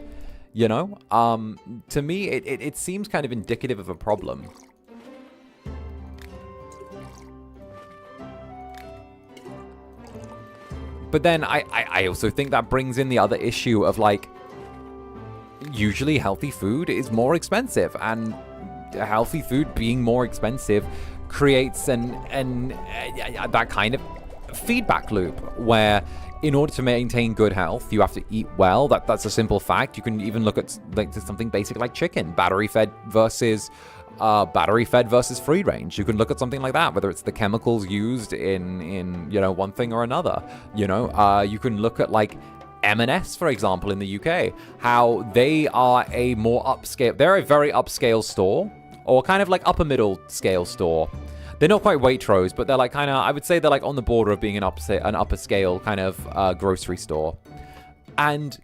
You know? To me it seems kind of indicative of a problem. But then I also think that brings in the other issue of like, usually healthy food is more expensive, and healthy food being more expensive creates that kind of feedback loop where in order to maintain good health, you have to eat well. That's a simple fact. You can even look at like something basic like chicken, battery fed versus free range. You can look at something like that, whether it's the chemicals used in you know, one thing or another. You know, you can look at like M&S, for example, in the UK, how they are a more upscale, they're a very upscale store, or kind of like upper middle scale store. They're not quite Waitrose, but they're like kind of, I would say they're like on the border of being an upper scale kind of grocery store. And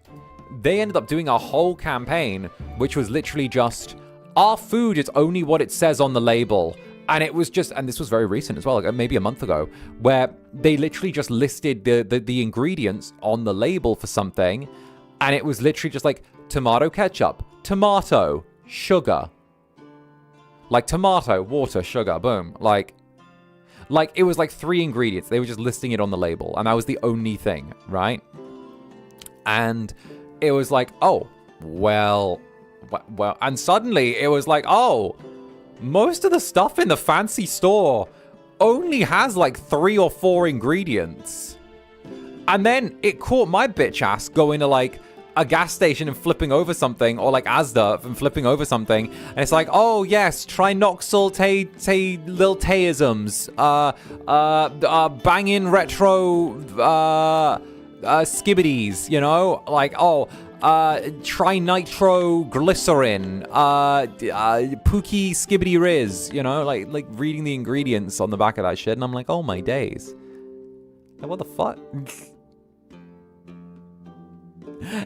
they ended up doing a whole campaign, which was literally just, our food is only what it says on the label. And it was just, and this was very recent as well, like maybe a month ago, where they literally just listed the ingredients on the label for something. And it was literally just like tomato ketchup, tomato, sugar. Like tomato, water, sugar, boom. Like it was like 3 ingredients. They were just listing it on the label. And that was the only thing, right? And it was like, oh, well, and suddenly it was like, oh, most of the stuff in the fancy store only has like 3 or 4 ingredients. And then it caught my bitch ass going to like a gas station and flipping over something, or like Asda and flipping over something, and it's like, oh yes, 𝓱𝓸𝓼𝓽, banging retro skibbities, you know, like, oh, trinitroglycerin, pookie skibbity riz, you know, like reading the ingredients on the back of that shit, and I'm like, oh my days, like, what the fuck?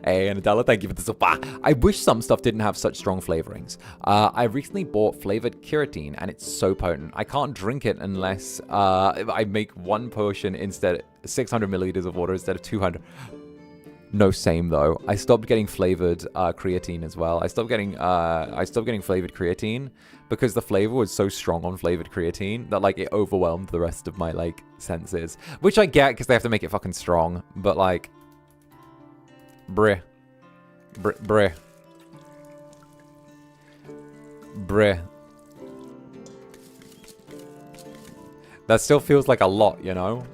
Hey, Anadella, thank you for the super. I wish some stuff didn't have such strong flavorings. I recently bought flavored 𝓂𝓸𝓾𝓻, and it's so potent. I can't drink it unless I make 1 potion instead, 600 milliliters of water instead of 200. No, same though. I stopped getting flavored creatine as well. I stopped getting flavored creatine because the flavor was so strong on flavored creatine that like it overwhelmed the rest of my like senses. Which I get because they have to make it fucking strong, but like. Bruh. That still feels like a lot, you know?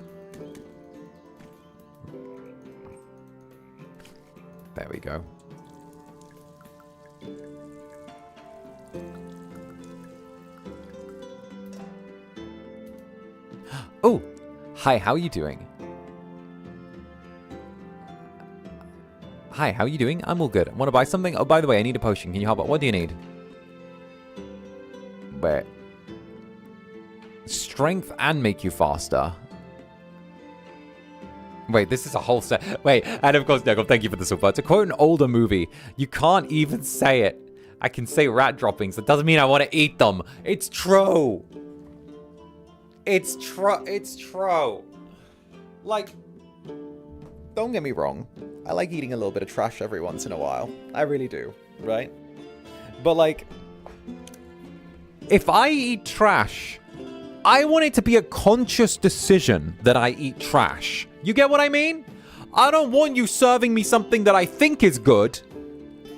There we go. Oh, hi, how are you doing? Hi, how are you doing? I'm all good. Want to buy something? Oh, by the way, I need a potion. Can you help out? What do you need? Wait. Strength and make you faster. Wait, this is a whole set. Wait, and of course, Negel, thank you for the super. To quote an older movie, you can't even say it. I can say rat droppings. That doesn't mean I want to eat them. It's true. It's true. Like, don't get me wrong. I like eating a little bit of trash every once in a while. I really do, right? But like, if I eat trash, I want it to be a conscious decision that I eat trash. You get what I mean? I don't want you serving me something that I think is good,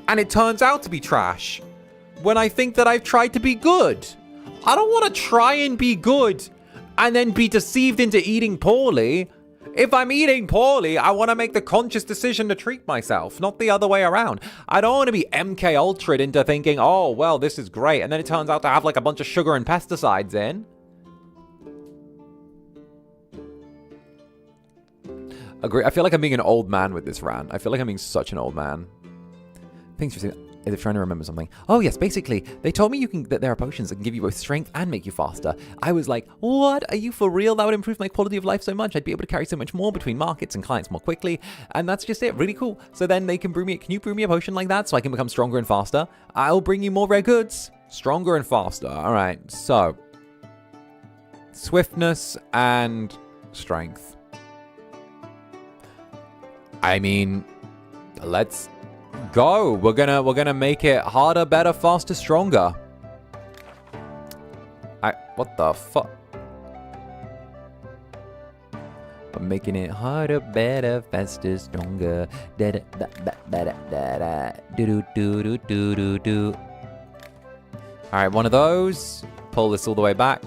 and it turns out to be trash, when I think that I've tried to be good. I don't want to try and be good, and then be deceived into eating poorly. If I'm eating poorly, I want to make the conscious decision to treat myself, not the other way around. I don't want to be MK Ultra'd into thinking, oh, well, this is great, and then it turns out to have like a bunch of sugar and pesticides in. Agree. I feel like I'm being an old man with this rant. I feel like I'm being such an old man. Thanks for saying. as if trying to remember something. Oh yes, basically, they told me that there are potions that can give you both strength and make you faster. I was like, what? Are you for real? That would improve my quality of life so much. I'd be able to carry so much more between markets and clients more quickly. And that's just it. Really cool. So then they can brew me. Can you brew me a potion like that so I can become stronger and faster? I'll bring you more rare goods. Stronger and faster. All right. So swiftness and strength. I mean, let's go. We're gonna make it harder, better, faster, stronger. What the fuck? We're making it harder, better, faster, stronger. Da da da da da da da. Do do do do do do. All right, one of those. Pull this all the way back.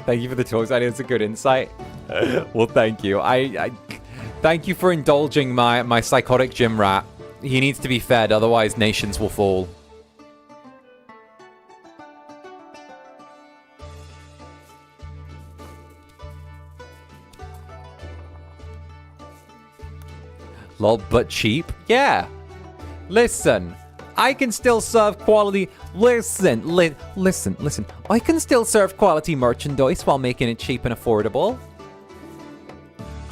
Thank you for the choice. I think it's a good insight. Well, thank you. I thank you for indulging my psychotic gym rat. He needs to be fed, otherwise nations will fall. Lol, but cheap? Yeah. Listen, I can still serve quality... Listen. I can still serve quality merchandise while making it cheap and affordable.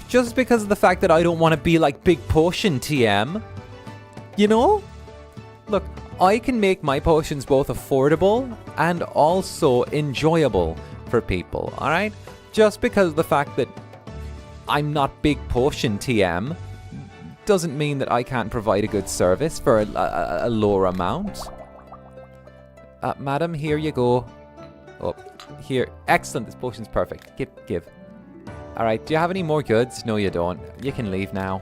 Just because of the fact that I don't want to be like Big Potion TM. You know? Look, I can make my potions both affordable and also enjoyable for people, alright? Just because of the fact that I'm not Big Potion TM doesn't mean that I can't provide a good service for a lower amount. Madam, here you go. Oh, here. Excellent, this potion's perfect. Give. Alright, do you have any more goods? No, you don't. You can leave now.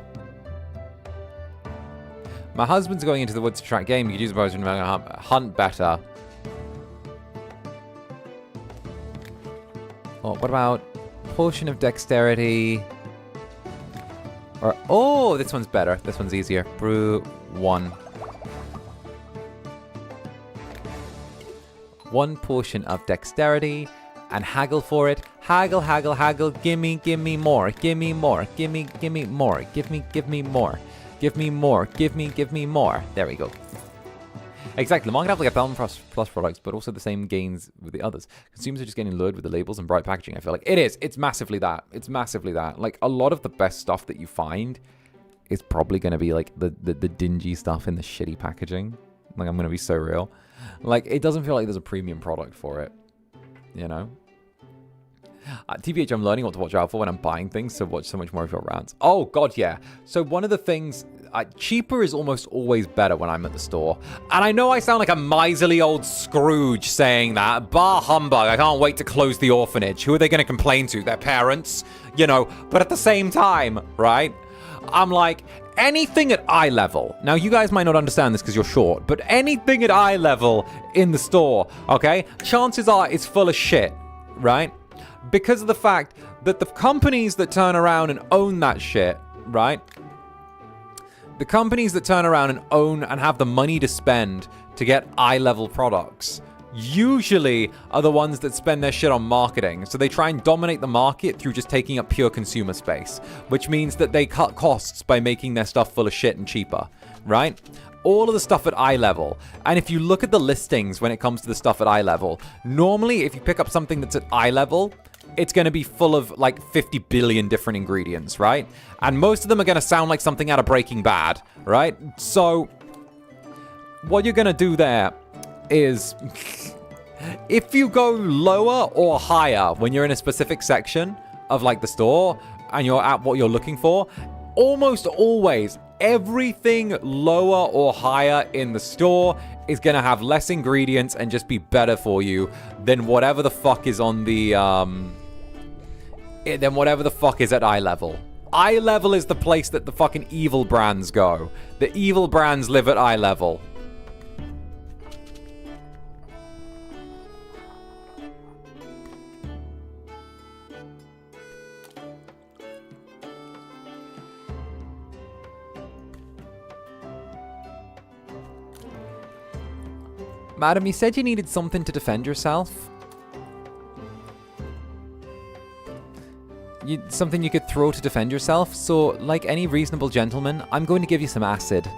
My husband's going into the woods to track game. You could use a potion to hunt better. Oh, what about potion of dexterity? Or, oh, this one's better. This one's easier. Brew 1. 1 potion of dexterity and haggle for it. Haggle, haggle, haggle. Gimme more. Gimme more. Gimme more. Give me more. Give me more. Give me more. There we go. Exactly. The market have like 1,000 plus products, but also the same gains with the others. Consumers are just getting lured with the labels and bright packaging. I feel like it is. It's massively that. It's massively that. Like a lot of the best stuff that you find is probably going to be like the dingy stuff in the shitty packaging. Like I'm going to be so real. Like it doesn't feel like there's a premium product for it. You know? TBH, I'm learning what to watch out for when I'm buying things, so watch so much more of your rants. Oh, God, yeah. So one of the things, cheaper is almost always better when I'm at the store. And I know I sound like a miserly old Scrooge saying that. Bah humbug, I can't wait to close the orphanage. Who are they going to complain to? Their parents? You know, but at the same time, right? I'm like, anything at eye level. Now, you guys might not understand this because you're short, but anything at eye level in the store, okay? Chances are it's full of shit, right? Because of the fact that the companies that turn around and own that shit, right? The companies that turn around and own and have the money to spend to get eye-level products usually are the ones that spend their shit on marketing. So they try and dominate the market through just taking up pure consumer space, which means that they cut costs by making their stuff full of shit and cheaper, right? All of the stuff at eye level. And if you look at the listings when it comes to the stuff at eye level, normally if you pick up something that's at eye level, it's going to be full of like 50 billion different ingredients, right? And most of them are going to sound like something out of Breaking Bad, right? So what you're going to do there is if you go lower or higher when you're in a specific section of like the store and you're at what you're looking for, almost always everything lower or higher in the store is going to have less ingredients and just be better for you than whatever the fuck is on the than whatever the fuck is at eye level. Eye level is the place that the fucking evil brands go. The evil brands live at eye level. Madam, you said you needed something to defend yourself. something you could throw to defend yourself. So, like any reasonable gentleman, I'm going to give you some acid.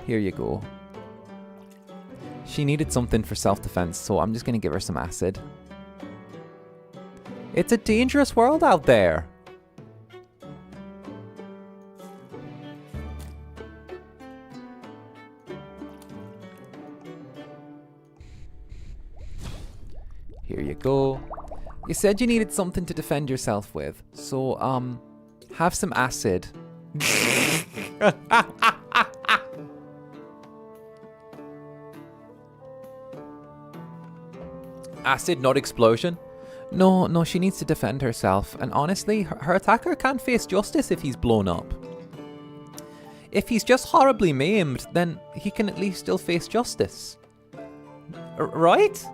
Here you go. She needed something for self-defense, so I'm just going to give her some acid. It's a dangerous world out there. Here you go. You said you needed something to defend yourself with, so, have some acid. Acid, not explosion? No, she needs to defend herself, and honestly, her attacker can't face justice if he's blown up. If he's just horribly maimed, then he can at least still face justice. Right?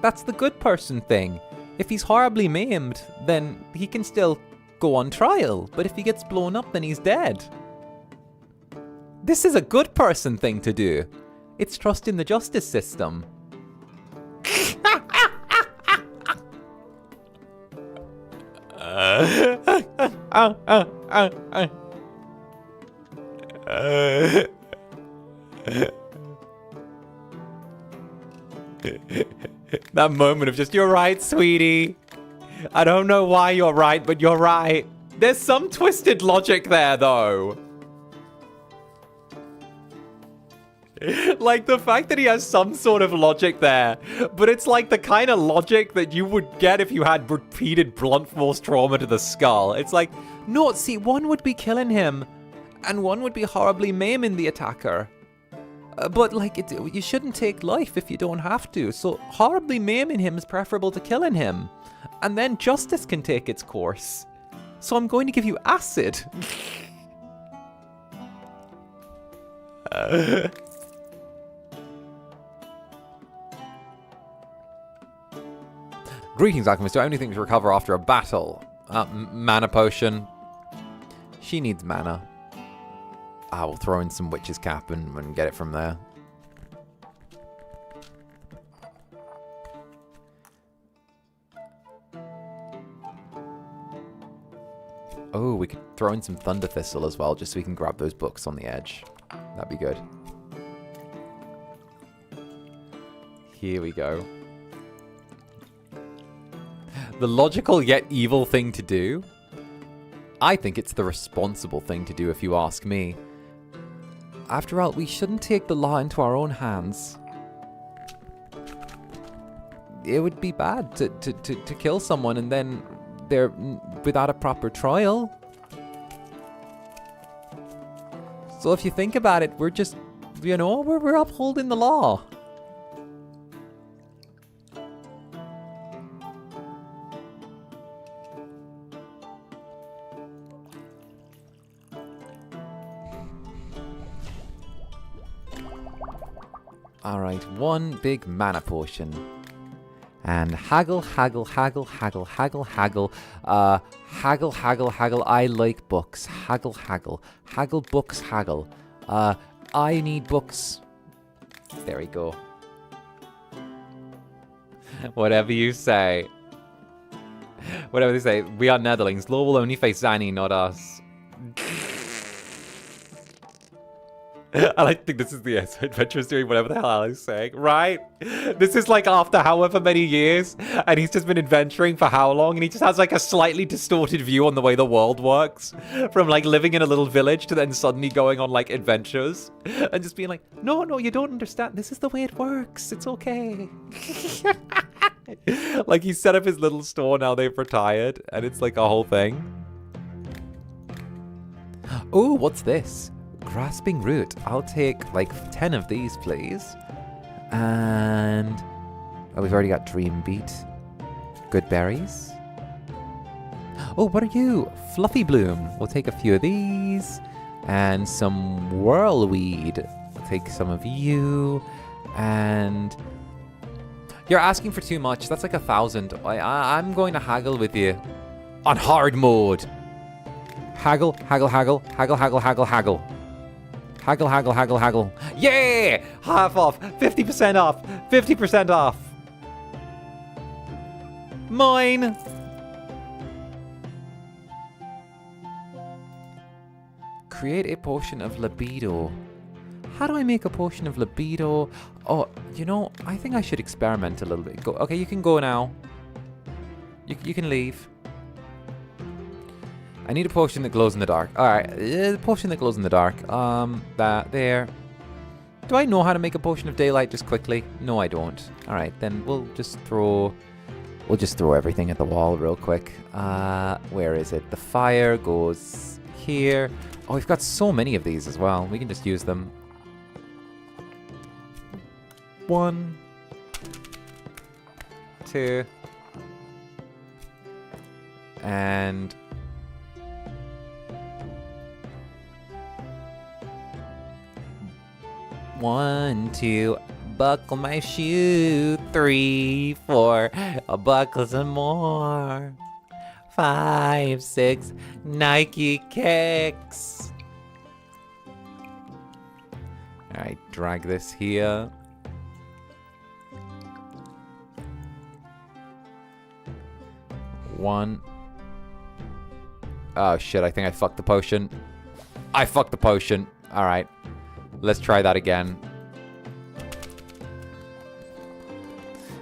That's the good person thing. If he's horribly maimed, then he can still go on trial, but if he gets blown up, then he's dead. This is a good person thing to do. It's trusting the justice system. That moment of just, you're right, sweetie. I don't know why you're right, but you're right. There's some twisted logic there, though. Like, the fact that he has some sort of logic there, but it's like the kind of logic that you would get if you had repeated blunt force trauma to the skull. It's like, no, see, one would be killing him, and one would be horribly maiming the attacker. But, like, you shouldn't take life if you don't have to, so horribly maiming him is preferable to killing him. And then justice can take its course. So I'm going to give you acid. Greetings, Alchemist. Do I have anything to recover after a battle? Mana potion. She needs mana. I will throw in some Witch's Cap and get it from there. Oh, we could throw in some Thunder Thistle as well, just so we can grab those books on the edge. That'd be good. Here we go. The logical yet evil thing to do? I think it's the responsible thing to do, if you ask me. After all, we shouldn't take the law into our own hands. It would be bad to kill someone and then they're without a proper trial. So if you think about it, we're just, you know, we're upholding the law. Alright, one big mana potion. And haggle, haggle, haggle, haggle, haggle, haggle. Haggle, haggle, haggle. I like books. Haggle, haggle. Haggle, books, haggle. I need books. There we go. Whatever you say. Whatever they say. We are Netherlings. Law will only face Zanny, not us. I think this is the adventurers doing whatever the hell Ali's saying, right? This is like after however many years, and he's just been adventuring for how long, and he just has like a slightly distorted view on the way the world works, from like living in a little village to then suddenly going on like adventures, and just being like, no, you don't understand. This is the way it works. It's okay. Like he set up his little store, now they've retired, and it's like a whole thing. Oh, what's this? Grasping root. I'll take like 10 of these, please. And oh, we've already got Dream Beat. Good berries. Oh, what are you? Fluffy Bloom. We'll take a few of these. And some Whirlweed. We'll take some of you. And you're asking for too much. That's like 1,000. I'm going to haggle with you. On hard mode. Haggle, haggle, haggle, haggle, haggle, haggle, haggle. Haggle, haggle, haggle, haggle. Yeah! Half off. 50% off. 50% off. Mine! Create a potion of libido. How do I make a potion of libido? Oh, you know, I think I should experiment a little bit. Go. Okay, you can go now. You can leave. I need a potion that glows in the dark. Alright, the potion that glows in the dark. That there. Do I know how to make a potion of daylight just quickly? No, I don't. Alright, then we'll just throw everything at the wall real quick. Where is it? The fire goes here. Oh, we've got so many of these as well. We can just use them. 1, 2, and 1, 2. Buckle my shoe. 3, 4. I'll buckle some more. 5, 6. Nike kicks. Alright, drag this here. One. Oh shit, I think I fucked the potion. I fucked the potion. Alright. Let's try that again.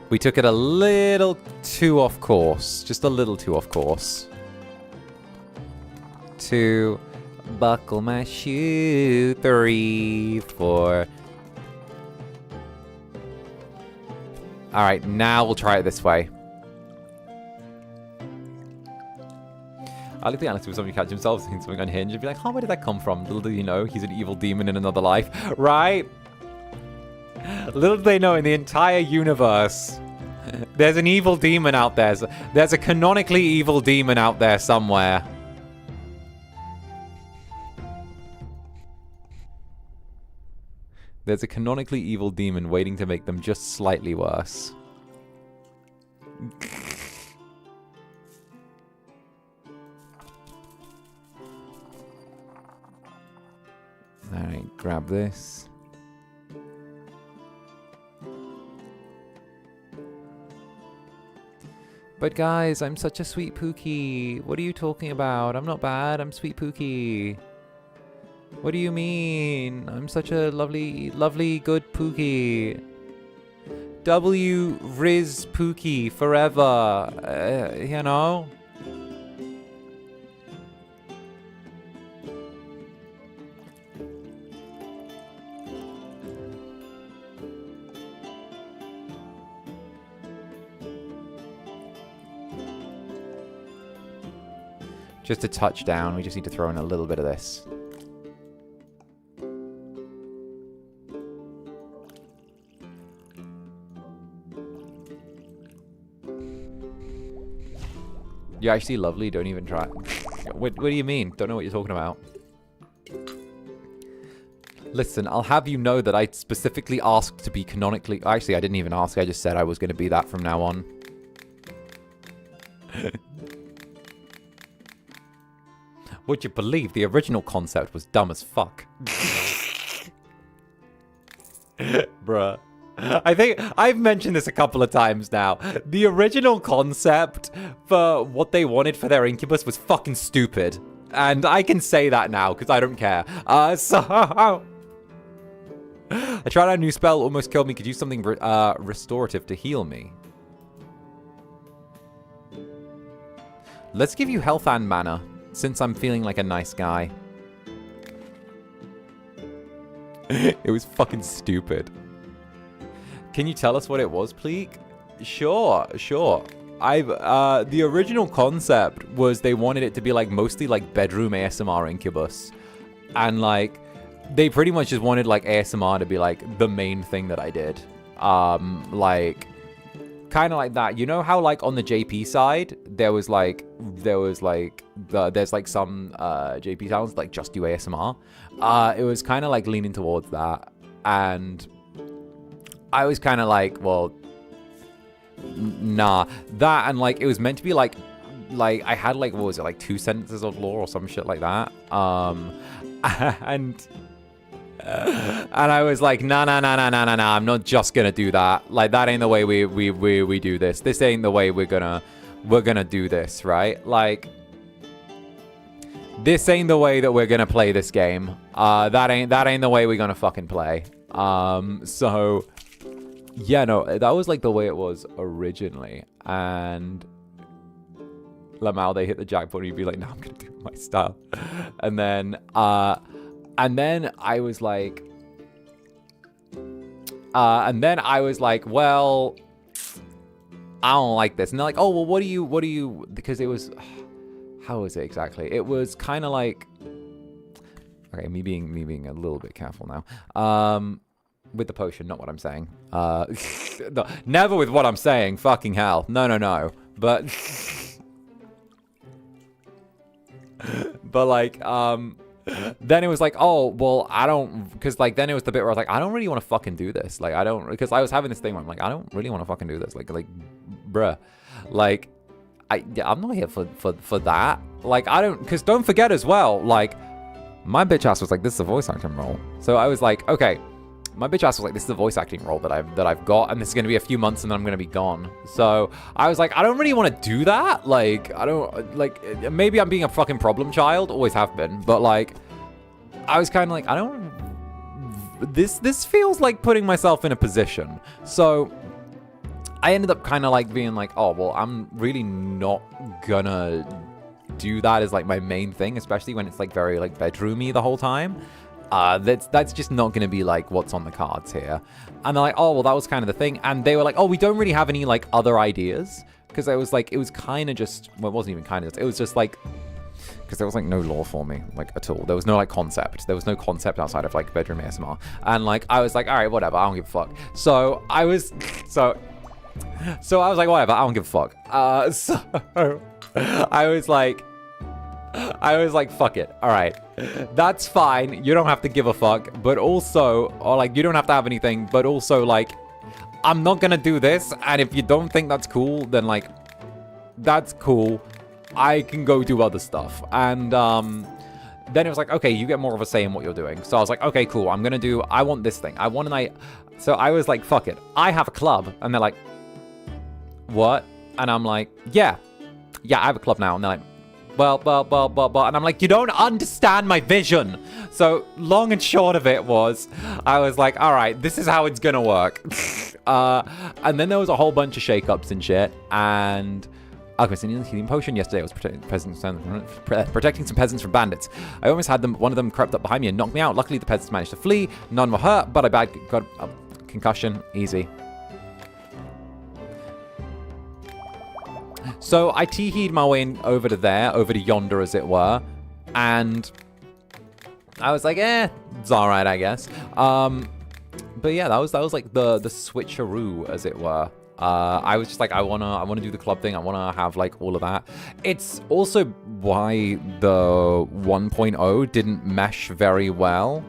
We took it a little too off course. Just a little too off course. 2. Buckle my shoe. 3, 4. Alright, now we'll try it this way. I like the honest with somebody catch himself saying something unhinged and be like, oh, where did that come from? Little do you know, he's an evil demon in another life. Right? Little do they know, in the entire universe, there's an evil demon out there. There's a canonically evil demon out there somewhere. There's a canonically evil demon waiting to make them just slightly worse. Alright, grab this. But guys, I'm such a sweet Pookie. What are you talking about? I'm not bad, I'm sweet Pookie. What do you mean? I'm such a lovely, lovely, good Pookie. W Riz Pookie forever. You know? Just a touchdown. We just need to throw in a little bit of this. You're actually lovely. Don't even try. What do you mean? Don't know what you're talking about. Listen, I'll have you know that I specifically asked to be canonically... Actually, I didn't even ask. I just said I was going to be that from now on. Would you believe the original concept was dumb as fuck? Bruh. I think I've mentioned this a couple of times now. The original concept for what they wanted for their Incubus was fucking stupid. And I can say that now because I don't care. I tried out a new spell, almost killed me. Could use something restorative to heal me. Let's give you health and mana. Since I'm feeling like a nice guy. It was fucking stupid. Can you tell us what it was, please? Sure. The original concept was they wanted it to be like mostly like bedroom ASMR Incubus. And like, they pretty much just wanted like ASMR to be like the main thing that I did. Like, kind of like that. You know how like on the JP side there's like some JP sounds like just do ASMR. It was kind of like leaning towards that, and I was kind of like, well, nah, that, and like it was meant to be like I had like, what was it, like 2 sentences of lore or some shit like that, and I was like, nah, I'm not just gonna do that. Like, that ain't the way we do this. This ain't the way we're gonna we're gonna do this, right? Like, this ain't the way that we're gonna play this game. That ain't the way we're gonna fucking play. So yeah, no, that was like the way it was originally. And Lamau, they hit the jackpot and you'd be like, no, I'm gonna do my style. And then I was like, well, I don't like this. And they're like, oh, well, what do you, because it was, how was it exactly? It was kind of like, okay, me being a little bit careful now. With the potion, not what I'm saying. No, never with what I'm saying, fucking hell. No. But, but like, then it was like, oh, well, I don't, because like, then it was the bit where I was like, I don't really want to fucking do this. Like, I don't, because I was having this thing where I'm like, I don't really want to fucking do this. Like, bruh, like, I'm not here for that. Like, I don't, because don't forget as well, like, my bitch ass was like, this is a voice acting role. So I was like, okay, my bitch ass was like, this is a voice acting role that I've got, and this is going to be a few months and then I'm going to be gone. So I was like, I don't really want to do that. Like, I don't, like, maybe I'm being a fucking problem child, always have been, but like, I was kind of like, I don't, this feels like putting myself in a position. So I ended up kind of like being like, oh, well, I'm really not gonna do that as like my main thing, especially when it's like very like bedroomy the whole time. That's just not gonna be like what's on the cards here. And they're like, oh, well, that was kind of the thing. And they were like, oh, we don't really have any like other ideas, because I was like, it was kind of just, well, it wasn't even kind of, it was just like, because there was like no lore for me, like at all. There was no like concept. There was no concept outside of like bedroom ASMR. And like, I was like, all right, whatever, I don't give a fuck. So I was like, whatever, I don't give a fuck. So I was like, fuck it. All right, that's fine. You don't have to give a fuck, but also, or like, you don't have to have anything, but also like, I'm not gonna do this. And if you don't think that's cool, then like, that's cool. I can go do other stuff. And then it was like, okay, you get more of a say in what you're doing. So I was like, okay, cool. I want this thing. So I was like, fuck it. I have a club. And they're like, what? And I'm like, yeah, I have a club now. And they're like, well. And I'm like, you don't understand my vision. So long and short of it was, I was like, all right, this is how it's going to work. And then there was a whole bunch of shakeups and shit. And Alchemist and healing potion. Yesterday I was protecting some peasants from bandits. I almost had one of them crept up behind me and knocked me out. Luckily the peasants managed to flee. None were hurt, but I got a concussion. Easy. So I T-heed my way over to yonder as it were. And I was like, it's alright, I guess. But yeah, that was like the switcheroo as it were. I was just like, I wanna do the club thing. I wanna have like all of that. It's also why the 1.0 didn't mesh very well,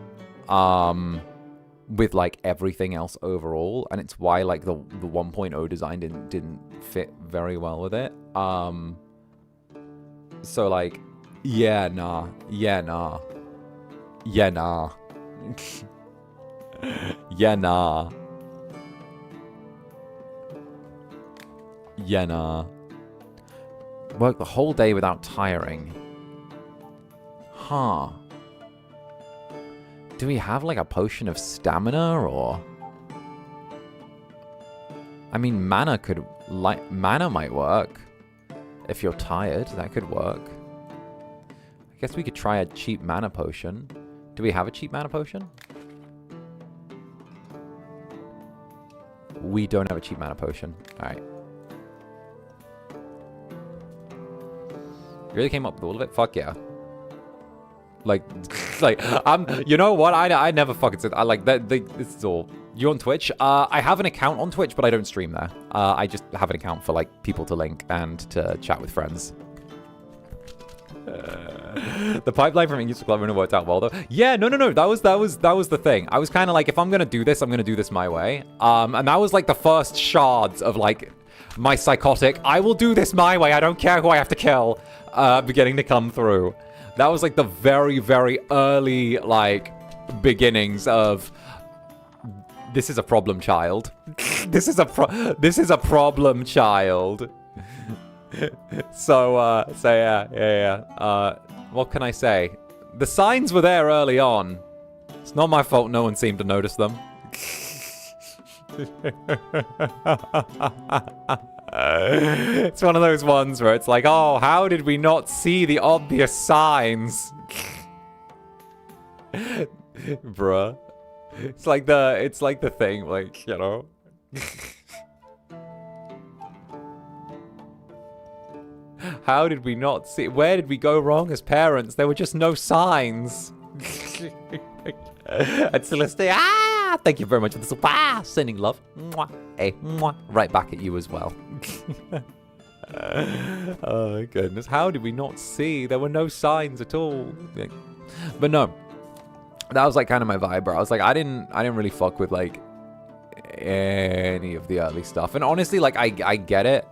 with like everything else overall, and it's why like the 1.0 design didn't fit very well with it. So like, yeah, nah. Yeah, nah. Yeah, nah. Work the whole day without tiring. Huh. Do we have like a potion of stamina, or? I mean, mana might work. If you're tired, that could work. I guess we could try a cheap mana potion. Do we have a cheap mana potion? We don't have a cheap mana potion. Alright. You really came up with all of it? Fuck yeah. Like, you know what? I never fucking said, I like that. This is all. You on Twitch? I have an account on Twitch, but I don't stream there. I just have an account for like people to link and to chat with friends. The pipeline from Incubus Club worked out well though. Yeah, no. That was the thing. I was kind of like, if I'm gonna do this, I'm gonna do this my way. And that was like the first shards of like my psychotic, I will do this my way. I don't care who I have to kill. Beginning to come through. That was like the very, very early like beginnings of this is a problem child. This is a problem child. So yeah. What can I say? The signs were there early on. It's not my fault no one seemed to notice them. It's one of those ones where it's like, oh, how did we not see the obvious signs? Bruh. It's like the thing, like, you know. How did we not see? Where did we go wrong as parents? There were just no signs. And Celeste, thank you very much for the super. Sending love. Mwah. Hey, mwah. Right back at you as well. Oh goodness, how did we not see? There were no signs at all. But no, that was like kind of my vibe, bro. I was like, I didn't really fuck with like any of the early stuff. And honestly, like I get it.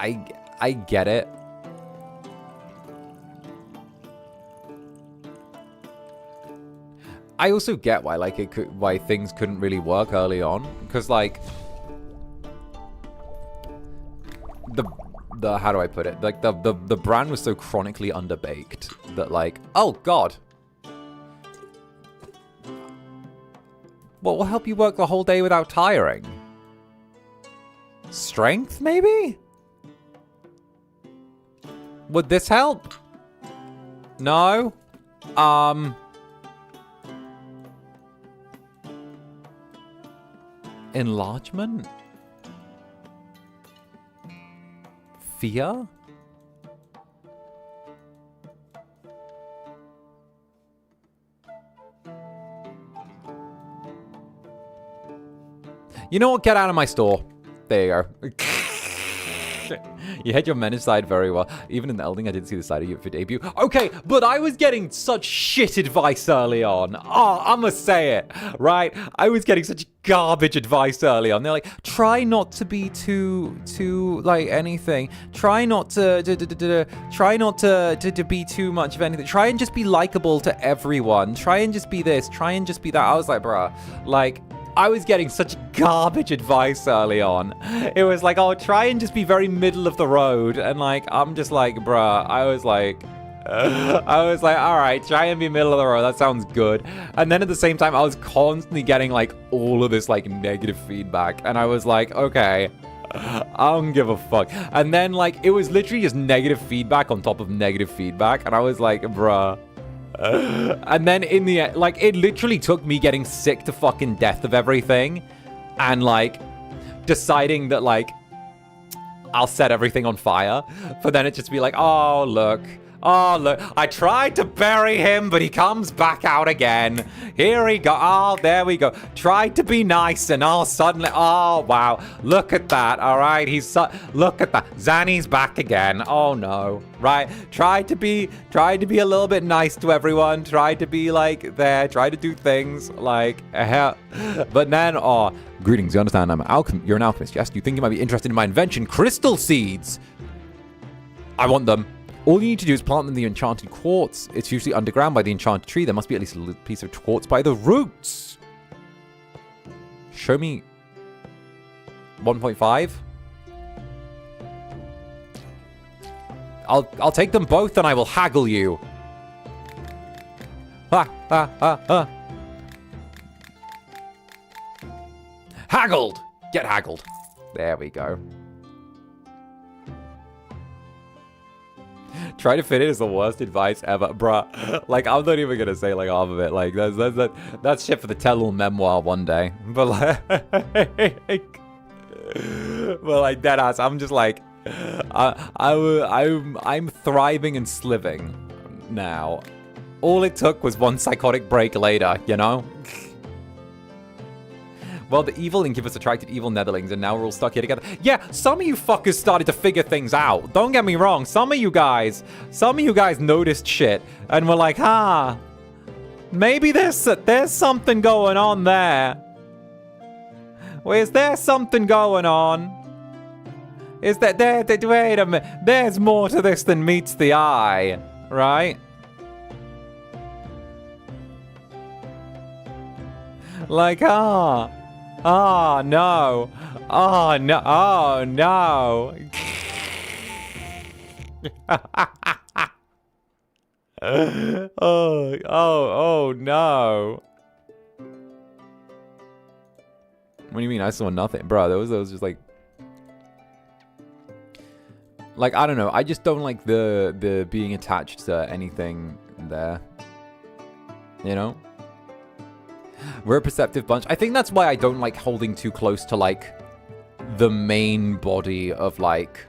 I get it. I also get why why things couldn't really work early on, because like the how do I put it? Like the brand was so chronically underbaked that like, oh god. What will help you work the whole day without tiring? Strength, maybe? Would this help? No? Enlargement? Fear? You know what? Get out of my store. There you go. You had your menage side very well. Even in the Elding, I didn't see the side of you for debut. Okay, but I was getting such shit advice early on. Oh, I must say it, right? I was getting such garbage advice early on. They're like, try not to be too like anything. Try not to be too much of anything. Try and just be likable to everyone. Try and just be this. Try and just be that. I was like, bruh, like, I was getting such garbage advice early on. It was like, oh, try and just be very middle of the road. And like, I'm just like, bruh, I was like, all right, try and be middle of the road. That sounds good. And then at the same time, I was constantly getting like all of this like negative feedback. And I was like, okay, I don't give a fuck. And then like, it was literally just negative feedback on top of negative feedback. And I was like, bruh. And then in the end, like, it literally took me getting sick to fucking death of everything and like deciding that like I'll set everything on fire, but then it just be like, oh look, I tried to bury him, but he comes back out again. Here he go. Oh, there we go. Tried to be nice, and all suddenly, oh wow, look at that. All right, look at that. Zanny's back again. Oh no, right? Tried to be a little bit nice to everyone. Tried to be like there. Tried to do things like, but then, oh, greetings. You understand? You're an alchemist. Yes. You think you might be interested in my invention, crystal seeds? I want them. All you need to do is plant them in the enchanted quartz. It's usually underground by the enchanted tree. There must be at least a little piece of quartz by the roots. Show me 1.5. I'll take them both and I will haggle you. Haggled! Get haggled. There we go. Try to fit it is the worst advice ever, bruh. Like, I'm not even gonna say like half of it. Like, that's shit for the tell-all memoir one day. But like, dead ass. I'm just like, I'm thriving and sliving now. All it took was one psychotic break later, you know. Well, the evil Incubus attracted evil Netherlings, and now we're all stuck here together. Yeah, some of you fuckers started to figure things out. Don't get me wrong. Some of you guys noticed shit and were like, maybe there's something going on there. Well, is there something going on? Is that there? Wait a minute. There's more to this than meets the eye, right? Like, Oh, no. Oh, no. Oh, no. Oh, no. What do you mean? I saw nothing. Bro, that was just like... Like, I don't know. I just don't like the being attached to anything there. You know? We're a perceptive bunch. I think that's why I don't like holding too close to, like, the main body of, like...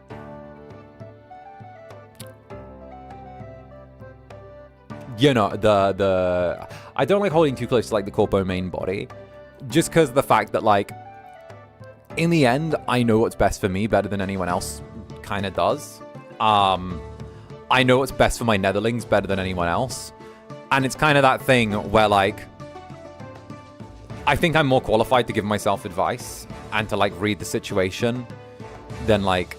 You know, the... I don't like holding too close to, like, the corpo main body. Just because of the fact that, like... In the end, I know what's best for me better than anyone else kind of does. I know what's best for my netherlings better than anyone else. And it's kind of that thing where, like... I think I'm more qualified to give myself advice and to, like, read the situation than, like,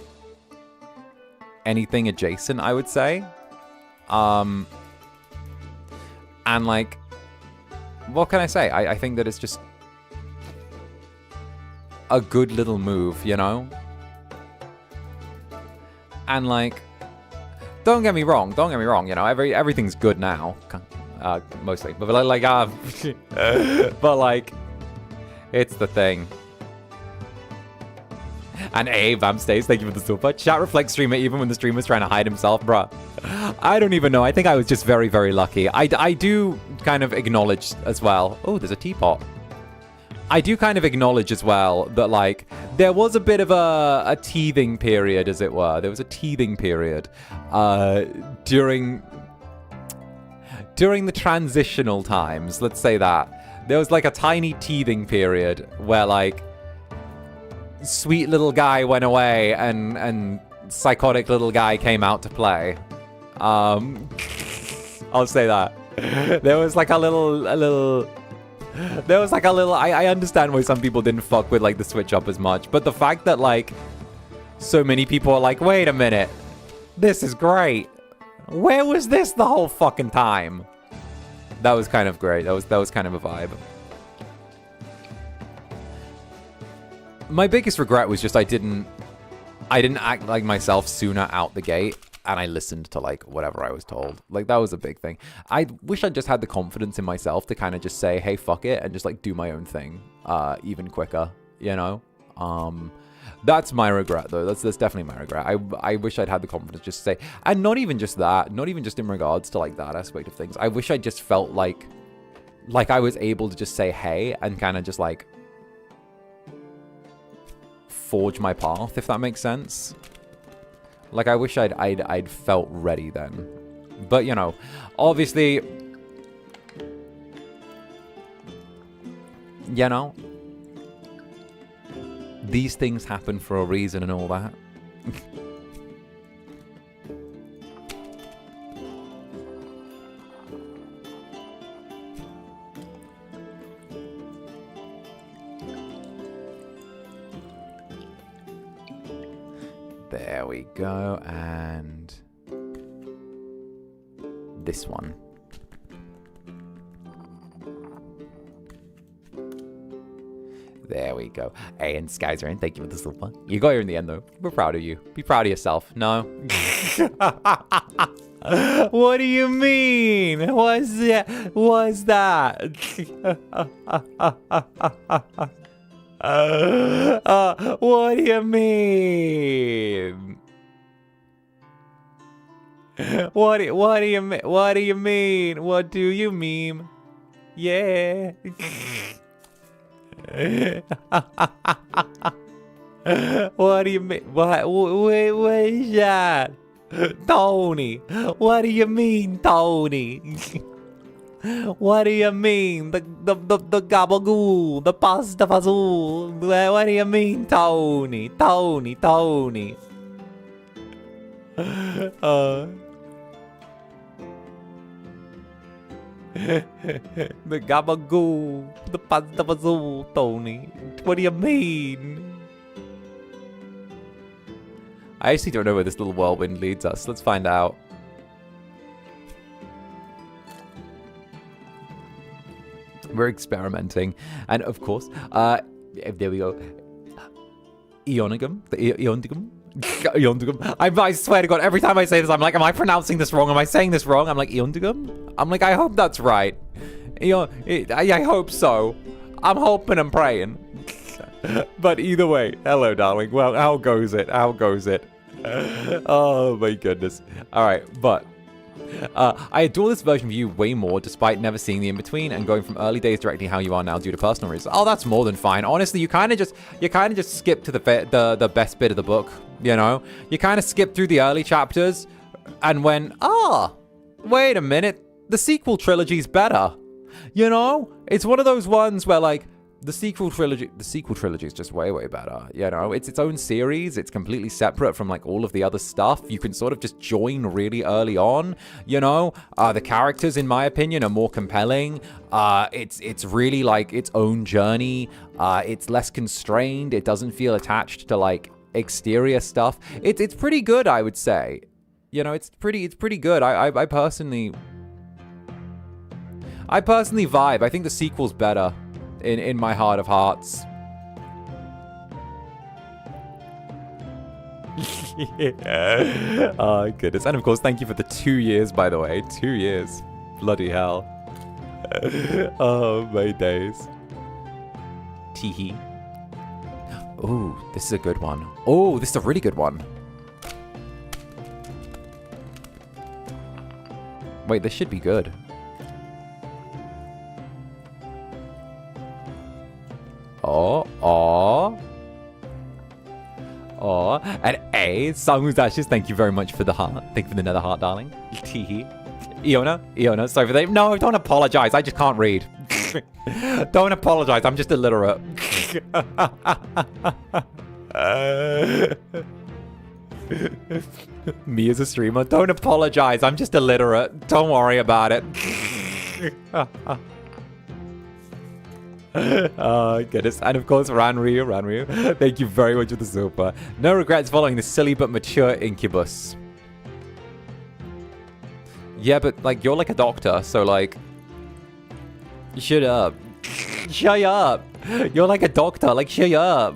anything adjacent, I would say. And, like, what can I say? I think that it's just a good little move, you know? And, like, don't get me wrong, you know, everything's good now. Mostly. But, like, but, like, it's the thing. And Vamp stays, thank you for the super. Chat reflects streamer even when the streamer's trying to hide himself, bruh. I don't even know. I think I was just very, very lucky. I do kind of acknowledge as well. Oh, there's a teapot. I do kind of acknowledge as well that, like, there was a bit of a teething period, as it were. There was a teething period during the transitional times, let's say that. There was, like, a tiny teething period where, like, sweet little guy went away and psychotic little guy came out to play. I'll say that. There was, like, I understand why some people didn't fuck with, like, the switch up as much, but the fact that, like, so many people are like, wait a minute, this is great. Where was this the whole fucking time? That was kind of great. That was kind of a vibe. My biggest regret was just I didn't act like myself sooner out the gate, and I listened to, like, whatever I was told. Like, that was a big thing. I wish I just had the confidence in myself to kind of just say, hey, fuck it, and just, like, do my own thing even quicker, you know? That's my regret, though. That's definitely my regret. I wish I'd had the confidence just to say, and not even just that, not even just in regards to, like, that aspect of things. I wish I just felt like I was able to just say, hey, and kind of just, like, forge my path, if that makes sense. Like, I wish I'd felt ready then. But, you know, obviously, you know, these things happen for a reason and all that. There we go, and this one. There we go. Hey, and Skyzer, thank you for the super. You got here in the end, though. We're proud of you. Be proud of yourself. No? What do you mean? What's that? What's that? What do you mean? What do you mean? What do you mean? What do you mean? Yeah. What do you mean? What is that? Tony, what do you mean, Tony? What do you mean? The gabagool, the pasta fazool. What do you mean, Tony? Tony. The gabagool, the pasta fazool, Tony. What do you mean? I actually don't know where this little whirlwind leads us. Let's find out. We're experimenting. And of course, There we go. Eonigum? Eonigum? Eonigum? I swear to God, every time I say this, I'm like, am I pronouncing this wrong? Am I saying this wrong? I'm like, Eonigum? I'm like, I hope that's right. I hope so. I'm hoping and praying. But either way, hello, darling. Well, how goes it? How goes it? Oh, my goodness. All right, but... I adore this version of you way more, despite never seeing the in-between and going from early days directly how you are now due to personal reasons. Oh, that's more than fine. Honestly, you kind of just skip to the best bit of the book, you know? You kind of skip through the early chapters and went, wait a minute, the sequel trilogy's better. You know? It's one of those ones where, like, the sequel trilogy is just way, way better. You know, it's its own series. It's completely separate from like all of the other stuff. You can sort of just join really early on. You know, the characters, in my opinion, are more compelling. It's really like its own journey. It's less constrained. It doesn't feel attached to like exterior stuff. It's pretty good, I would say. You know, it's pretty good. I personally vibe. I think the sequel's better. In my heart of hearts. Yeah. Oh, goodness. And of course, thank you for the 2 years, by the way. 2 years. Bloody hell. Oh, my days. Teehee. Oh, this is a good one. Oh, this is a really good one. Wait, this should be good. Oh, and A, Sangus Ashes, thank you very much for the heart. Thank you for the nether heart, darling. Teehee. Iona, sorry for that. No, don't apologize. I just can't read. Don't apologize. I'm just illiterate. Me as a streamer, don't apologize. I'm just illiterate. Don't worry about it. Oh, goodness. And of course, Ranryu. Thank you very much for the super. No regrets following the silly but mature Incubus. Yeah, but, like, you're like a doctor, so, like... Shut up. Shut up. You're like a doctor, like, shut up.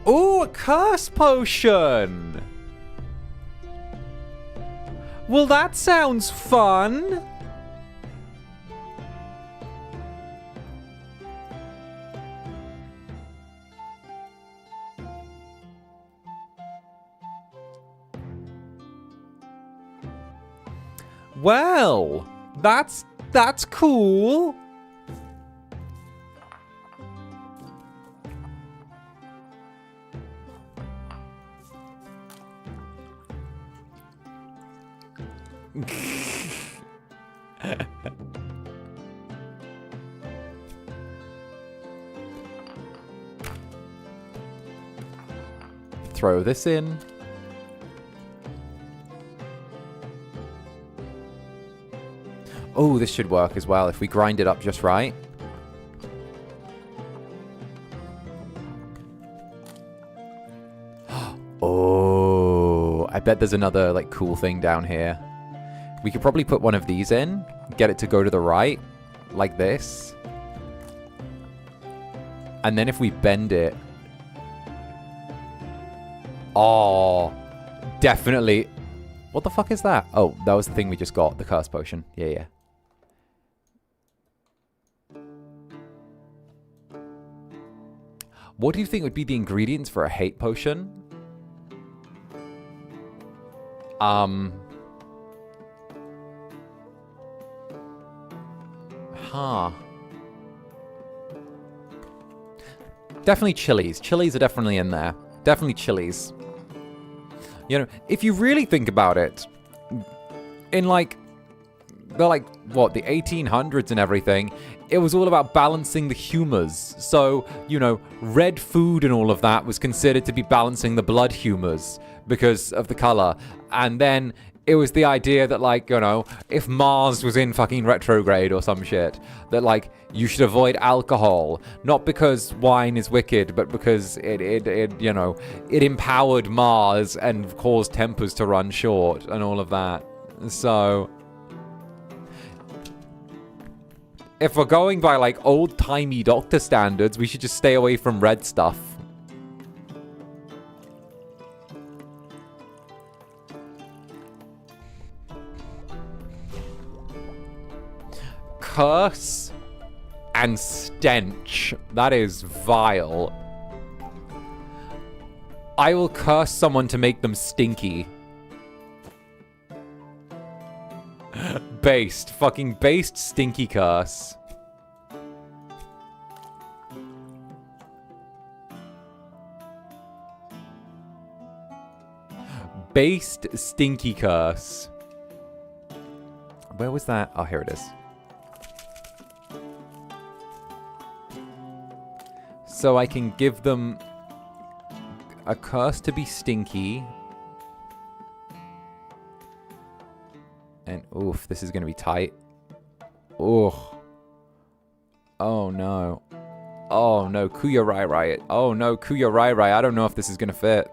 Ooh, a curse potion! Well, that sounds fun. Well, that's cool. Throw this in. Oh, this should work as well if we grind it up just right. Oh, I bet there's another like cool thing down here. We could probably put one of these in, get it to go to the right, like this. And then if we bend it... Oh, definitely. What the fuck is that? Oh, that was the thing we just got, the curse potion. Yeah. What do you think would be the ingredients for a hate potion? Definitely chilies. Chilies are definitely in there. Definitely chilies. You know, if you really think about it, in like, they're like, what, the 1800s and everything, it was all about balancing the humors. So, you know, red food and all of that was considered to be balancing the blood humors because of the color. And then it was the idea that, like, you know, if Mars was in fucking retrograde or some shit, that, like, you should avoid alcohol. Not because wine is wicked, but because it you know, it empowered Mars and caused tempers to run short and all of that. So... If we're going by, like, old-timey doctor standards, we should just stay away from red stuff. Curse and stench. That is vile. I will curse someone to make them stinky. Based. Fucking based stinky curse. Based stinky curse. Where was that? Oh, here it is. So I can give them a curse to be stinky. And oof, this is going to be tight. Oof. Oh no. Oh no, 𝓂𝓸𝓼𝓽. Oh no, 𝓂𝓸𝓼𝓽. I don't know if this is going to fit.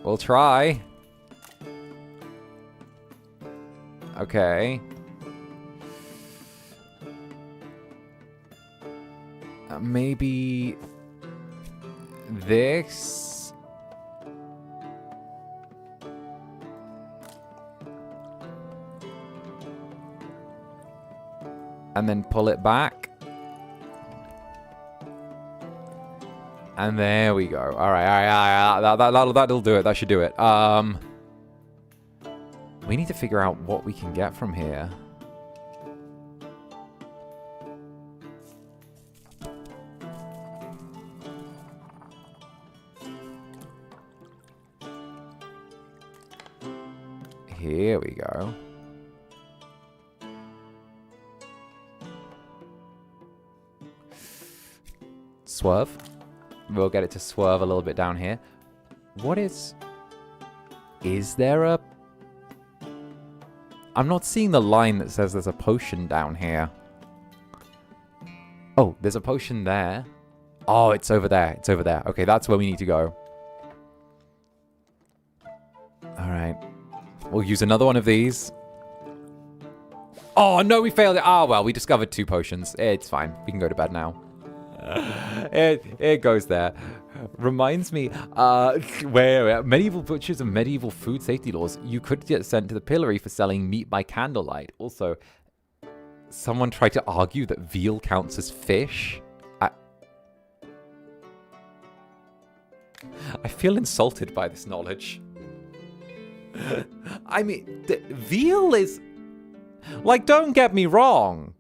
We'll try. Okay. Maybe this. And then pull it back. And there we go. All right. That'll do it. That should do it. We need to figure out what we can get from here. Here we go. Swerve. We'll get it to swerve a little bit down here. What is... Is there a... I'm not seeing the line that says there's a potion down here. Oh, there's a potion there. Oh, it's over there. It's over there. Okay, that's where we need to go. Alright. We'll use another one of these. Oh, no, we failed it. Ah, well, we discovered 2 potions. It's fine. We can go to bed now. It goes there. Reminds me, where medieval butchers and medieval food safety laws, you could get sent to the pillory for selling meat by candlelight. Also, someone tried to argue that veal counts as fish. I feel insulted by this knowledge. I mean, veal is... Like, don't get me wrong.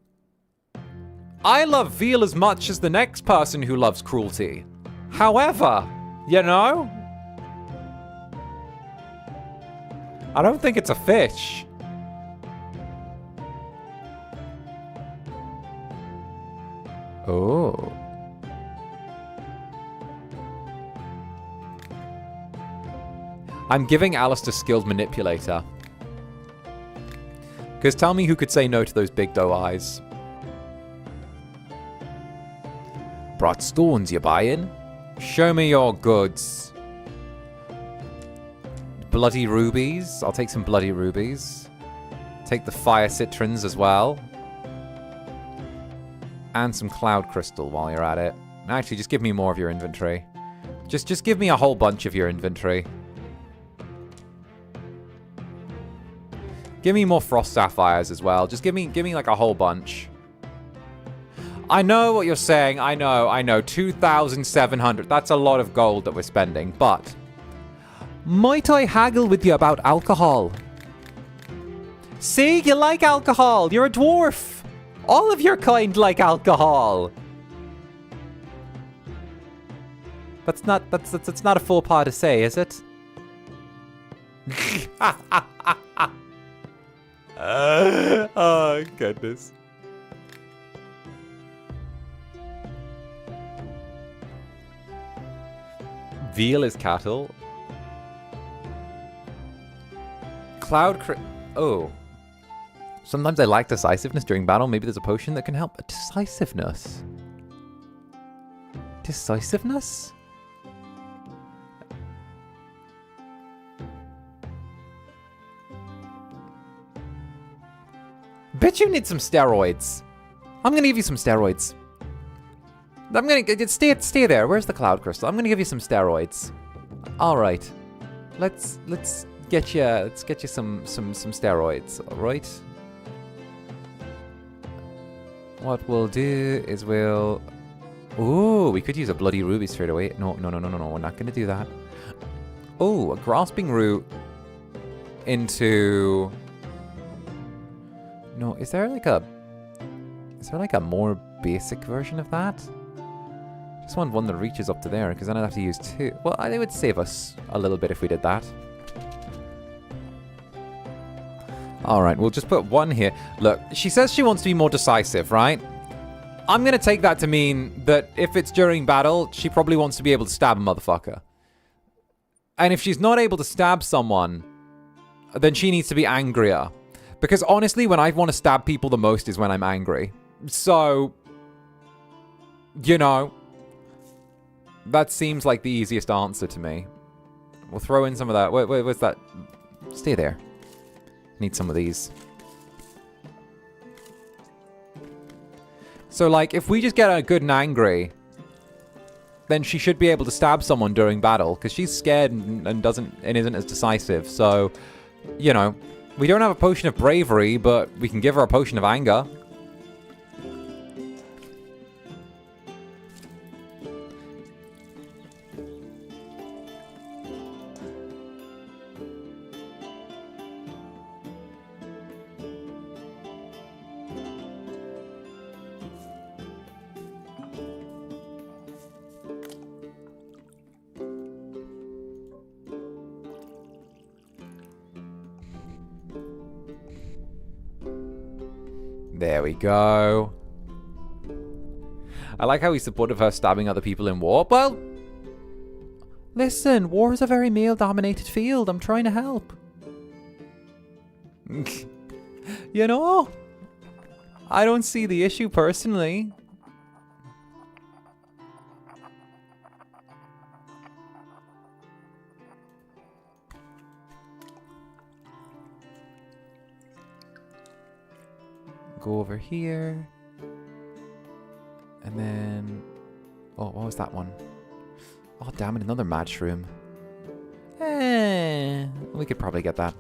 I love veal as much as the next person who loves cruelty. However, you know, I don't think it's a fish. Oh. I'm giving Alistair skilled manipulator. Because tell me who could say no to those big doe eyes. Brought stones, you buyin'? Show me your goods. Bloody rubies. I'll take some bloody rubies. Take the fire citrons as well. And some cloud crystal while you're at it. Actually, just give me more of your inventory. Just give me a whole bunch of your inventory. Give me more frost sapphires as well. Just give me like a whole bunch. I know what you're saying. I know. 2,700. That's a lot of gold that we're spending, but... Might I haggle with you about alcohol? See, you like alcohol. You're a dwarf. All of your kind like alcohol. That's not a faux pas to say, is it? Oh, goodness. Veal is cattle. Oh. Sometimes I lack decisiveness during battle. Maybe there's a potion that can help. Decisiveness? Decisiveness? Bet you need some steroids. I'm gonna give you some steroids. I'm gonna stay there. Where's the cloud crystal? I'm gonna give you some steroids. All right. Let's get you some steroids. All right. What we'll do is we'll. Ooh, we could use a bloody ruby straight away. No. We're not gonna do that. Oh, a grasping root into. No, is there like a more basic version of that? Just want one that reaches up to there, because then I'd have to use two. Well, it would save us a little bit if we did that. Alright, we'll just put one here. Look, she says she wants to be more decisive, right? I'm going to take that to mean that if it's during battle, she probably wants to be able to stab a motherfucker. And if she's not able to stab someone, then she needs to be angrier. Because honestly, when I want to stab people the most is when I'm angry. So, you know, that seems like the easiest answer to me. We'll throw in some of that. Where's that? Stay there. Need some of these. So, like, if we just get her good and angry, then she should be able to stab someone during battle, because she's scared and isn't as decisive. So, you know, we don't have a potion of bravery, but we can give her a potion of anger. There we go. I like how he's supportive of her stabbing other people in war. Well, listen, war is a very male-dominated field. I'm trying to help. You know, I don't see the issue personally. Go over here. And then... Oh, what was that one? Oh, damn it, another match room. We could probably get that.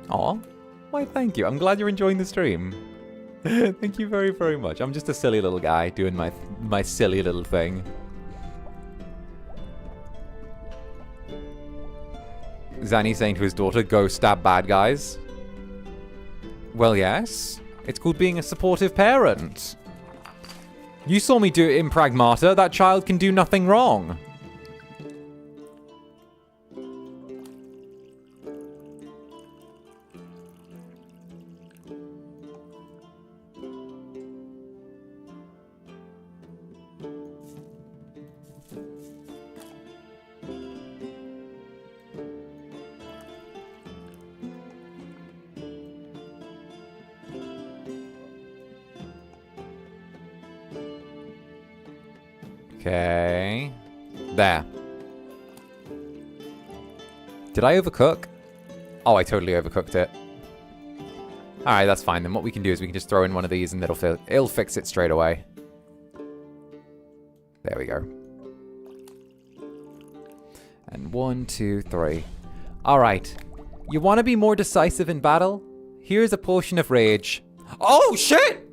Aw. Why, thank you. I'm glad you're enjoying the stream. Thank you very, very much. I'm just a silly little guy doing my silly little thing. Zanny saying to his daughter, go stab bad guys. Well, yes. It's called being a supportive parent. You saw me do it in Pragmata. That child can do nothing wrong. Okay. There. Did I overcook? Oh, I totally overcooked it. Alright, that's fine. Then what we can do is we can just throw in one of these and it'll fix it straight away. There we go. And 1, 2, 3. Alright. You want to be more decisive in battle? Here's a potion of rage. Oh, shit!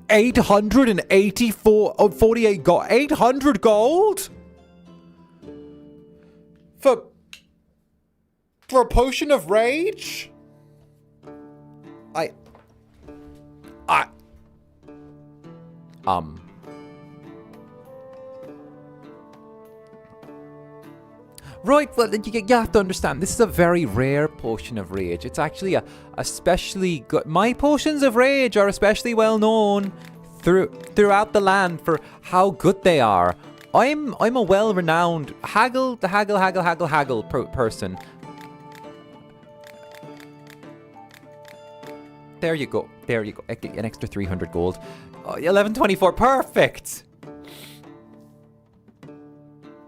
$848 gold. 800 gold? For a potion of rage? Right, well, you have to understand, this is a very rare potion of rage. It's actually a especially good... My potions of rage are especially well known throughout the land for how good they are. I'm a well-renowned haggle person. There you go. There you go. An extra 300 gold. Oh, 1124. Perfect.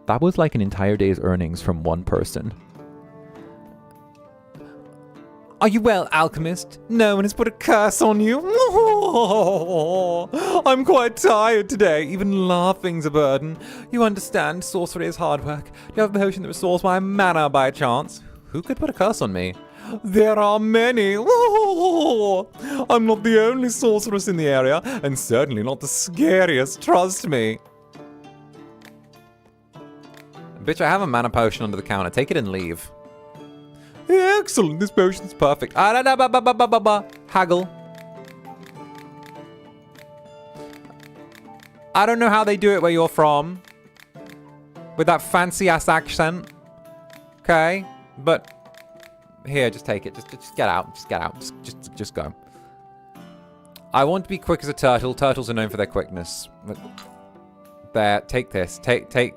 That was like an entire day's earnings from one person. Are you well, alchemist? No one has put a curse on you. I'm quite tired today. Even laughing's a burden. You understand, sorcery is hard work. Do you have a potion that restores my mana by chance? Who could put a curse on me? There are many. I'm not the only sorceress in the area, and certainly not the scariest, trust me. Bitch, I have a mana potion under the counter. Take it and leave. Excellent, this potion's perfect. Haggle. I don't know how they do it where you're from. With that fancy ass accent. Okay, but here, just take it. Just get out. Just get out. Just go. I want to be quick as a turtle. Turtles are known for their quickness. There, take this. Take.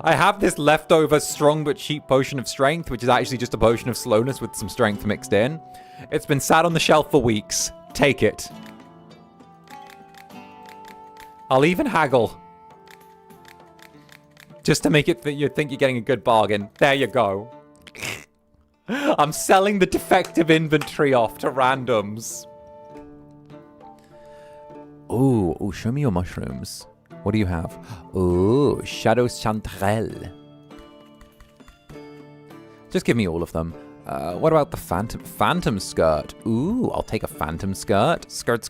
I have this leftover strong but cheap potion of strength, which is actually just a potion of slowness with some strength mixed in. It's been sat on the shelf for weeks. Take it. I'll even haggle. Just to make it you think you're getting a good bargain. There you go. I'm selling the defective inventory off to randoms. Ooh, show me your mushrooms. What do you have? Ooh, Shadow Chanterelle. Just give me all of them. What about the phantom skirt? Ooh, I'll take a phantom skirt. Skirt.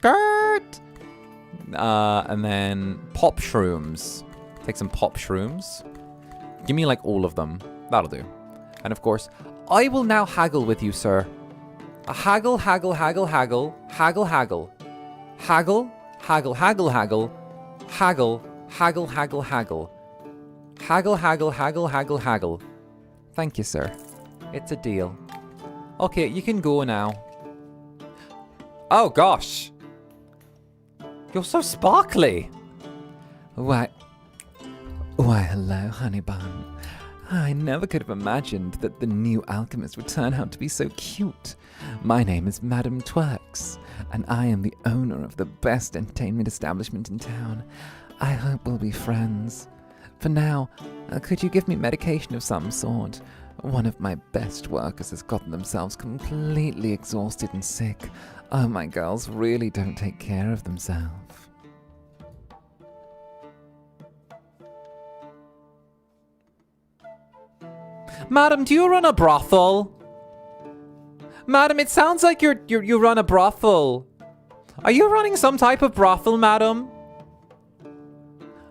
And then pop shrooms. Take some pop shrooms. Give me like all of them. That'll do. And of course, I will now haggle with you, sir. A haggle. Haggle. Haggle. Thank you, sir. It's a deal. Okay, you can go now. Oh, gosh. You're so sparkly. Why, hello, honey bun. I never could have imagined that the new alchemist would turn out to be so cute. My name is Madame Twerks, and I am the owner of the best entertainment establishment in town. I hope we'll be friends. For now, could you give me medication of some sort? One of my best workers has gotten themselves completely exhausted and sick. Oh, my girls really don't take care of themselves. Madam, do you run a brothel? Madam, it sounds like you run a brothel. Are you running some type of brothel, madam?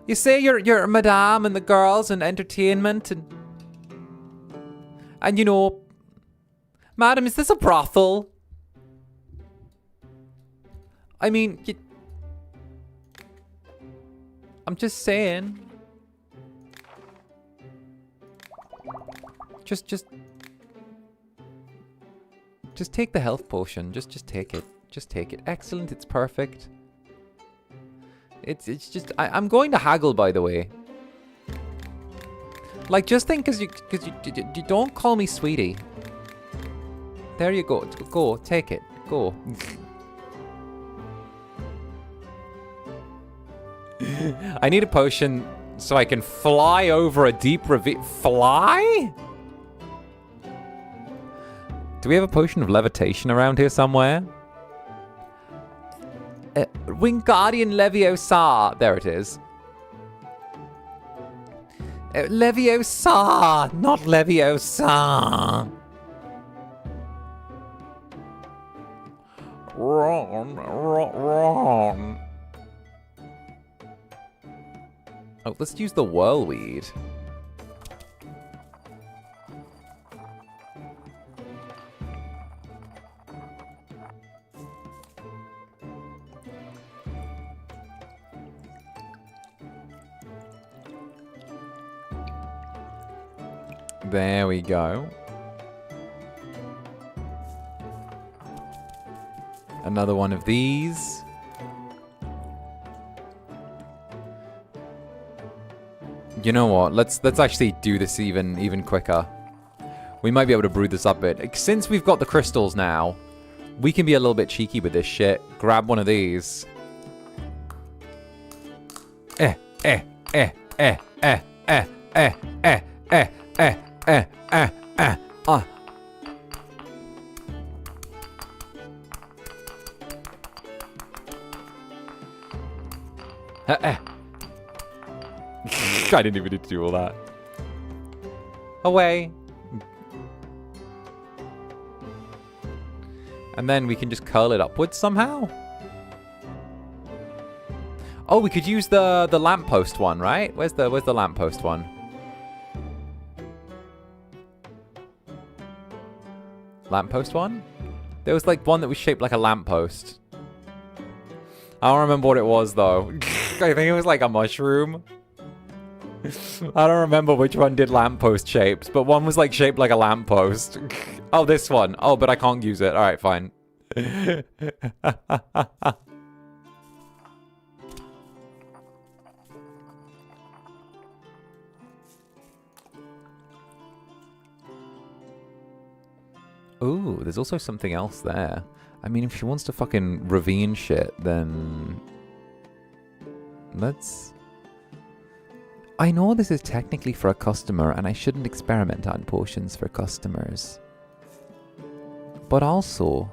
You say you're madame and the girls and entertainment and you know, madam, is this a brothel? I mean, I'm just saying. Just take the health potion. Just take it. Just take it. Excellent. It's perfect. It's just I'm going to haggle, by the way. Like, just think, because you don't call me sweetie. There you go. Go. Take it. Go. I need a potion so I can fly over a deep ravine. Fly? Do we have a potion of levitation around here somewhere? Wingardium Leviosa. There it is. Leviosa, not Leviosa. Wrong. Oh, let's use the whirlweed. There we go. Another one of these. You know what? Let's actually do this even quicker. We might be able to brew this up a bit. Since we've got the crystals now, We can be a little bit cheeky with this shit. Grab one of these. Ah. I didn't even need to do all that. Away. And then we can just curl it upwards somehow. Oh, we could use the lamppost one, right? Where's the lamppost one? Lamppost one? There was like one that was shaped like a lamppost. I don't remember what it was though. I think it was like a mushroom. I don't remember which one did lamppost shapes, but one was like shaped like a lamppost. Oh, this one. Oh, but I can't use it. All right, fine. Ooh, there's also something else there. I mean, if she wants to fucking ravine shit, then let's... I know this is technically for a customer, and I shouldn't experiment on potions for customers. But also,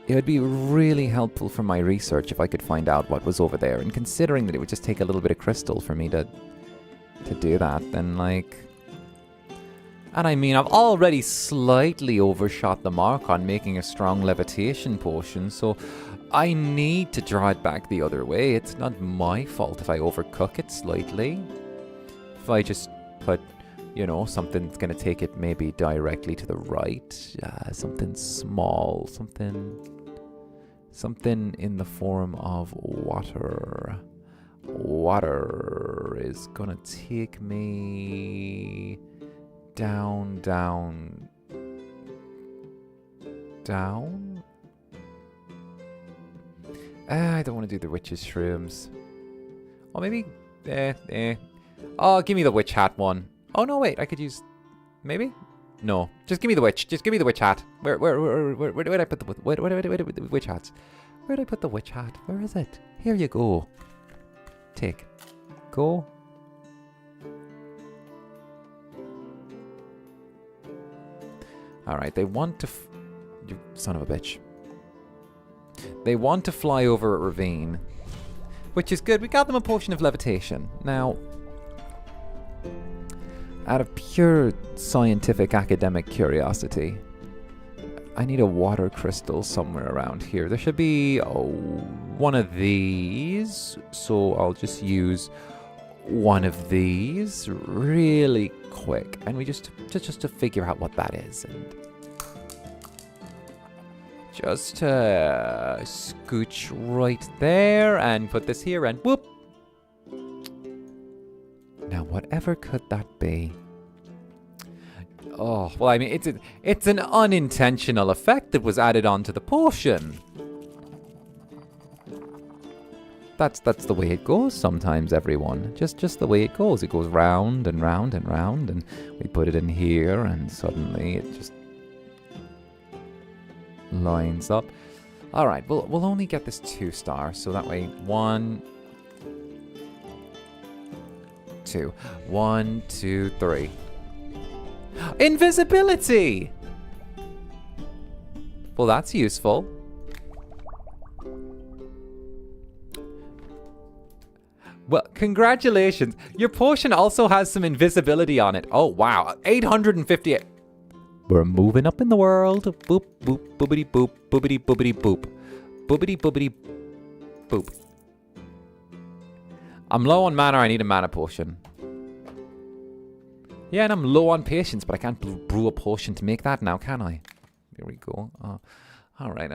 it would be really helpful for my research if I could find out what was over there. And considering that it would just take a little bit of crystal for me to do that, then like... And I mean, I've already slightly overshot the mark on making a strong levitation potion, so I need to draw it back the other way. It's not my fault if I overcook it slightly. If I just put, you know, something that's going to take it maybe directly to the right. Something small. Something in the form of water. Water is going to take me down, down, down. I don't want to do the witch's shrooms. Or maybe, Oh, give me the witch hat one. Oh no, wait, I could use, maybe? No, just give me the witch. Just give me the witch hat. Where did I put the witch hats? Where did I put the witch hat? Where is it? Here you go. Take. Go. Alright, they want to... You son of a bitch. They want to fly over a ravine. Which is good. We got them a potion of levitation. Now, out of pure scientific academic curiosity, I need a water crystal somewhere around here. There should be one of these. So I'll just use one of these really quick. And we just to figure out what that is. And just scooch right there and put this here and whoop. Now, whatever could that be? Oh, well, I mean, it's an unintentional effect that was added onto the potion. That's the way it goes sometimes, everyone. Just the way it goes. It goes round and round and round, and we put it in here, and suddenly it just lines up. All right, we'll only get this 2-star, so that way 1, 2, 1, 2, 3. Invisibility! Well, that's useful. Well, congratulations. Your potion also has some invisibility on it. Oh, wow. 858. We're moving up in the world. Boop, boop, boopity, boop, boopity, boopity, boop. Boopity, boopity, boop. I'm low on mana. I need a mana potion. Yeah, and I'm low on patience, but I can't brew a potion to make that now, can I? Here we go. All right.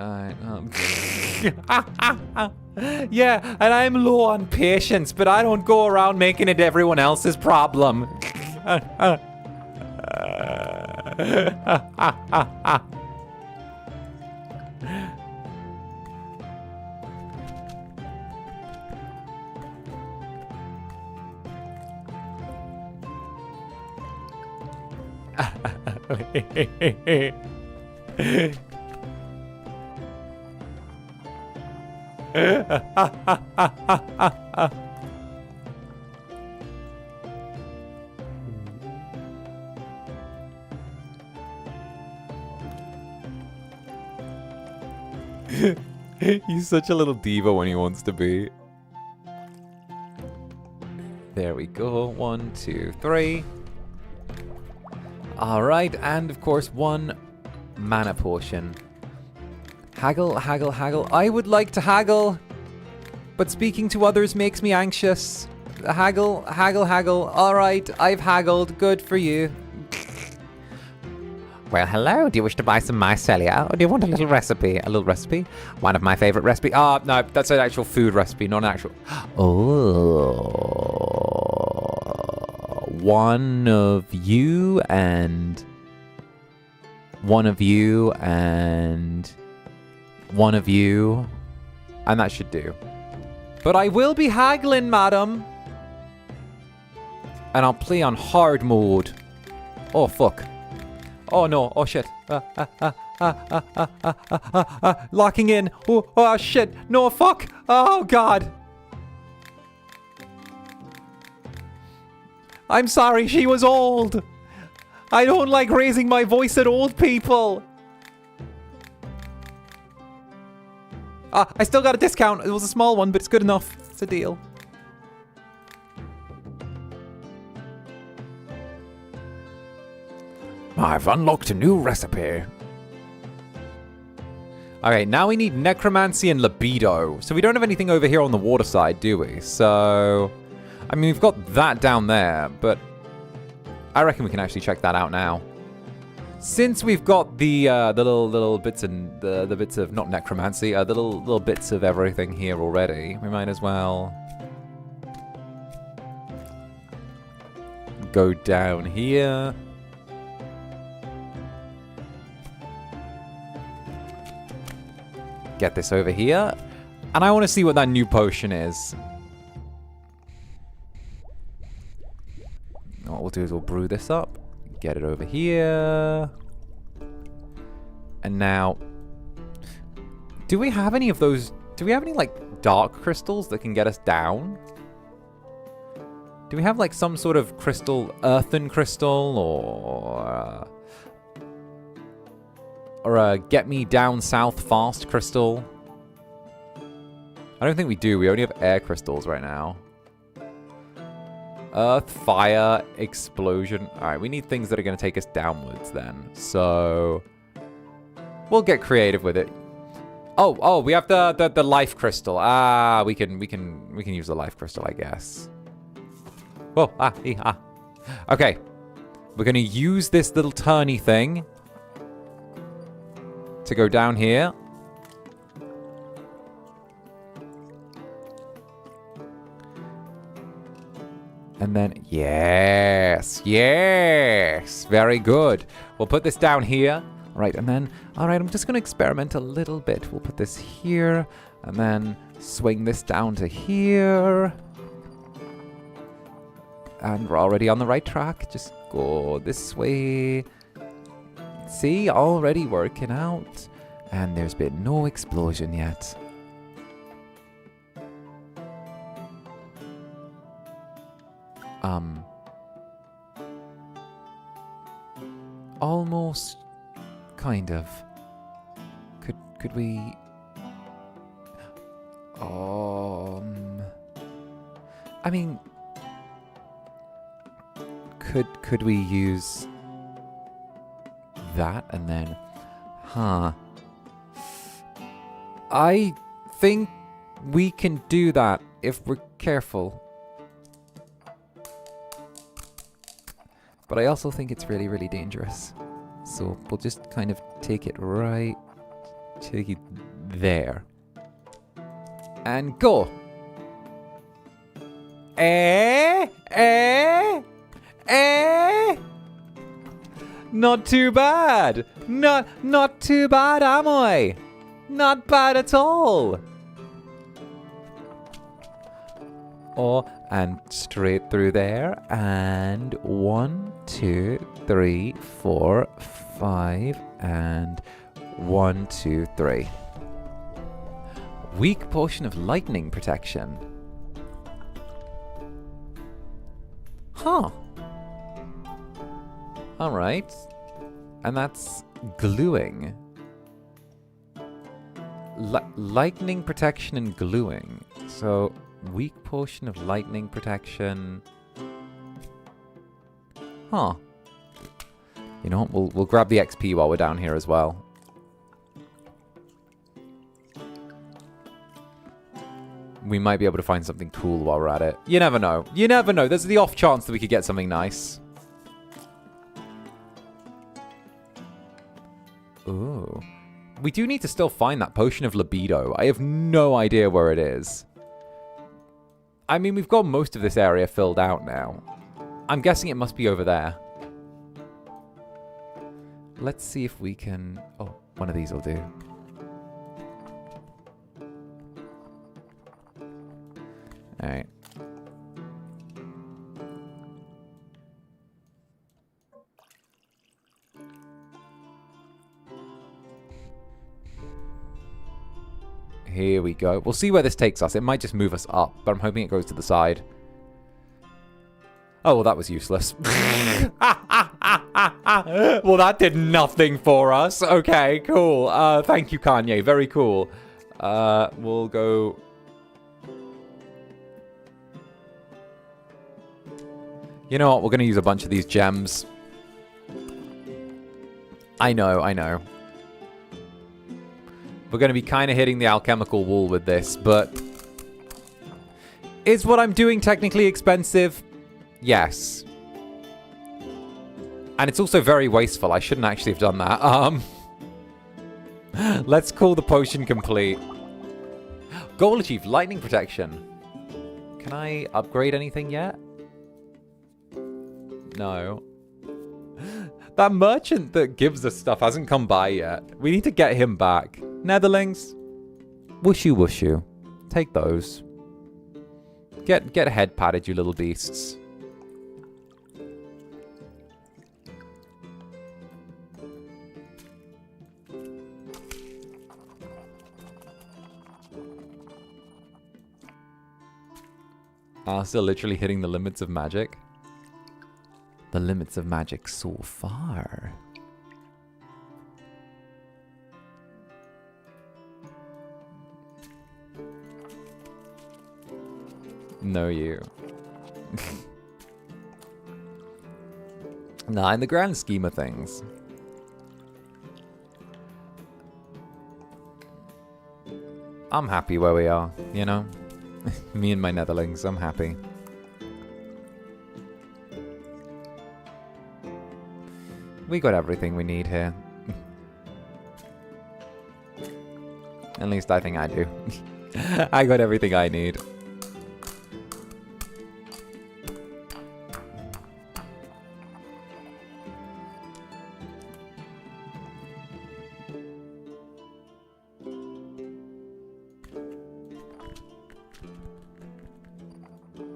Yeah, and I'm low on patience, but I don't go around making it everyone else's problem. He's such a little diva when he wants to be. There we go. 1, 2, 3. Alright, and of course 1 mana potion. Haggle, haggle, haggle. I would like to haggle, but speaking to others makes me anxious. Haggle, haggle, haggle. Alright, I've haggled. Good for you. Well, hello. Do you wish to buy some mycelia? Or do you want a little recipe? A little recipe? One of my favorite recipes. Ah, no, that's an actual food recipe, not an actual... Oh. One of you and... One of you and... One of you. And that should do. But I will be haggling, madam. And I'll play on hard mode. Oh, fuck. Oh no, oh shit. Locking in. Oh shit. No, fuck. Oh god. I'm sorry, she was old. I don't like raising my voice at old people. I still got a discount. It was a small one, but it's good enough. It's a deal. I've unlocked a new recipe. Okay, now we need necromancy and libido. So we don't have anything over here on the water side, do we? So, I mean, we've got that down there, but I reckon we can actually check that out now. Since we've got the little bits and the bits of not necromancy, the little bits of everything here already, we might as well go down here. Get this over here. And I want to see what that new potion is. What we'll do is we'll brew this up. Get it over here. And now... Do we have any of those... Do we have any, like, dark crystals that can get us down? Do we have, like, some sort of crystal... Earthen crystal? Or a get me down south fast crystal? I don't think we do. We only have air crystals right now. Earth, fire, explosion. Alright, we need things that are going to take us downwards then. So we'll get creative with it. Oh, we have the life crystal. Ah, we can use the life crystal, I guess. Oh, okay. We're going to use this little turny thing to go down here. And then, yes, very good. We'll put this down here. All right, and then, all right, I'm just going to experiment a little bit. We'll put this here, and then swing this down to here. And we're already on the right track. Just go this way. See, already working out. And there's been no explosion yet. Almost, kind of. Could we? I mean, could we use that and then, I think we can do that if we're careful. But I also think it's really, really dangerous. So we'll just kind of take it right, take it there. And go. Not too bad. Not too bad, am I? Not bad at all. Oh, and straight through there. And 1, 2, 3, 4, 5, and 1, 2, 3. Weak portion of lightning protection. Huh. Alright. And that's gluing. Lightning protection and gluing. So, weak portion of lightning protection. Huh. You know what? We'll grab the XP while we're down here as well. We might be able to find something cool while we're at it. You never know. You never know. There's the off chance that we could get something nice. Ooh. We do need to still find that potion of libido. I have no idea where it is. I mean, we've got most of this area filled out now. I'm guessing it must be over there. Let's see if we can... Oh, one of these will do. Alright. Here we go. We'll see where this takes us. It might just move us up, but I'm hoping it goes to the side. Oh, well, that was useless. Well, that did nothing for us. Okay, cool. Thank you, 𝓂𝓾. Very cool. We'll go... You know what? We're going to use a bunch of these gems. I know, I know. We're going to be kind of hitting the alchemical wall with this, but... Is what I'm doing technically expensive? Yes. And it's also very wasteful. I shouldn't actually have done that. Let's call the potion complete. Goal achieved. Lightning protection. Can I upgrade anything yet? No. That merchant that gives us stuff hasn't come by yet. We need to get him back. Netherlings. Whooshu whooshu. Take those. Get head patted, you little beasts. Still literally hitting the limits of magic. The limits of magic so far. No, you. Nah, in the grand scheme of things. I'm happy where we are, you know? Me and my netherlings, I'm happy. We got everything we need here. At least I think I do. I got everything I need.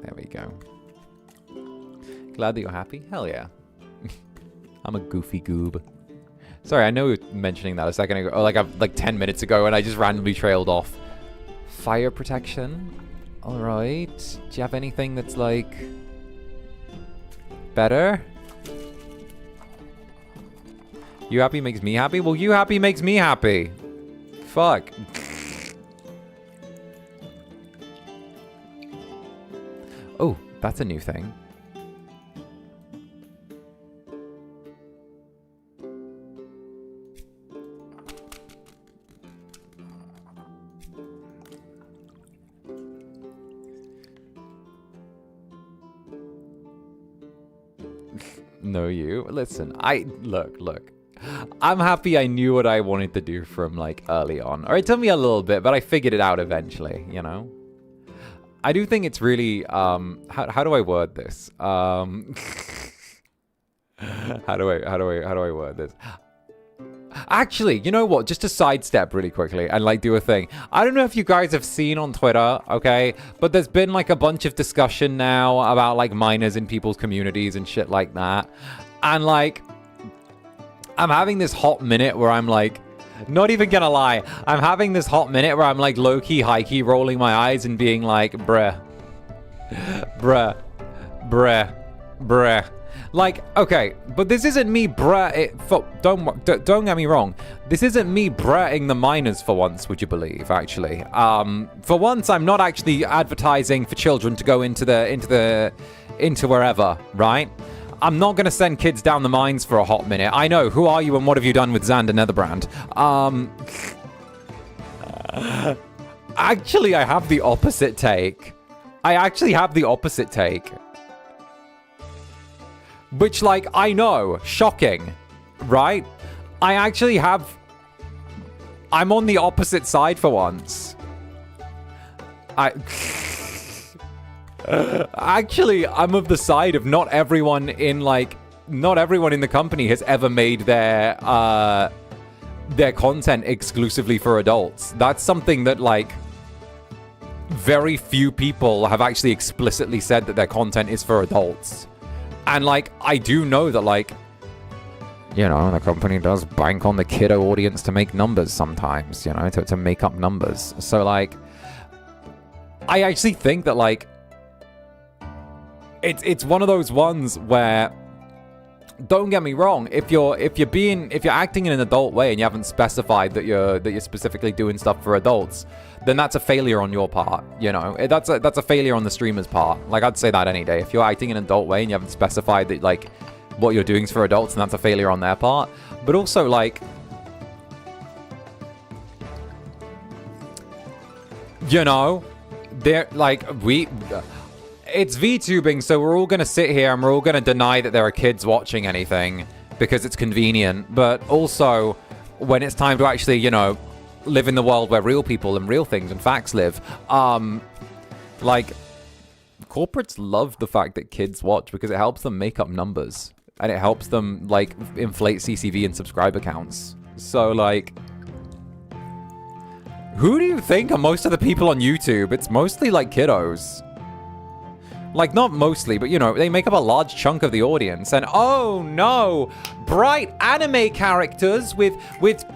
There we go. Glad that you're happy? Hell yeah. I'm a goofy goob. Sorry, I know we were mentioning that a second ago, or like 10 minutes ago, and I just randomly trailed off. Fire protection. All right. Do you have anything that's like better? You happy makes me happy? Well, you happy makes me happy. Fuck. Oh, that's a new thing. No, you. Listen, look. I'm happy I knew what I wanted to do from, like, early on. Or it took me a little bit, but I figured it out eventually, you know? I do think it's really, how do I word this? How do I word this? Actually, you know what? Just to sidestep really quickly and like do a thing. I don't know if you guys have seen on Twitter, okay? But there's been like a bunch of discussion now about like minors in people's communities and shit like that. And like, I'm having this hot minute where I'm like, Not even gonna lie. I'm having this hot minute where I'm like low-key, high-key rolling my eyes and being like, bruh. Bruh. Bruh. Bruh. Like, okay, but this isn't me don't get me wrong. This isn't me bratting the minors for once, would you believe, actually. For once, I'm not actually advertising for children to go into wherever, right? I'm not gonna send kids down the mines for a hot minute. I know, who are you and what have you done with Zander Netherbrand? Actually, I have the opposite take. Which, like, I know, shocking, right? I'm on the opposite side for once. Actually, I'm of the side of not everyone in the company has ever made their content exclusively for adults. That's something that, like, very few people have actually explicitly said that their content is for adults. And, like, I do know that, like, you know, the company does bank on the kiddo audience to make numbers sometimes, you know, to make up numbers. So, like, I actually think that, like, it's one of those ones where, don't get me wrong, if you're acting in an adult way and you haven't specified that you're specifically doing stuff for adults, then that's a failure on your part, you know? That's a failure on the streamer's part. Like, I'd say that any day. If you're acting in an adult way and you haven't specified that, like, what you're doing is for adults, then that's a failure on their part. But also, like, you know, they're, like, it's VTubing, so we're all gonna sit here and we're all gonna deny that there are kids watching anything because it's convenient. But also, when it's time to actually, you know, live in the world where real people and real things and facts live, like, corporates love the fact that kids watch because it helps them make up numbers and it helps them, like, inflate CCV and subscriber counts. So, like, who do you think are most of the people on YouTube? It's mostly, like, kiddos. Like, not mostly, but, you know, they make up a large chunk of the audience. And, oh, no, bright anime characters with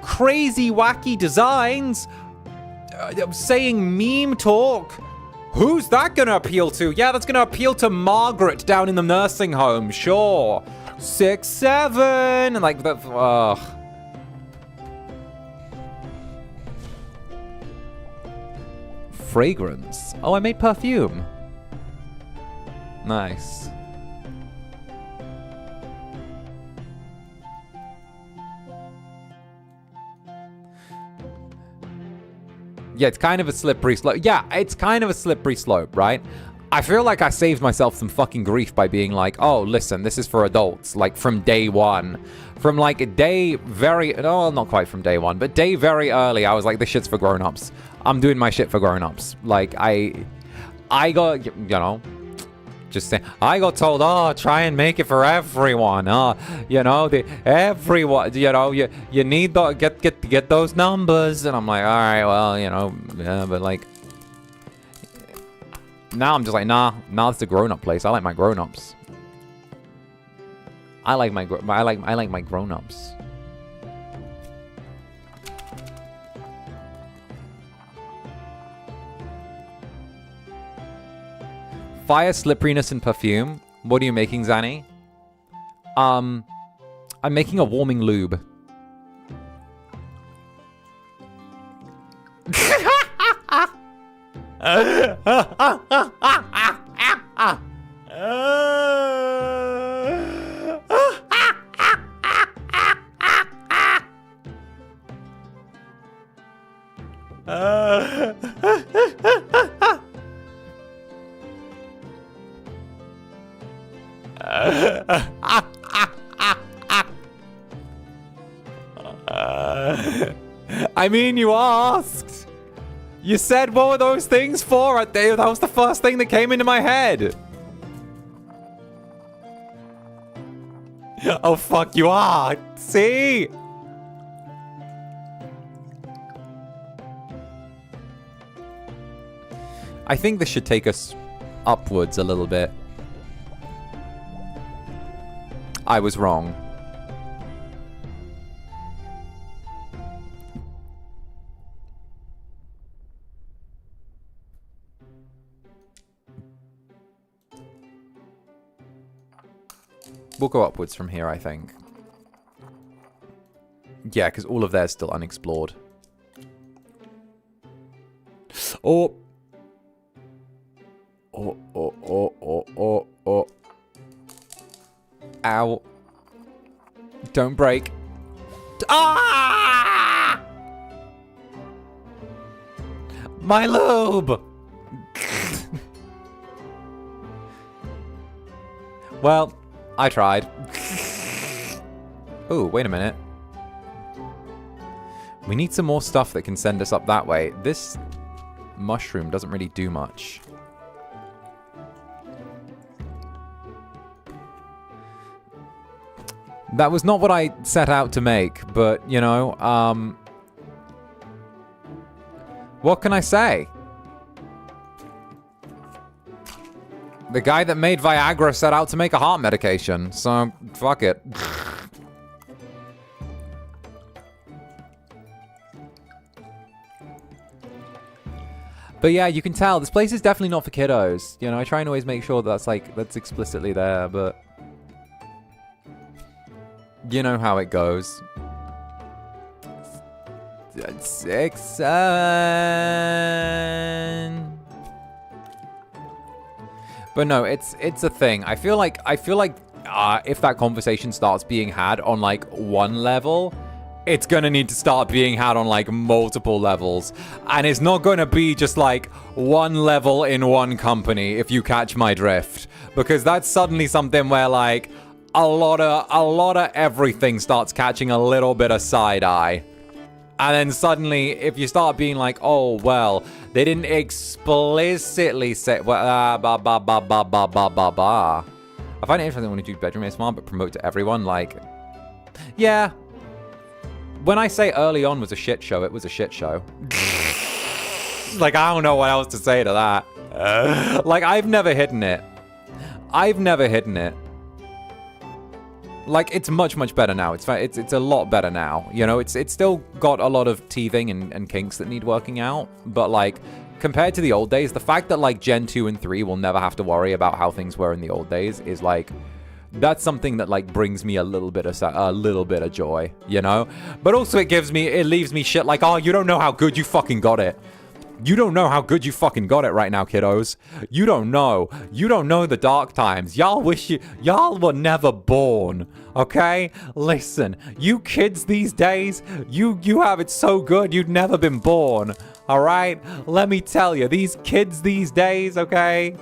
crazy, wacky designs saying meme talk. Who's that gonna appeal to? Yeah, that's gonna appeal to Margaret down in the nursing home, sure. 6, 7, and, like, that, ugh. Fragrance. Oh, I made perfume. Nice. Yeah, it's kind of a slippery slope. Yeah, it's kind of a slippery slope, right? I feel like I saved myself some fucking grief by being like, oh, listen, this is for adults, like, from day one. From, like, day very... No, not quite from day one, but day very early, I was like, this shit's for grown-ups. I'm doing my shit for grown-ups. Like, I got, you know... Just saying, I got told, oh, try and make it for everyone. You know, everyone. You know, you need to get those numbers, and I'm like, all right, well, you know, yeah, but, like, now I'm just like, nah, it's a grown-up place. I like my grown-ups. I like my grown-ups. Fire, slipperiness, and perfume. What are you making, Zanny? I'm making a warming lube. I mean, you asked. You said, what were those things for? That was the first thing that came into my head. Oh, fuck, you are. See? I think this should take us upwards a little bit. I was wrong. We'll go upwards from here, I think. Yeah, because all of theirs still unexplored. Oh. Oh. Ow. Don't break. Ah! My lube! Well, I tried. Oh, wait a minute. We need some more stuff that can send us up that way. This mushroom doesn't really do much. That was not what I set out to make, but, you know, what can I say? The guy that made Viagra set out to make a heart medication, so fuck it. But yeah, you can tell this place is definitely not for kiddos. You know, I try and always make sure that's like, that's explicitly there, but you know how it goes. 6, 7. But no, it's a thing. I feel like if that conversation starts being had on like one level, it's gonna need to start being had on like multiple levels, and it's not gonna be just like one level in one company, if you catch my drift, because that's suddenly something where like a lot of everything starts catching a little bit of side eye. And then suddenly, if you start being like, oh, well, they didn't explicitly say, well, I find it interesting when you do bedroom ASMR, but promote to everyone, like, yeah. When I say early on was a shit show, it was a shit show. Like, I don't know what else to say to that. Like, I've never hidden it. Like, it's much, much better now. It's a lot better now. You know, it's still got a lot of teething and kinks that need working out. But, like, compared to the old days, the fact that, like, Gen 2 and 3 will never have to worry about how things were in the old days is, like, that's something that, like, brings me a little bit of joy, you know? But also it leaves me shit like, oh, you don't know how good you fucking got it. You don't know how good you fucking got it right now, kiddos. You don't know. You don't know the dark times. Y'all were never born, okay? Listen, you kids these days, you have it so good you'd never been born, all right? Let me tell you, these kids these days, okay?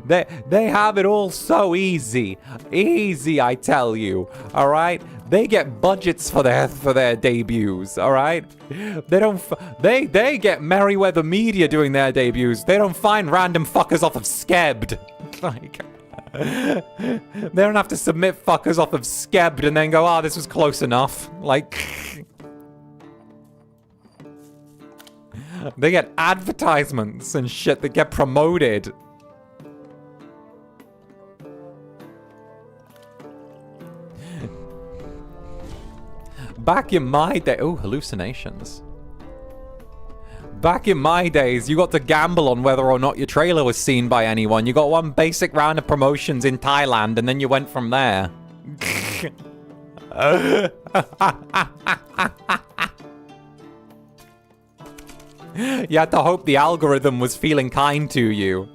They have it all so easy. Easy, I tell you, all right? They get budgets for their debuts, all right? They get Merryweather Media doing their debuts. They don't find random fuckers off of Skebbed. Like, they don't have to submit fuckers off of Skebbed and then go, oh, this was close enough. Like, they get advertisements and shit that get promoted. Back in my day, oh, hallucinations. Back in my days, you got to gamble on whether or not your trailer was seen by anyone. You got one basic round of promotions in Thailand, and then you went from there. You had to hope the algorithm was feeling kind to you.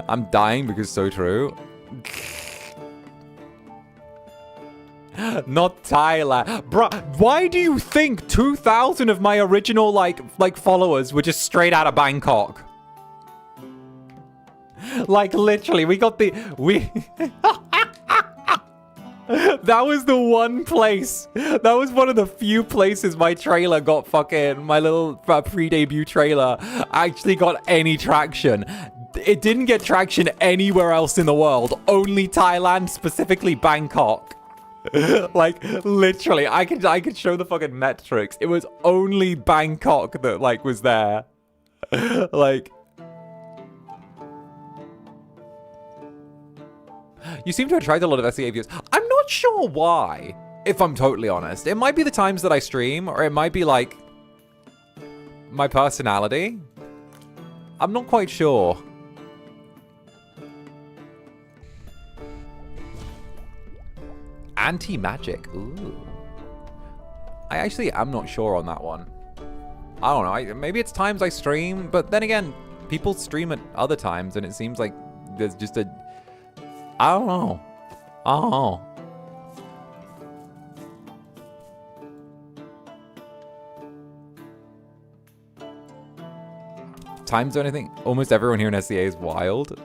I'm dying because so true. Not Thailand. Bruh, why do you think 2,000 of my original, like followers were just straight out of Bangkok? Like, literally, we... That was the one place. That was one of the few places my trailer got fucking... My little pre-debut trailer actually got any traction. It didn't get traction anywhere else in the world. Only Thailand, specifically Bangkok. Like, literally, I could show the fucking metrics. It was only Bangkok that, like, was there. Like, you seem to attract a lot of SEA views. I'm not sure why, if I'm totally honest. It might be the times that I stream, or it might be, like, my personality. I'm not quite sure. Anti-magic. Ooh. I actually am not sure on that one. I don't know. Maybe it's times I stream, but then again, people stream at other times, and it seems like there's just a... I don't know. I don't know. Time zone, I think almost everyone here in SCA is wild.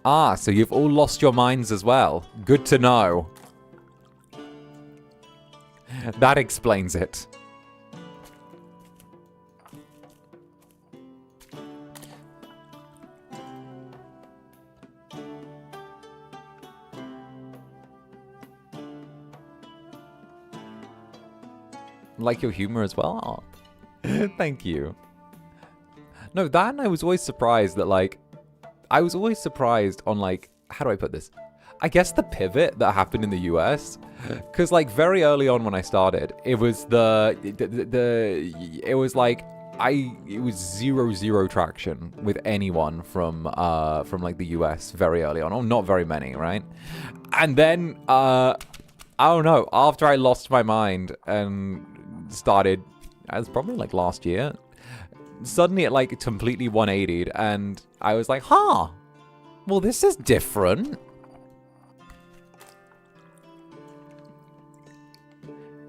Ah, so you've all lost your minds as well. Good to know. That explains it. Like your humor as well. Oh. Thank you. No, that and I was always surprised that, like, I was always surprised on, like, how do I put this? I guess the pivot that happened in the US, because, like, very early on when I started, it was it was like, it was zero traction with anyone from like the US very early on. Oh, not very many, right? And then, I don't know, after I lost my mind and started, as probably like last year, suddenly it like completely 180'd, and I was like, huh, well, this is different.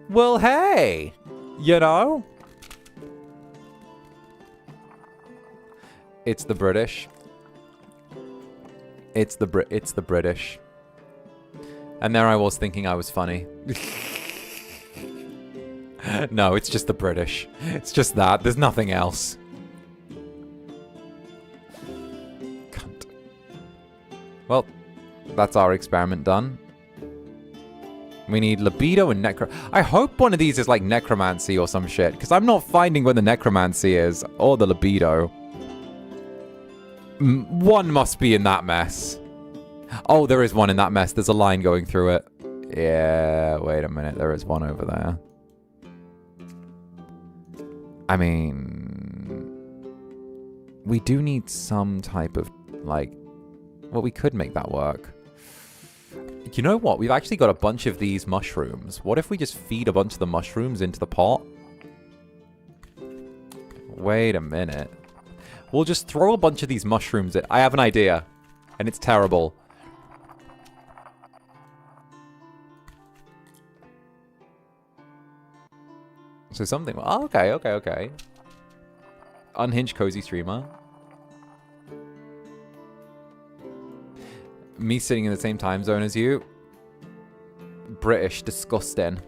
Well, hey, you know? It's the British. It's the British. And there I was thinking I was funny. No, it's just the British. It's just that. There's nothing else. Cunt. Well, that's our experiment done. We need libido and necro... I hope one of these is like necromancy or some shit, because I'm not finding where the necromancy is, or the libido. One must be in that mess. Oh, there is one in that mess. There's a line going through it. Yeah, wait a minute. There is one over there. I mean... we do need some type of, like... well, we could make that work. You know what? We've actually got a bunch of these mushrooms. What if we just feed a bunch of the mushrooms into the pot? Wait a minute. We'll just throw a bunch of these mushrooms in. I have an idea. And it's terrible. So something... oh, okay. Unhinged cozy streamer. Me sitting in the same time zone as you. British, disgusting.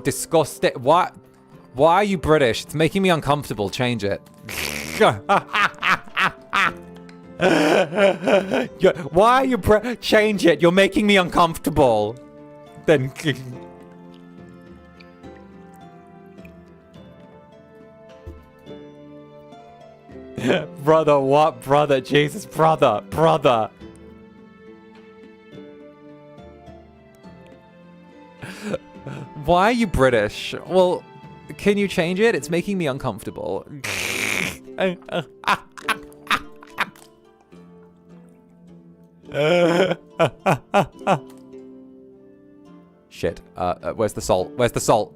Disgusting. Why are you British? It's making me uncomfortable. Change it. Why are you change it? You're making me uncomfortable. Then... brother, what? Brother, Jesus, brother. Why are you British? Well, can you change it? It's making me uncomfortable. Shit. Where's the salt? Where's the salt?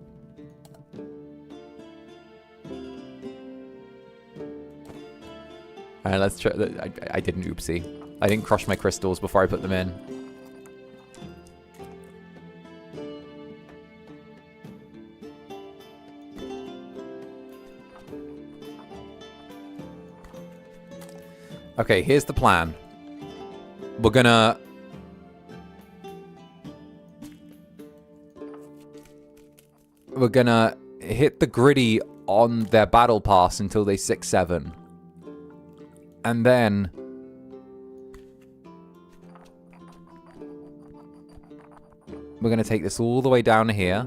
Alright, let's try. I did an oopsie. I didn't crush my crystals before I put them in. Okay, here's the plan. We're gonna... hit the gritty on their battle pass until they 6-7. And then... we're gonna take this all the way down to here.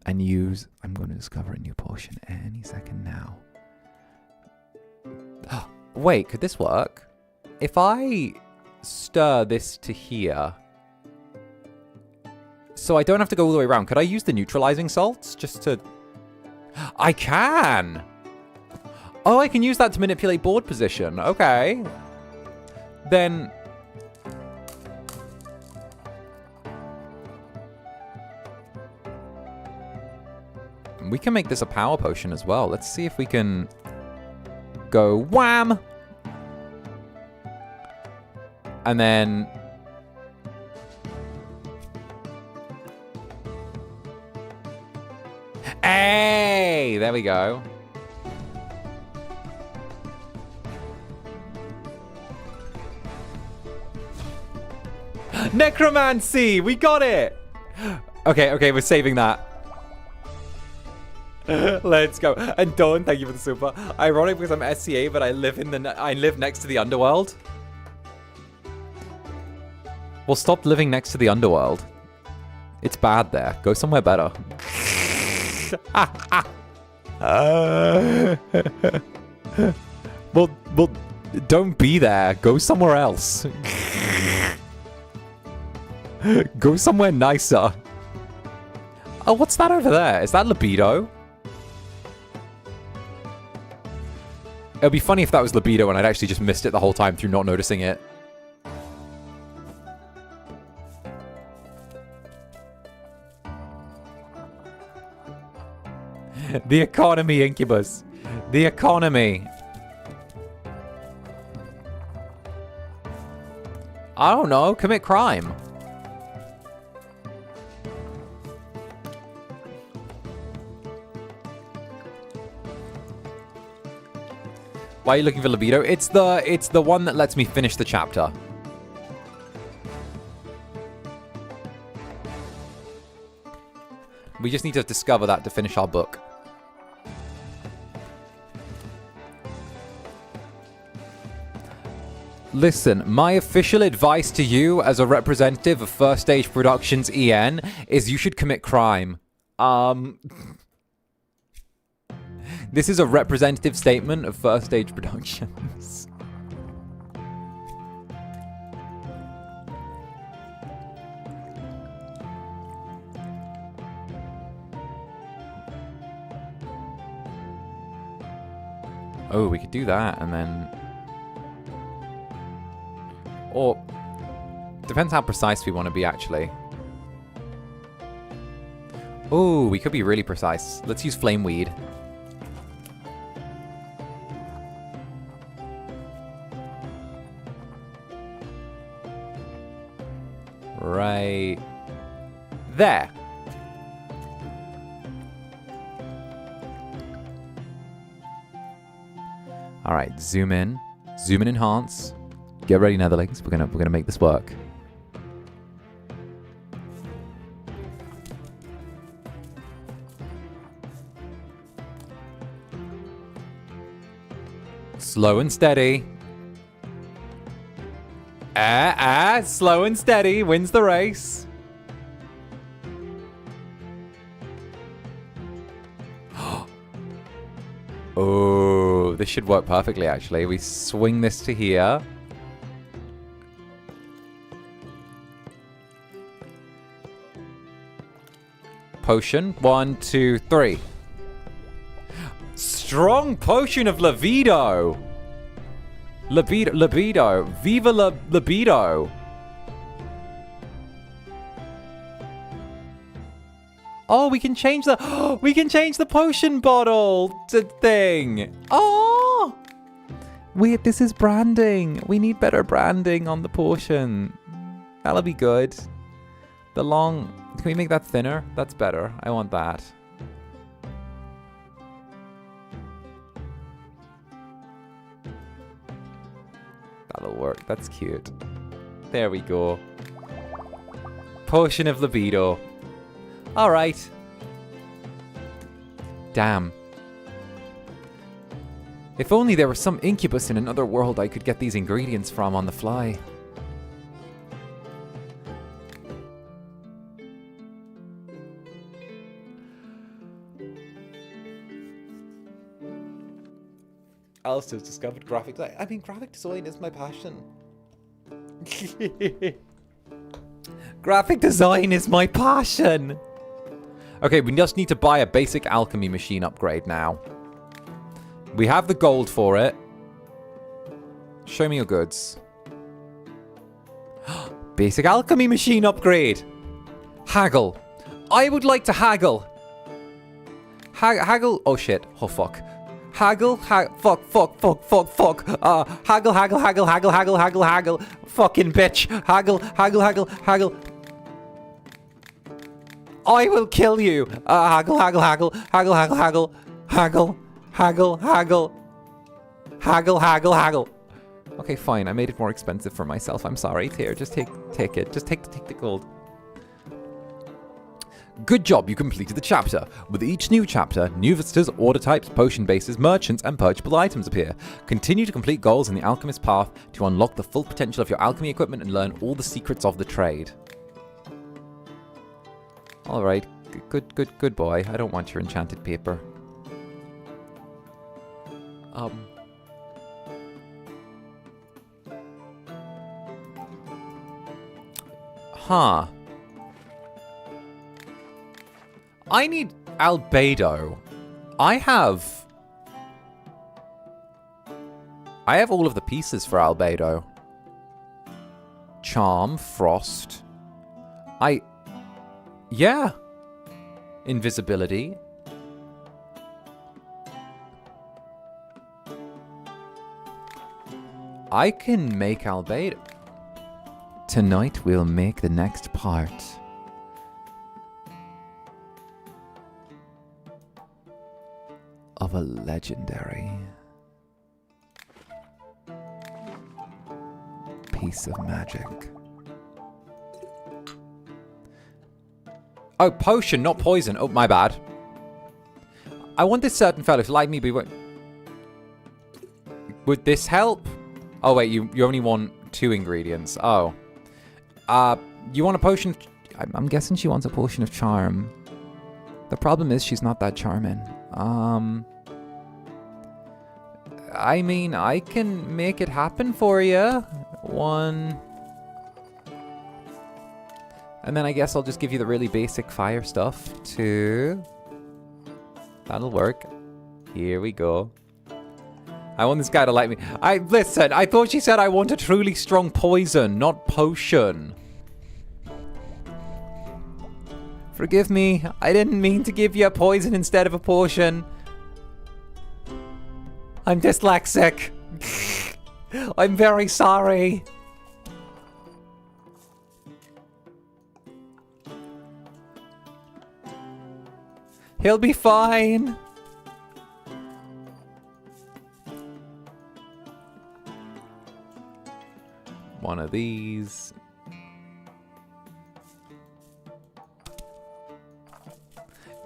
And use... I'm going to discover a new potion any second now. Wait, could this work? If I stir this to here. So I don't have to go all the way around. Could I use the neutralizing salts just to... I can! Oh, I can use that to manipulate board position. Okay. Then... we can make this a power potion as well. Let's see if we can go wham! And then... hey! There we go. Necromancy! We got it! Okay, we're saving that. Let's go. And Dawn, thank you for the super. Ironic because I'm SCA, but I live next to the underworld. Well, stop living next to the underworld. It's bad there. Go somewhere better. Well, don't be there. Go somewhere else. Go somewhere nicer. Oh, what's that over there? Is that libido? It would be funny if that was libido and I'd actually just missed it the whole time through not noticing it. The economy, Incubus. The economy. I don't know. Commit crime. Why are you looking for libido? It's the one that lets me finish the chapter. We just need to discover that to finish our book. Listen, my official advice to you as a representative of First Stage Productions EN is you should commit crime. This is a representative statement of First Stage Productions. Oh, we could do that and then... or... depends how precise we want to be, actually. Oh, we could be really precise. Let's use flame weed. Right there. All right, zoom in, enhance. Get ready, Netherlings. We're gonna make this work. Slow and steady. Slow and steady wins the race. Oh, this should work perfectly, actually. We swing this to here. Potion. 1, 2, 3. Strong potion of libido. Libido. Viva libido. Oh, we can change the potion bottle to thing. Oh, wait, this is branding. We need better branding on the potion. That'll be good. Can we make that thinner? That's better. I want that. That'll work. That's cute. There we go. Potion of libido. All right. Damn. If only there was some incubus in another world I could get these ingredients from on the fly. Alistair's discovered graphic design. I mean, graphic design is my passion. Graphic design is my passion. Okay, we just need to buy a basic alchemy machine upgrade now. We have the gold for it. Show me your goods. Basic alchemy machine upgrade. Haggle. I would like to haggle. Haggle. Oh shit. Oh fuck. Haggle. Fuck. Haggle. Fucking bitch. Haggle. I will kill you. Haggle. Okay, fine. I made it more expensive for myself. I'm sorry. Here, just take it. Just take the gold. Good job, you completed the chapter. With each new chapter, new visitors, order types, potion bases, merchants, and purchasable items appear. Continue to complete goals in the alchemist path to unlock the full potential of your alchemy equipment and learn all the secrets of the trade. Alright, good boy. I don't want your enchanted paper. Huh. I need albedo. I have all of the pieces for albedo. Charm, frost. Yeah. Invisibility. I can make albedo. Tonight we'll make the next part. Of a legendary piece of magic. Oh, potion, not poison. Oh, my bad. I want this certain fellow to like me, but would this help? Oh, wait, you only want 2 ingredients. Oh. You want a potion? I'm guessing she wants a potion of charm. The problem is she's not that charming. I mean, I can make it happen for you. 1. And then I guess I'll just give you the really basic fire stuff. 2. That'll work. Here we go. I want this guy to like me. Listen, I thought she said I want a truly strong poison, not potion. Forgive me, I didn't mean to give you a poison instead of a potion. I'm dyslexic. I'm very sorry. He'll be fine. One of these.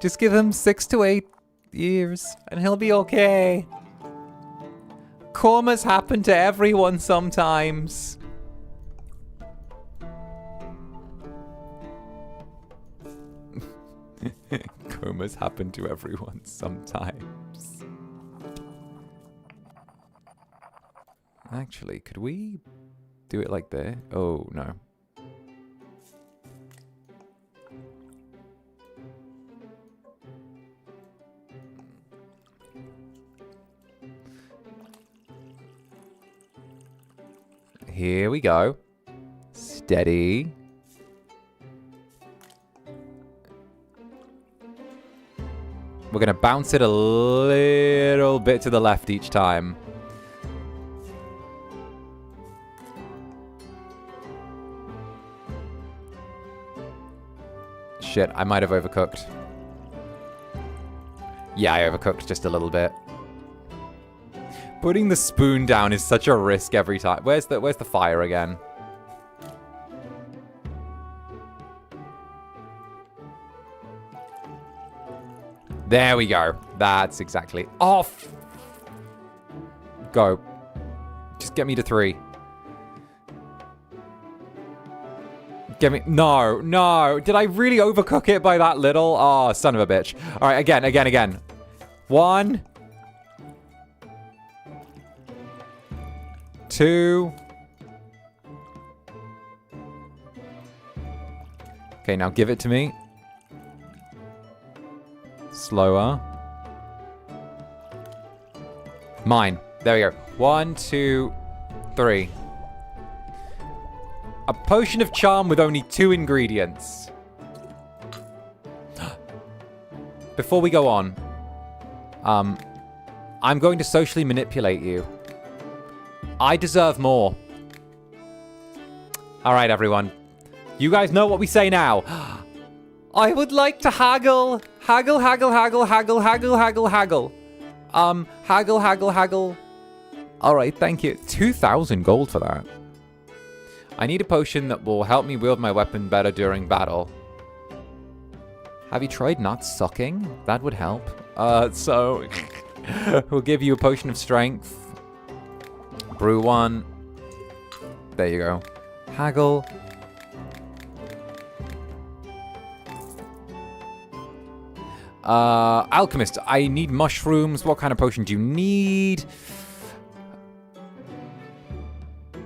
Just give him 6 to 8 years and he'll be okay. Comas happen to everyone sometimes. Comas happen to everyone sometimes. Actually, could we do it like that? Oh, no. Here we go. Steady. We're going to bounce it a little bit to the left each time. Shit, I might have overcooked. Yeah, I overcooked just a little bit. Putting the spoon down is such a risk every time. Where's the fire again? There we go. That's exactly off. Go. Just get me to 3. Get me. No, no. Did I really overcook it by that little? Oh, son of a bitch. All right, again. 1. 2. Okay, now give it to me. Slower. Mine. There we go. 1, 2, 3. A potion of charm with only 2 ingredients. Before we go on, I'm going to socially manipulate you. I deserve more. All right, everyone. You guys know what we say now. I would like to haggle. Haggle, haggle, haggle, haggle, haggle, haggle, haggle. Haggle, haggle, haggle. All right, thank you. 2,000 gold for that. I need a potion that will help me wield my weapon better during battle. Have you tried not sucking? That would help. So we'll give you a potion of strength. Brew 1. There you go. Haggle. Alchemist, I need mushrooms. What kind of potion do you need?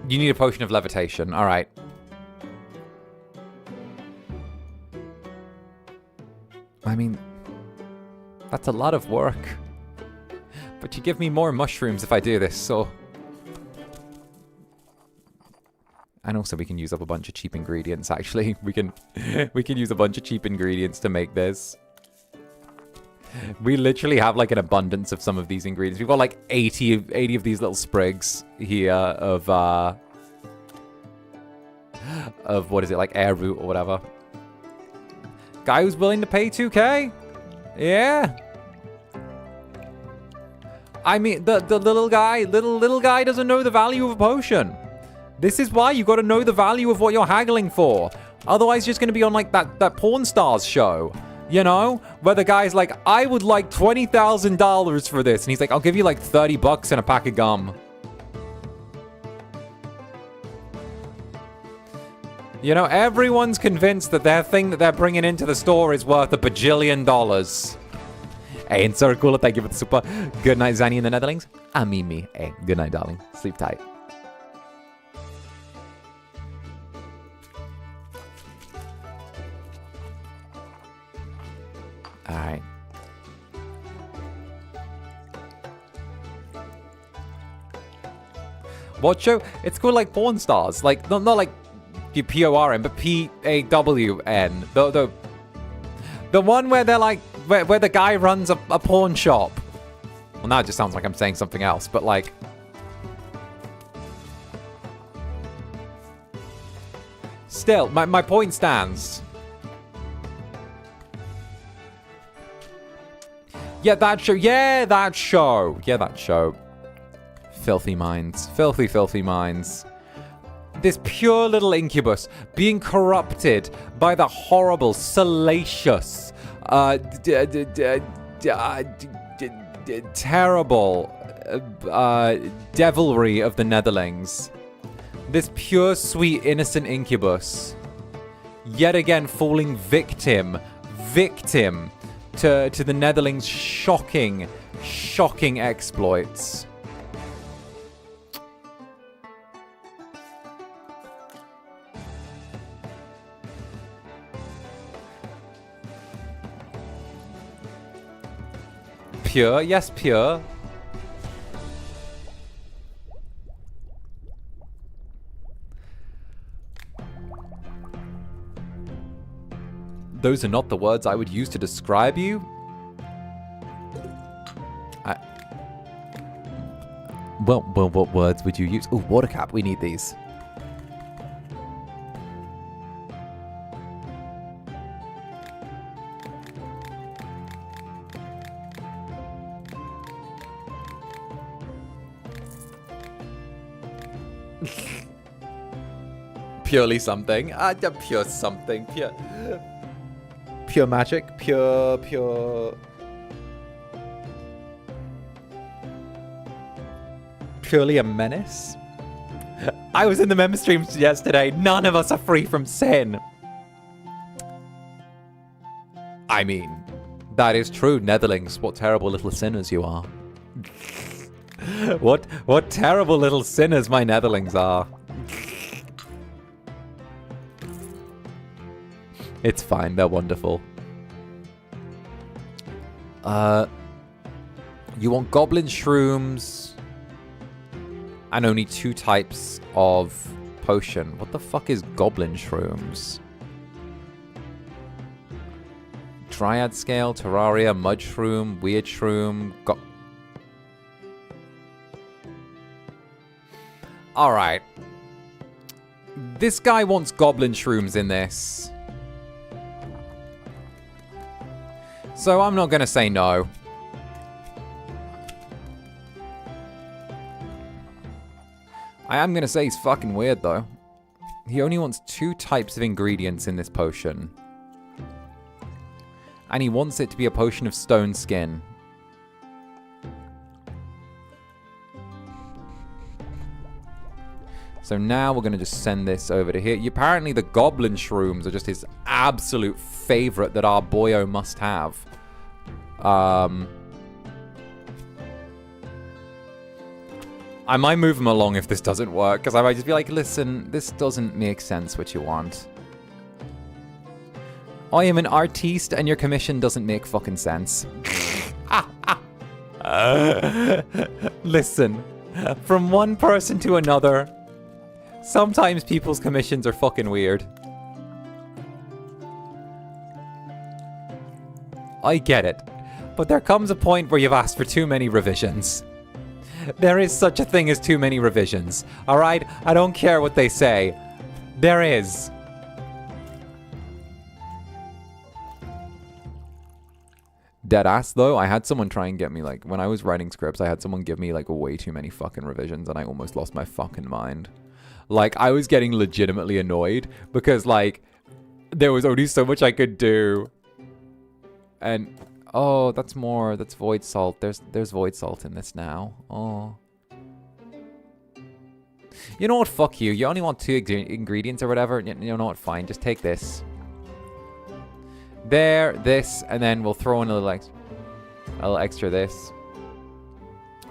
You need a potion of levitation. All right. I mean, that's a lot of work. But you give me more mushrooms if I do this, so... And also we can use up a bunch of cheap ingredients, actually. We can use a bunch of cheap ingredients to make this. We literally have like an abundance of some of these ingredients. We've got like 80 of these little sprigs here of what is it, like air root or whatever. Guy who's willing to pay 2k? Yeah. I mean, the little guy doesn't know the value of a potion. This is why you got to know the value of what you're haggling for. Otherwise, you're just going to be on like that Porn Stars show. You know, where the guy's like, I would like $20,000 for this. And he's like, I'll give you like $30 and a pack of gum. You know, everyone's convinced that their thing that they're bringing into the store is worth $1 bajillion. Hey, and so cool. Thank you for the super. Good night, Zanny in the Netherlands. I'm Mimi. Hey, good night, darling. Sleep tight. All right. What show? It's called like Porn Stars. Like, not like P-O-R-N, but P-A-W-N. The one where they're like, where the guy runs a porn shop. Well, now it just sounds like I'm saying something else, but like... Still, my point stands. Yeah, that show. Yeah, that show. Yeah, that show. Filthy minds. Filthy, filthy minds. This pure little incubus being corrupted by the horrible, salacious, terrible devilry of the Netherlands. This pure, sweet, innocent incubus. Yet again falling victim to the Netherlands' shocking exploits. Pure, yes, pure. Those are not the words I would use to describe you. Well, what words would you use? Oh, water cap. We need these. Purely something. Pure something. Pure magic. Purely a menace. I was in the member streams yesterday. None of us are free from sin. I mean, that is true, Netherlings. What terrible little sinners you are. What terrible little sinners my Netherlings are. It's fine. They're wonderful. You want goblin shrooms and only 2 types of potion. What the fuck is goblin shrooms? Dryad scale, terraria, mud shroom, weird shroom. Alright. This guy wants goblin shrooms in this. So I'm not gonna say no. I am gonna say he's fucking weird though. He only wants 2 types of ingredients in this potion. And he wants it to be a potion of stone skin. So now we're going to just send this over to here. Apparently the goblin shrooms are just his absolute favorite that our boyo must have. I might move him along if this doesn't work, because I might just be like, listen, this doesn't make sense what you want. I am an artiste and your commission doesn't make fucking sense. Listen, from one person to another, sometimes people's commissions are fucking weird. I get it, but there comes a point where you've asked for too many revisions. There is such a thing as too many revisions, alright? I don't care what they say. There is. Deadass though, I had someone try and get me, like, when I was writing scripts, I had someone give me, like, way too many fucking revisions and I almost lost my fucking mind. Like, I was getting legitimately annoyed because, like, there was only so much I could do. And, oh, that's void salt. There's void salt in this now. Oh. You know what? Fuck you. You only want 2 ingredients or whatever. You know what? Fine. Just take this. There, this, and then we'll throw in a little extra this.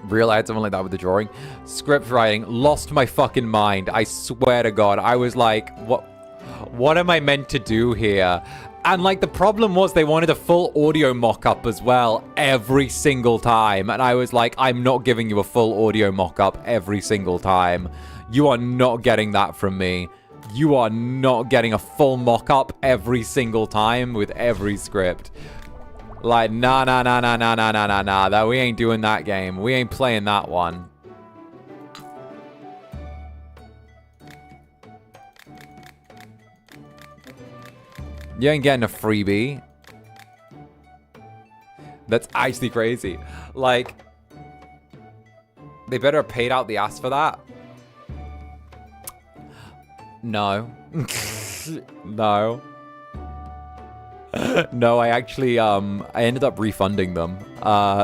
Realized something like that with the drawing. Script writing, lost my fucking mind. I swear to God, I was like, what am I meant to do here? And like the problem was they wanted a full audio mock-up as well every single time. And I was like, I'm not giving you a full audio mock-up every single time. You are not getting that from me. You are not getting a full mock-up every single time with every script. Like, nah, that we ain't doing that game. We ain't playing that one. You ain't getting a freebie. That's actually crazy. Like, they better have paid out the ass for that. No. No. No, I actually, I ended up refunding them.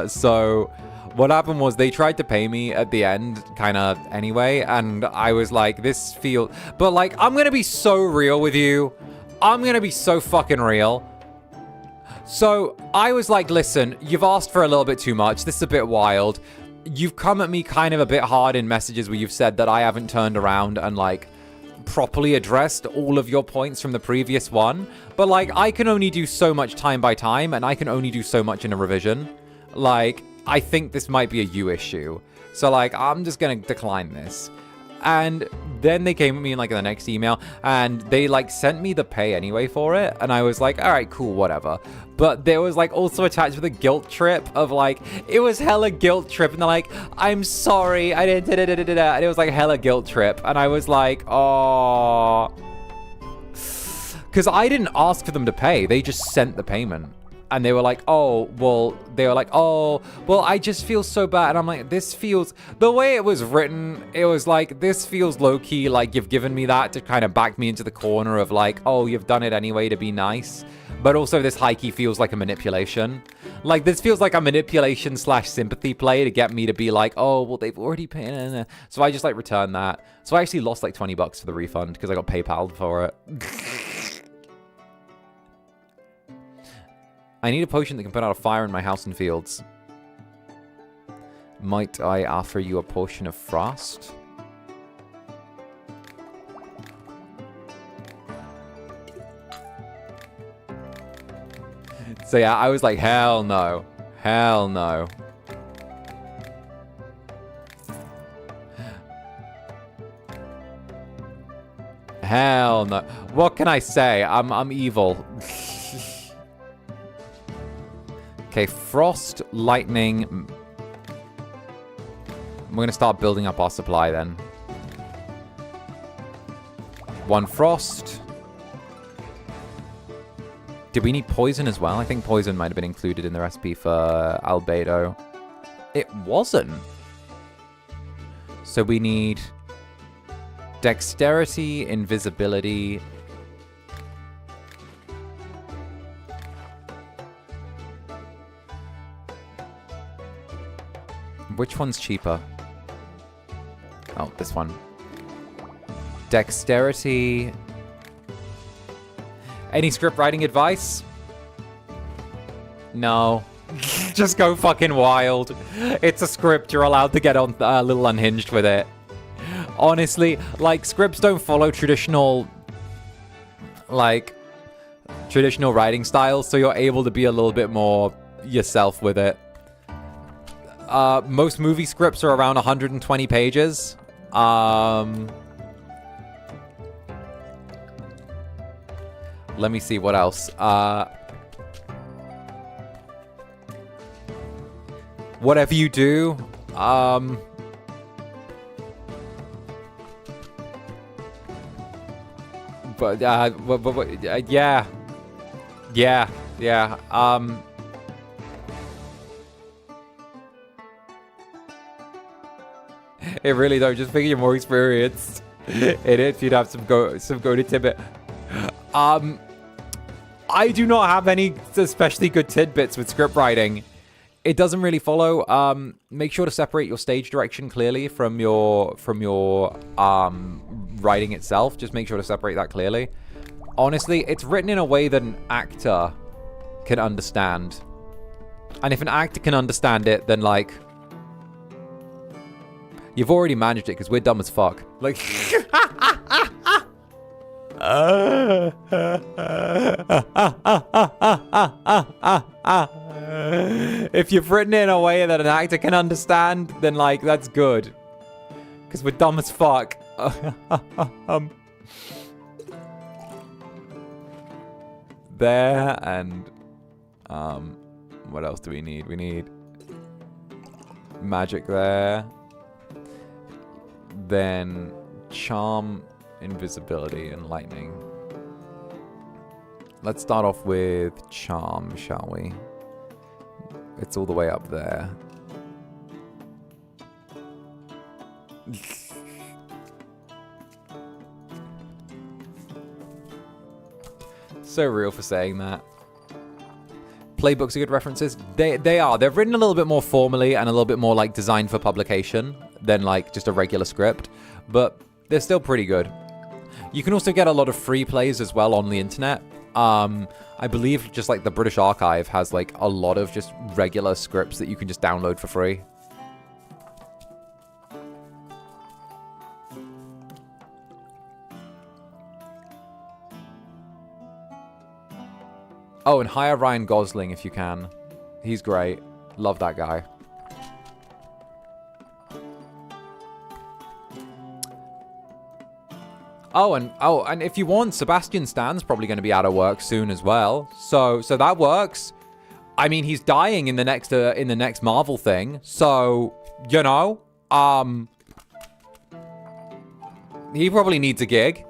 So what happened was they tried to pay me at the end, kind of anyway, and I was like, this feels... But, like, I'm gonna be so real with you. I'm gonna be so fucking real. So I was like, listen, you've asked for a little bit too much. This is a bit wild. You've come at me kind of a bit hard in messages where you've said that I haven't turned around and, like, properly addressed all of your points from the previous one. But, like, I can only do so much time by time, and I can only do so much in a revision. Like, I think this might be a you issue. So, like, I'm just gonna decline this. And then they came at me in, like, the next email, and they, like, sent me the pay anyway for it. And I was like, all right, cool, whatever. But there was, like, also attached with a guilt trip of, like, it was hella guilt trip. And they're like, I'm sorry, I didn't, da-da-da-da-da. And it was, like, hella guilt trip. And I was like, oh. Because I didn't ask for them to pay. They just sent the payment. And they were like, oh, well, I just feel so bad. And I'm like, this feels, the way it was written, it was like, this feels low-key, like you've given me that to kind of back me into the corner of like, oh, you've done it anyway to be nice. But also this high-key feels like a manipulation. Like, this feels like a manipulation / sympathy play to get me to be like, oh, well, they've already paid. So I just, like, returned that. So I actually lost, like, $20 for the refund because I got PayPal'd for it. I need a potion that can put out a fire in my house and fields. Might I offer you a potion of frost? So yeah, I was like, hell no. Hell no. Hell no. What can I say? I'm evil. Okay, frost, lightning. We're going to start building up our supply then. 1 frost. Did we need poison as well? I think poison might have been included in the recipe for albedo. It wasn't. So we need dexterity, invisibility. Which one's cheaper? Oh, this one. Dexterity. Any script writing advice? No. Just go fucking wild. It's a script. You're allowed to get on a little unhinged with it. Honestly, like, scripts don't follow traditional writing styles, so you're able to be a little bit more yourself with it. Most movie scripts are around 120 pages. Let me see what else. Whatever you do, but yeah, it really don't. Just figure you're more experienced in it. If you'd have some go to tidbit. I do not have any especially good tidbits with script writing. It doesn't really follow. Make sure to separate your stage direction clearly from your writing itself. Just make sure to separate that clearly. Honestly, it's written in a way that an actor can understand. And if an actor can understand it, then like you've already managed it because we're dumb as fuck. Like if you've written it in a way that an actor can understand, then like that's good. Because we're dumb as fuck. There and what else do we need? We need magic there. Then charm, invisibility, and lightning. Let's start off with charm, shall we? It's all the way up there. So real for saying that. Playbooks are good references. They are. They're written a little bit more formally and a little bit more like designed for publication than like just a regular script, but they're still pretty good. You can also get a lot of free plays as well on the internet. I believe just like the British Archive has like a lot of just regular scripts that you can just download for free. Oh, and hire Ryan Gosling if you can. He's great. Love that guy. Oh, and if you want, Sebastian Stan's probably going to be out of work soon as well. So that works. I mean, he's dying in the next Marvel thing. So, you know, he probably needs a gig.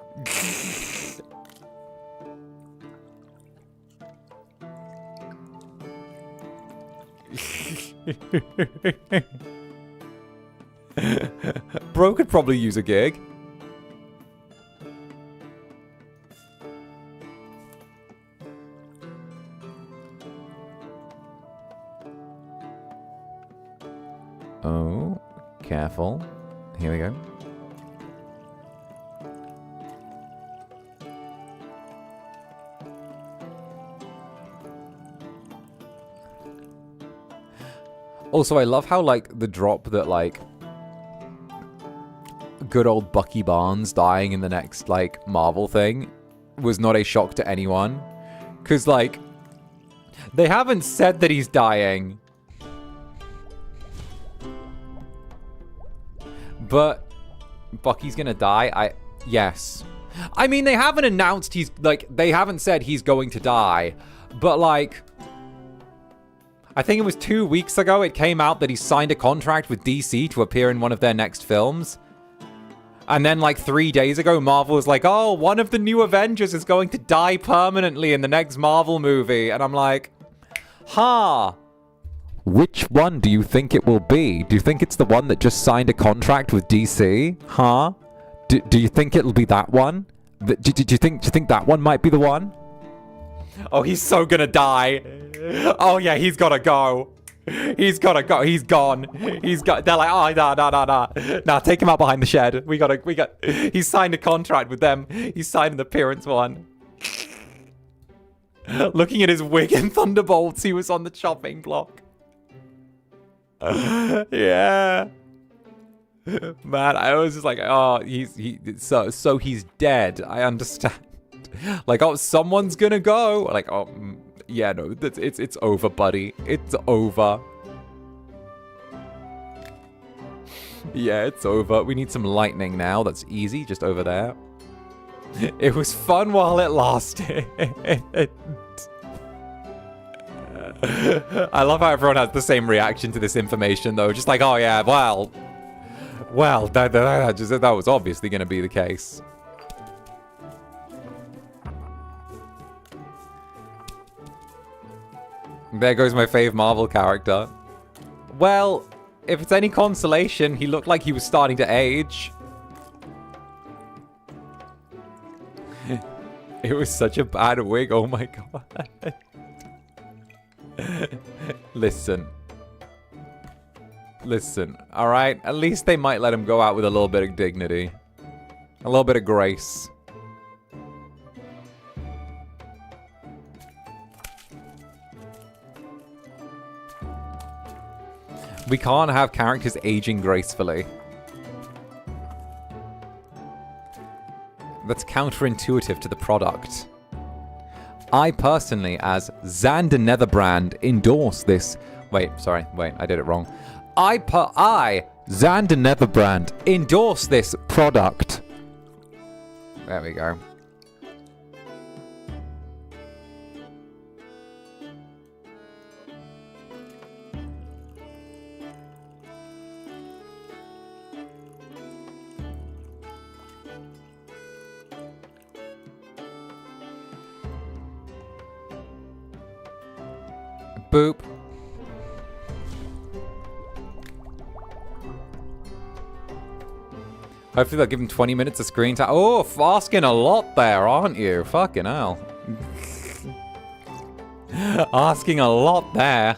Bro could probably use a gig. Oh, careful. Here we go. Also, I love how, like, the drop that, like, good old Bucky Barnes dying in the next, like, Marvel thing was not a shock to anyone. Because, like, They haven't said that he's dying. But Bucky's gonna die? Yes. I mean, they haven't announced he's, like, they haven't said he's going to die. But, like, I think it was 2 weeks ago it came out that he signed a contract with DC to appear in one of their next films. And then, like, 3 days ago, Marvel was like, oh, one of the new Avengers is going to die permanently in the next Marvel movie. And I'm like, huh. Which one do you think it will be? Do you think it's the one that just signed a contract with DC? Huh? Do you think it'll be that one? Do you think that one might be the one? Oh, he's so gonna die. Oh, yeah, he's gotta go. He's gotta go. He's gone. They're like, oh, no. Nah, take him out behind the shed. He's signed a contract with them. He's signed an appearance one. Looking at his wig and Thunderbolts, he was on the chopping block. Yeah. Man, I was just like, oh, so he's dead. I understand. Like, oh, someone's gonna go. Like, oh, yeah, no, it's over, buddy. It's over. Yeah, it's over. We need some lightning now. That's easy, just over there. It was fun while it lasted. I love how everyone has the same reaction to this information, though. Just like, oh yeah, well, that was obviously going to be the case. There goes my fave Marvel character. Well, if it's any consolation, he looked like he was starting to age. It was such a bad wig, oh my god. Listen, alright? At least they might let him go out with a little bit of dignity. A little bit of grace. We can't have characters aging gracefully. That's counterintuitive to the product. I personally, as Zander Netherbrand, endorse this. Wait, I did it wrong. I, Zander Netherbrand, endorse this product. There we go. Boop. Hopefully they'll give him 20 minutes of screen time. Oh, asking a lot there, aren't you? Fucking hell. Asking a lot there.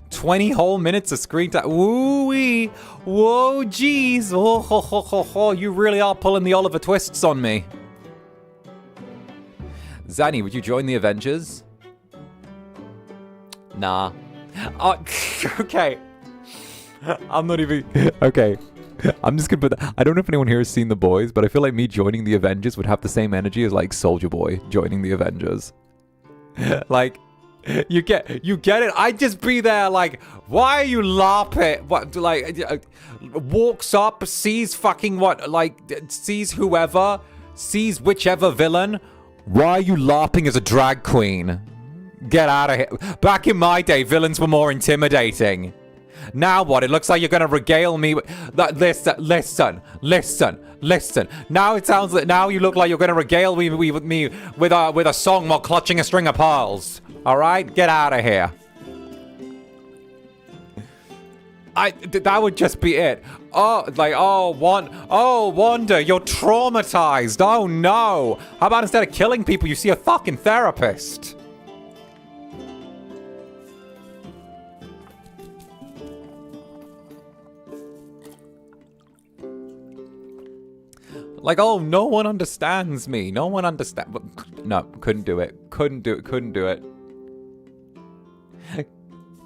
20 whole minutes of screen time. Woo-wee. Whoa, jeez. Oh, ho, ho, ho, ho. You really are pulling the Oliver Twists on me. Zanny, would you join the Avengers? Nah. Oh, okay. I'm not even... Okay. I'm just gonna put that... I don't know if anyone here has seen The Boys, but I feel like me joining the Avengers would have the same energy as, like, Soldier Boy joining the Avengers. Like, you get it? I'd just be there, like, why are you LARPing? What, like, walks up, sees fucking what, like, sees whoever, sees whichever villain. Why are you LARPing as a drag queen? Get out of here. Back in my day, villains were more intimidating. Now what? It looks like you're going to regale me with... Listen. Now it sounds like... Now you look like you're going to regale me with a song while clutching a string of pearls. Alright? Get out of here. That would just be it. Oh, like, Wanda, you're traumatized. Oh, no. How about instead of killing people, you see a fucking therapist? Like, oh, no one understands me. No one understands. No, couldn't do it. Couldn't do it.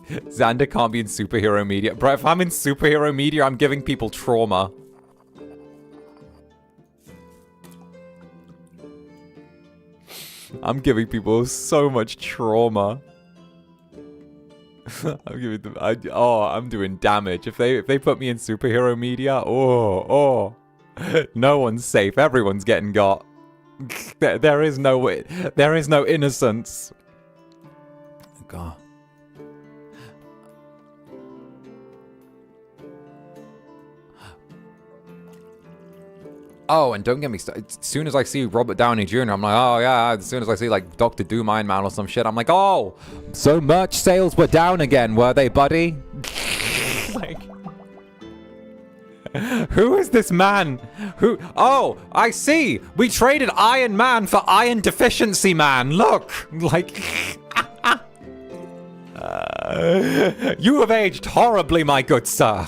Zander can't be in superhero media. Bro, if I'm in superhero media, I'm giving people trauma. I'm giving people so much trauma. I'm giving them. I'm doing damage. If they put me in superhero media, no one's safe. Everyone's getting got. There is no innocence. God. Oh, and don't get me started. As soon as I see Robert Downey Jr., I'm like, oh yeah. As soon as I see like Dr. Doom, Iron Man or some shit, I'm like, oh, so merch sales were down again, were they, buddy? Like, who is this man? Who? Oh, I see. We traded Iron Man for Iron Deficiency Man. Look, like, you have aged horribly, my good sir.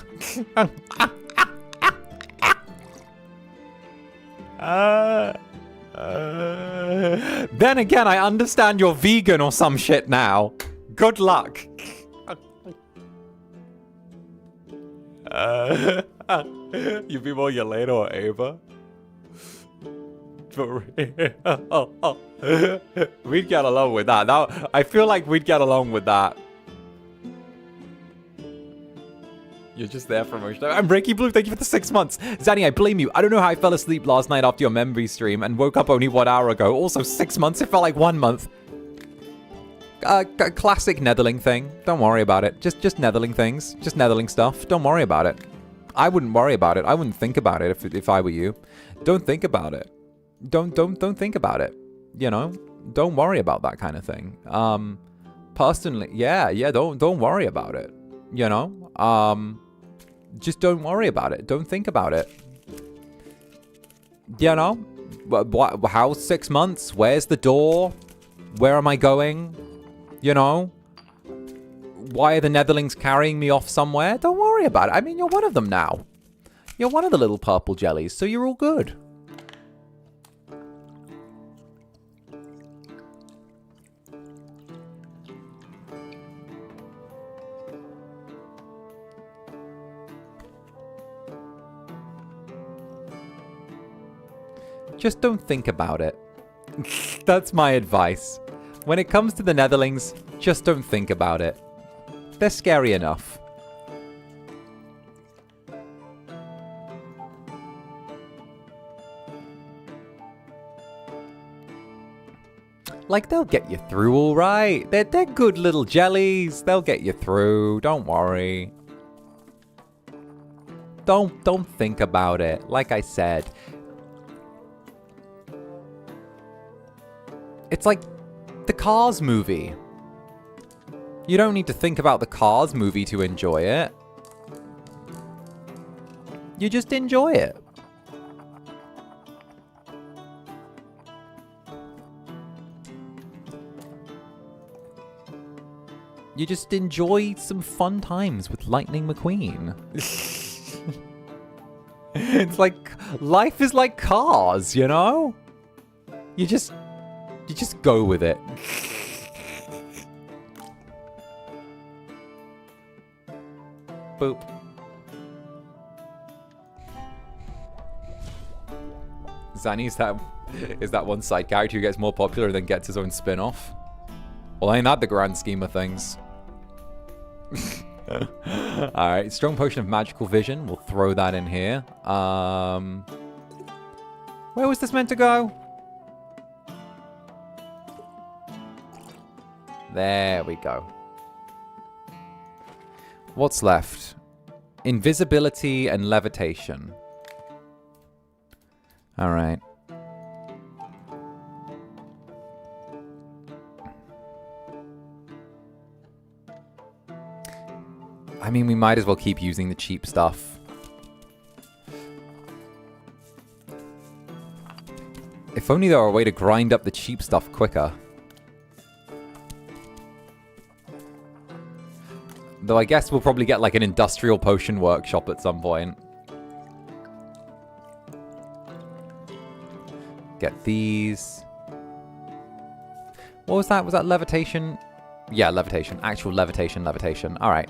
Then again, I understand you're vegan or some shit now. Good luck. You be more Yelena or Ava? For real. We'd get along with that. Now, I feel like we'd get along with that. You're just there for emotion. I'm Reiki Blue, thank you for the 6 months. Zanny, I blame you. I don't know how I fell asleep last night after your memory stream and woke up only 1 hour ago. Also, 6 months, it felt like 1 month. Classic Netherling thing. Don't worry about it. Just Netherling things. Just Netherling stuff. Don't worry about it. I wouldn't worry about it. I wouldn't think about it if I were you. Don't think about it. Don't think about it. You know? Don't worry about that kind of thing. Personally, yeah, don't worry about it. You know? Just don't worry about it. Don't think about it. You know? How's 6 months? Where's the door? Where am I going? You know? Why are the Netherlings carrying me off somewhere? Don't worry about it. I mean, you're one of them now. You're one of the little purple jellies, so you're all good. Just don't think about it. That's my advice. When it comes to the Netherlings, just don't think about it. They're scary enough. Like, they'll get you through all right. They're good little jellies. They'll get you through. Don't worry. Don't think about it. Like I said, it's like the Cars movie. You don't need to think about the Cars movie to enjoy it. You just enjoy it. You just enjoy some fun times with Lightning McQueen. It's like, life is like Cars, you know? You just go with it. Boop. Zanny is that one side character who gets more popular and then gets his own spin-off? Well, ain't that the grand scheme of things? Alright, strong potion of magical vision. We'll throw that in here. Where was this meant to go? There we go. What's left? Invisibility and levitation. Alright. I mean, we might as well keep using the cheap stuff. If only there were a way to grind up the cheap stuff quicker. Though I guess we'll probably get like an industrial potion workshop at some point. Get these. What was that? Was that levitation? Yeah, levitation. Actual levitation. All right.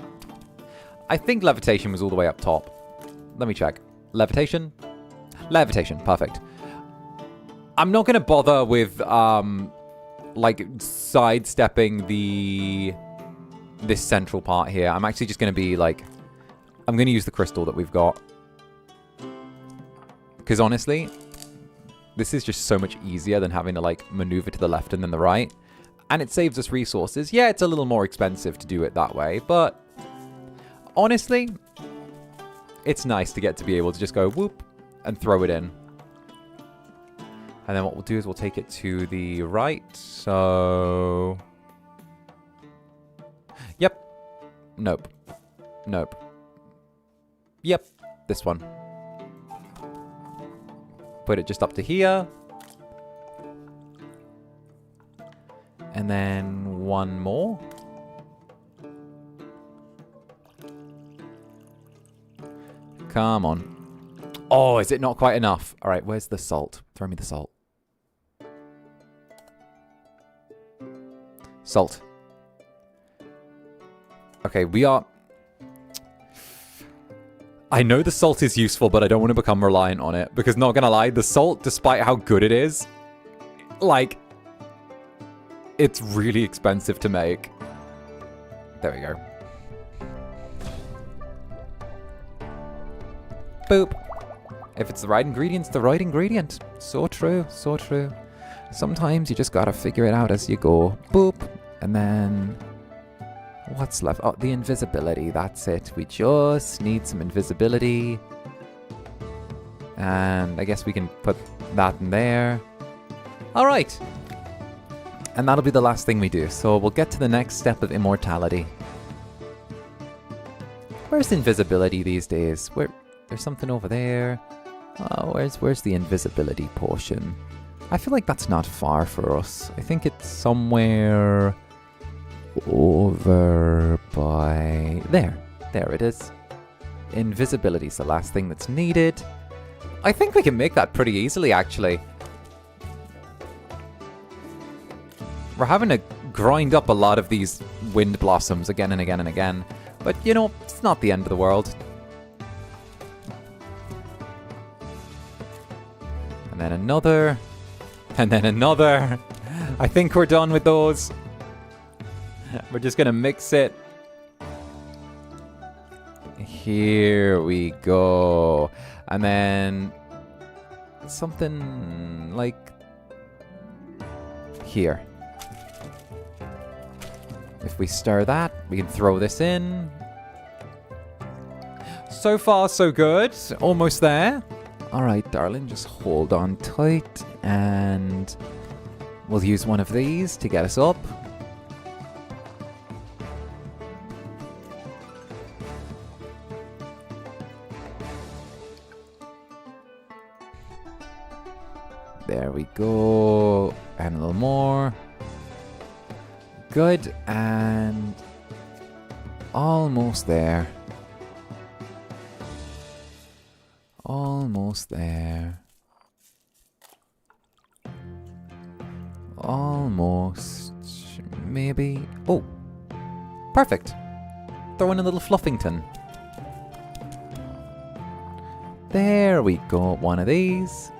I think levitation was all the way up top. Let me check. Levitation? Levitation. Perfect. I'm not going to bother with like sidestepping this central part here. I'm actually just going to be like, I'm going to use the crystal that we've got. Because honestly, this is just so much easier than having to like maneuver to the left and then the right. And it saves us resources. Yeah, it's a little more expensive to do it that way, but honestly, it's nice to get to be able to just go whoop and throw it in. And then what we'll do is we'll take it to the right. So, yep. Nope. Nope. Yep. This one. Put it just up to here. And then one more. Come on. Oh, is it not quite enough? All right, where's the salt? Throw me the salt. Salt. Okay, we are... I know the salt is useful, but I don't want to become reliant on it. Because not gonna lie, the salt, despite how good it is, like, it's really expensive to make. There we go. Boop. If it's the right ingredient, it's the right ingredient. So true, so true. Sometimes you just gotta figure it out as you go. Boop. And then... what's left? Oh, the invisibility. That's it. We just need some invisibility. And I guess we can put that in there. Alright. And that'll be the last thing we do. So we'll get to the next step of immortality. Where's invisibility these days? There's something over there. Oh, where's the invisibility potion? I feel like that's not far for us. I think it's somewhere over by there. There it is. Invisibility is the last thing that's needed. I think we can make that pretty easily, actually. We're having to grind up a lot of these wind blossoms again and again and again. But, you know, it's not the end of the world. And then another. And then another. I think we're done with those. We're just going to mix it. Here we go. And then something like here. If we stir that, we can throw this in. So far, so good. Almost there. All right, darling, just hold on tight. And we'll use one of these to get us up. There we go. And a little more. Good. And almost there. Almost there. Almost. Maybe. Oh. Perfect. Throw in a little Fluffington. There we go. One of these.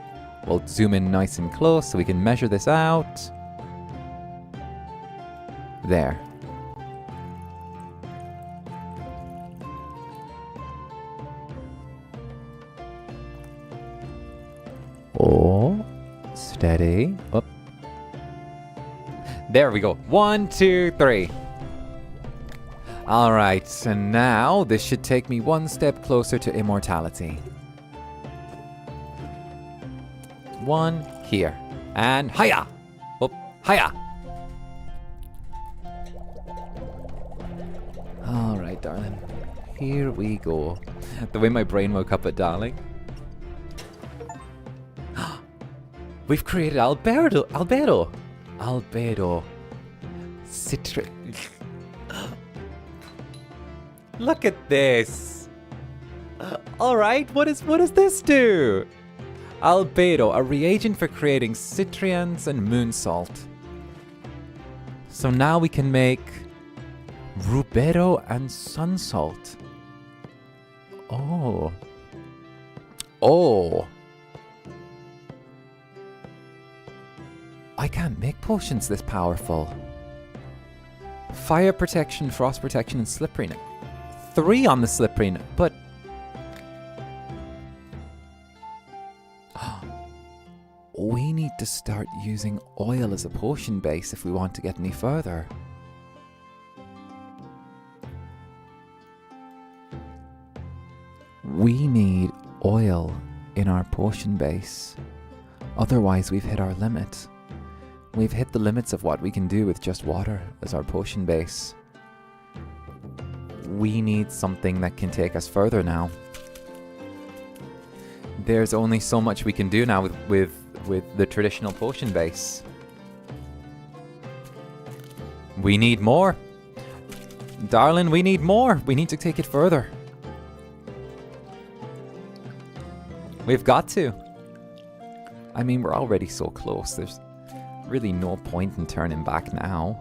We'll zoom in nice and close so we can measure this out. There. Oh, steady. Up. There we go. 1, 2, 3. All right, and now this should take me one step closer to immortality. One here. And hiya! Up, hiya! Alright, darling. Here we go. The way my brain woke up at darling. We've created albedo. Albedo. Look at this. Alright, what does this do? Albedo, a reagent for creating citrians and moon salt. So now we can make rubedo and sun salt. Oh. Oh. I can't make potions this powerful. Fire protection, frost protection, and slipperiness. 3 on the slipperiness, but... we need to start using oil as a potion base if we want to get any further. We need oil in our potion base. Otherwise, we've hit our limit. We've hit the limits of what we can do with just water as our potion base. We need something that can take us further now. There's only so much we can do now with the traditional potion base. We need more. Darling, we need more. We need to take it further. We've got to. I mean, we're already so close. There's really no point in turning back now.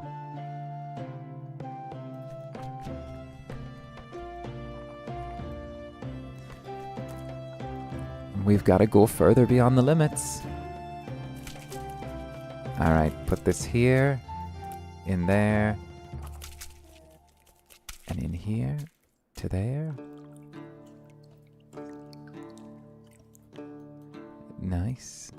We've got to go further beyond the limits. Alright, put this here, in there, and in here, to there. Nice.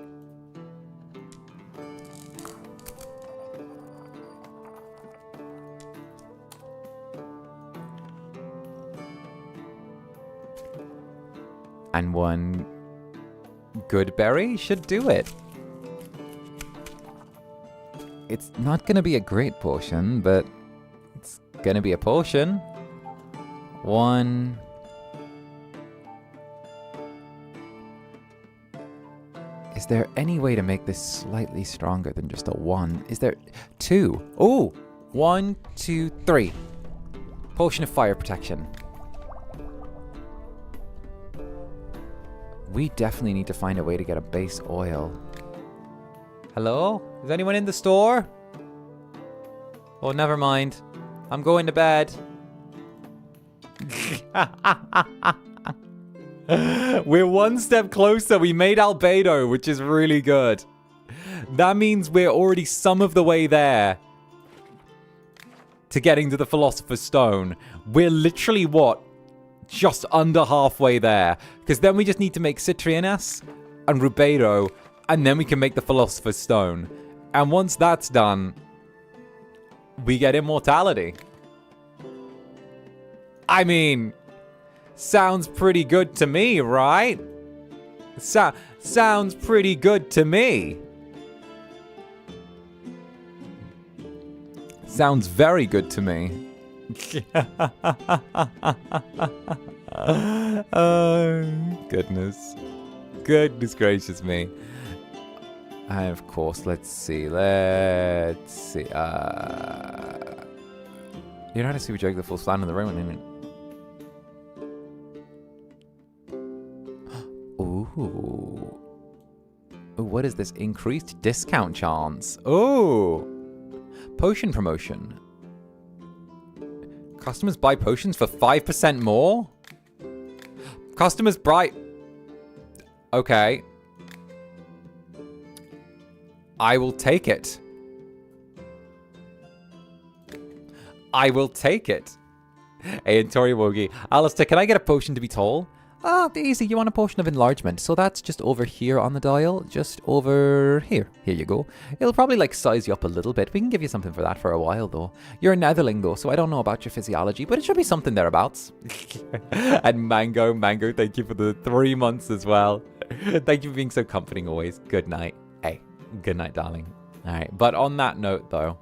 And one good berry should do it. It's not gonna be a great potion, but it's gonna be a potion. 1. Is there any way to make this slightly stronger than just a 1? Is there 2? Oh! 1, 2, 3. Potion of fire protection. We definitely need to find a way to get a base oil. Hello? Is anyone in the store? Oh, never mind. I'm going to bed. We're one step closer. We made albedo, which is really good. That means we're already some of the way there to getting to the Philosopher's Stone. We're literally, what? Just under halfway there. Because then we just need to make 𝓂𝓸𝓾𝓻 and 𝓱𝓸𝓼𝓽, and then we can make the Philosopher's Stone. And once that's done, we get immortality. I mean, sounds pretty good to me, right? Sounds pretty good to me. Sounds very good to me. Oh, goodness. Goodness gracious me. And of course, let's see. You know how to see which the full stand in the room. Ooh. Ooh, what is this? Increased discount chance. Ooh. Potion promotion. Customers buy potions for 5% more? Customers buy... Okay. I will take it. I will take it. Hey, and Tori Wogi. Alistair, can I get a potion to be tall? Easy. You want a potion of enlargement. So that's just over here on the dial. Just over here. Here you go. It'll probably like size you up a little bit. We can give you something for that for a while though. You're a Netherling though, so I don't know about your physiology, but it should be something thereabouts. And Mango, thank you for the 3 months as well. Thank you for being so comforting always. Good night. Hey, good night, darling. All right. But on that note though,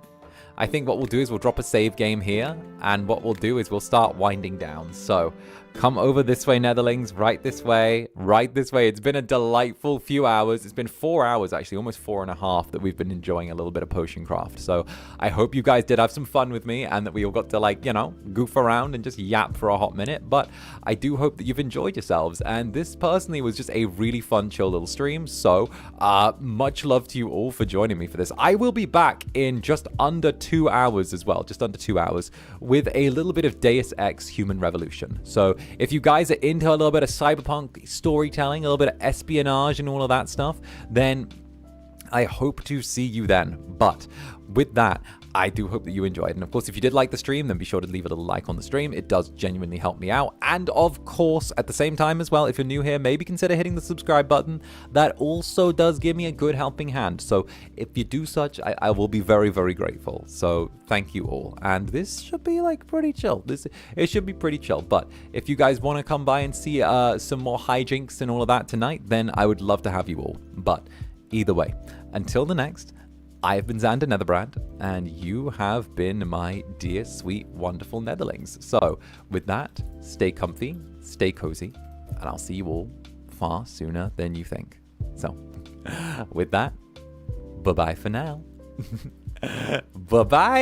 I think what we'll do is we'll drop a save game here, and what we'll do is we'll start winding down. So come over this way, Netherlings, right this way, right this way. It's been a delightful few hours. It's been 4 hours, actually, almost 4.5 that we've been enjoying a little bit of potion craft. So I hope you guys did have some fun with me and that we all got to, like, you know, goof around and just yap for a hot minute. But I do hope that you've enjoyed yourselves. And this personally was just a really fun, chill little stream. So much love to you all for joining me for this. I will be back in just under 2 hours as well, just under 2 hours, with a little bit of Deus Ex Human Revolution. So if you guys are into a little bit of cyberpunk storytelling, a little bit of espionage and all of that stuff, then I hope to see you then. But with that, I do hope that you enjoyed. And of course, if you did like the stream, then be sure to leave it a like on the stream. It does genuinely help me out. And of course, at the same time as well, if you're new here, maybe consider hitting the subscribe button. That also does give me a good helping hand. So if you do such, I will be very, very grateful. So thank you all. And this should be like pretty chill. It should be pretty chill. But if you guys want to come by and see some more hijinks and all of that tonight, then I would love to have you all. But either way, until the next, I have been Zander Netherbrand, and you have been my dear, sweet, wonderful Netherlings. So, with that, stay comfy, stay cozy, and I'll see you all far sooner than you think. So, with that, bye-bye for now. Bye-bye!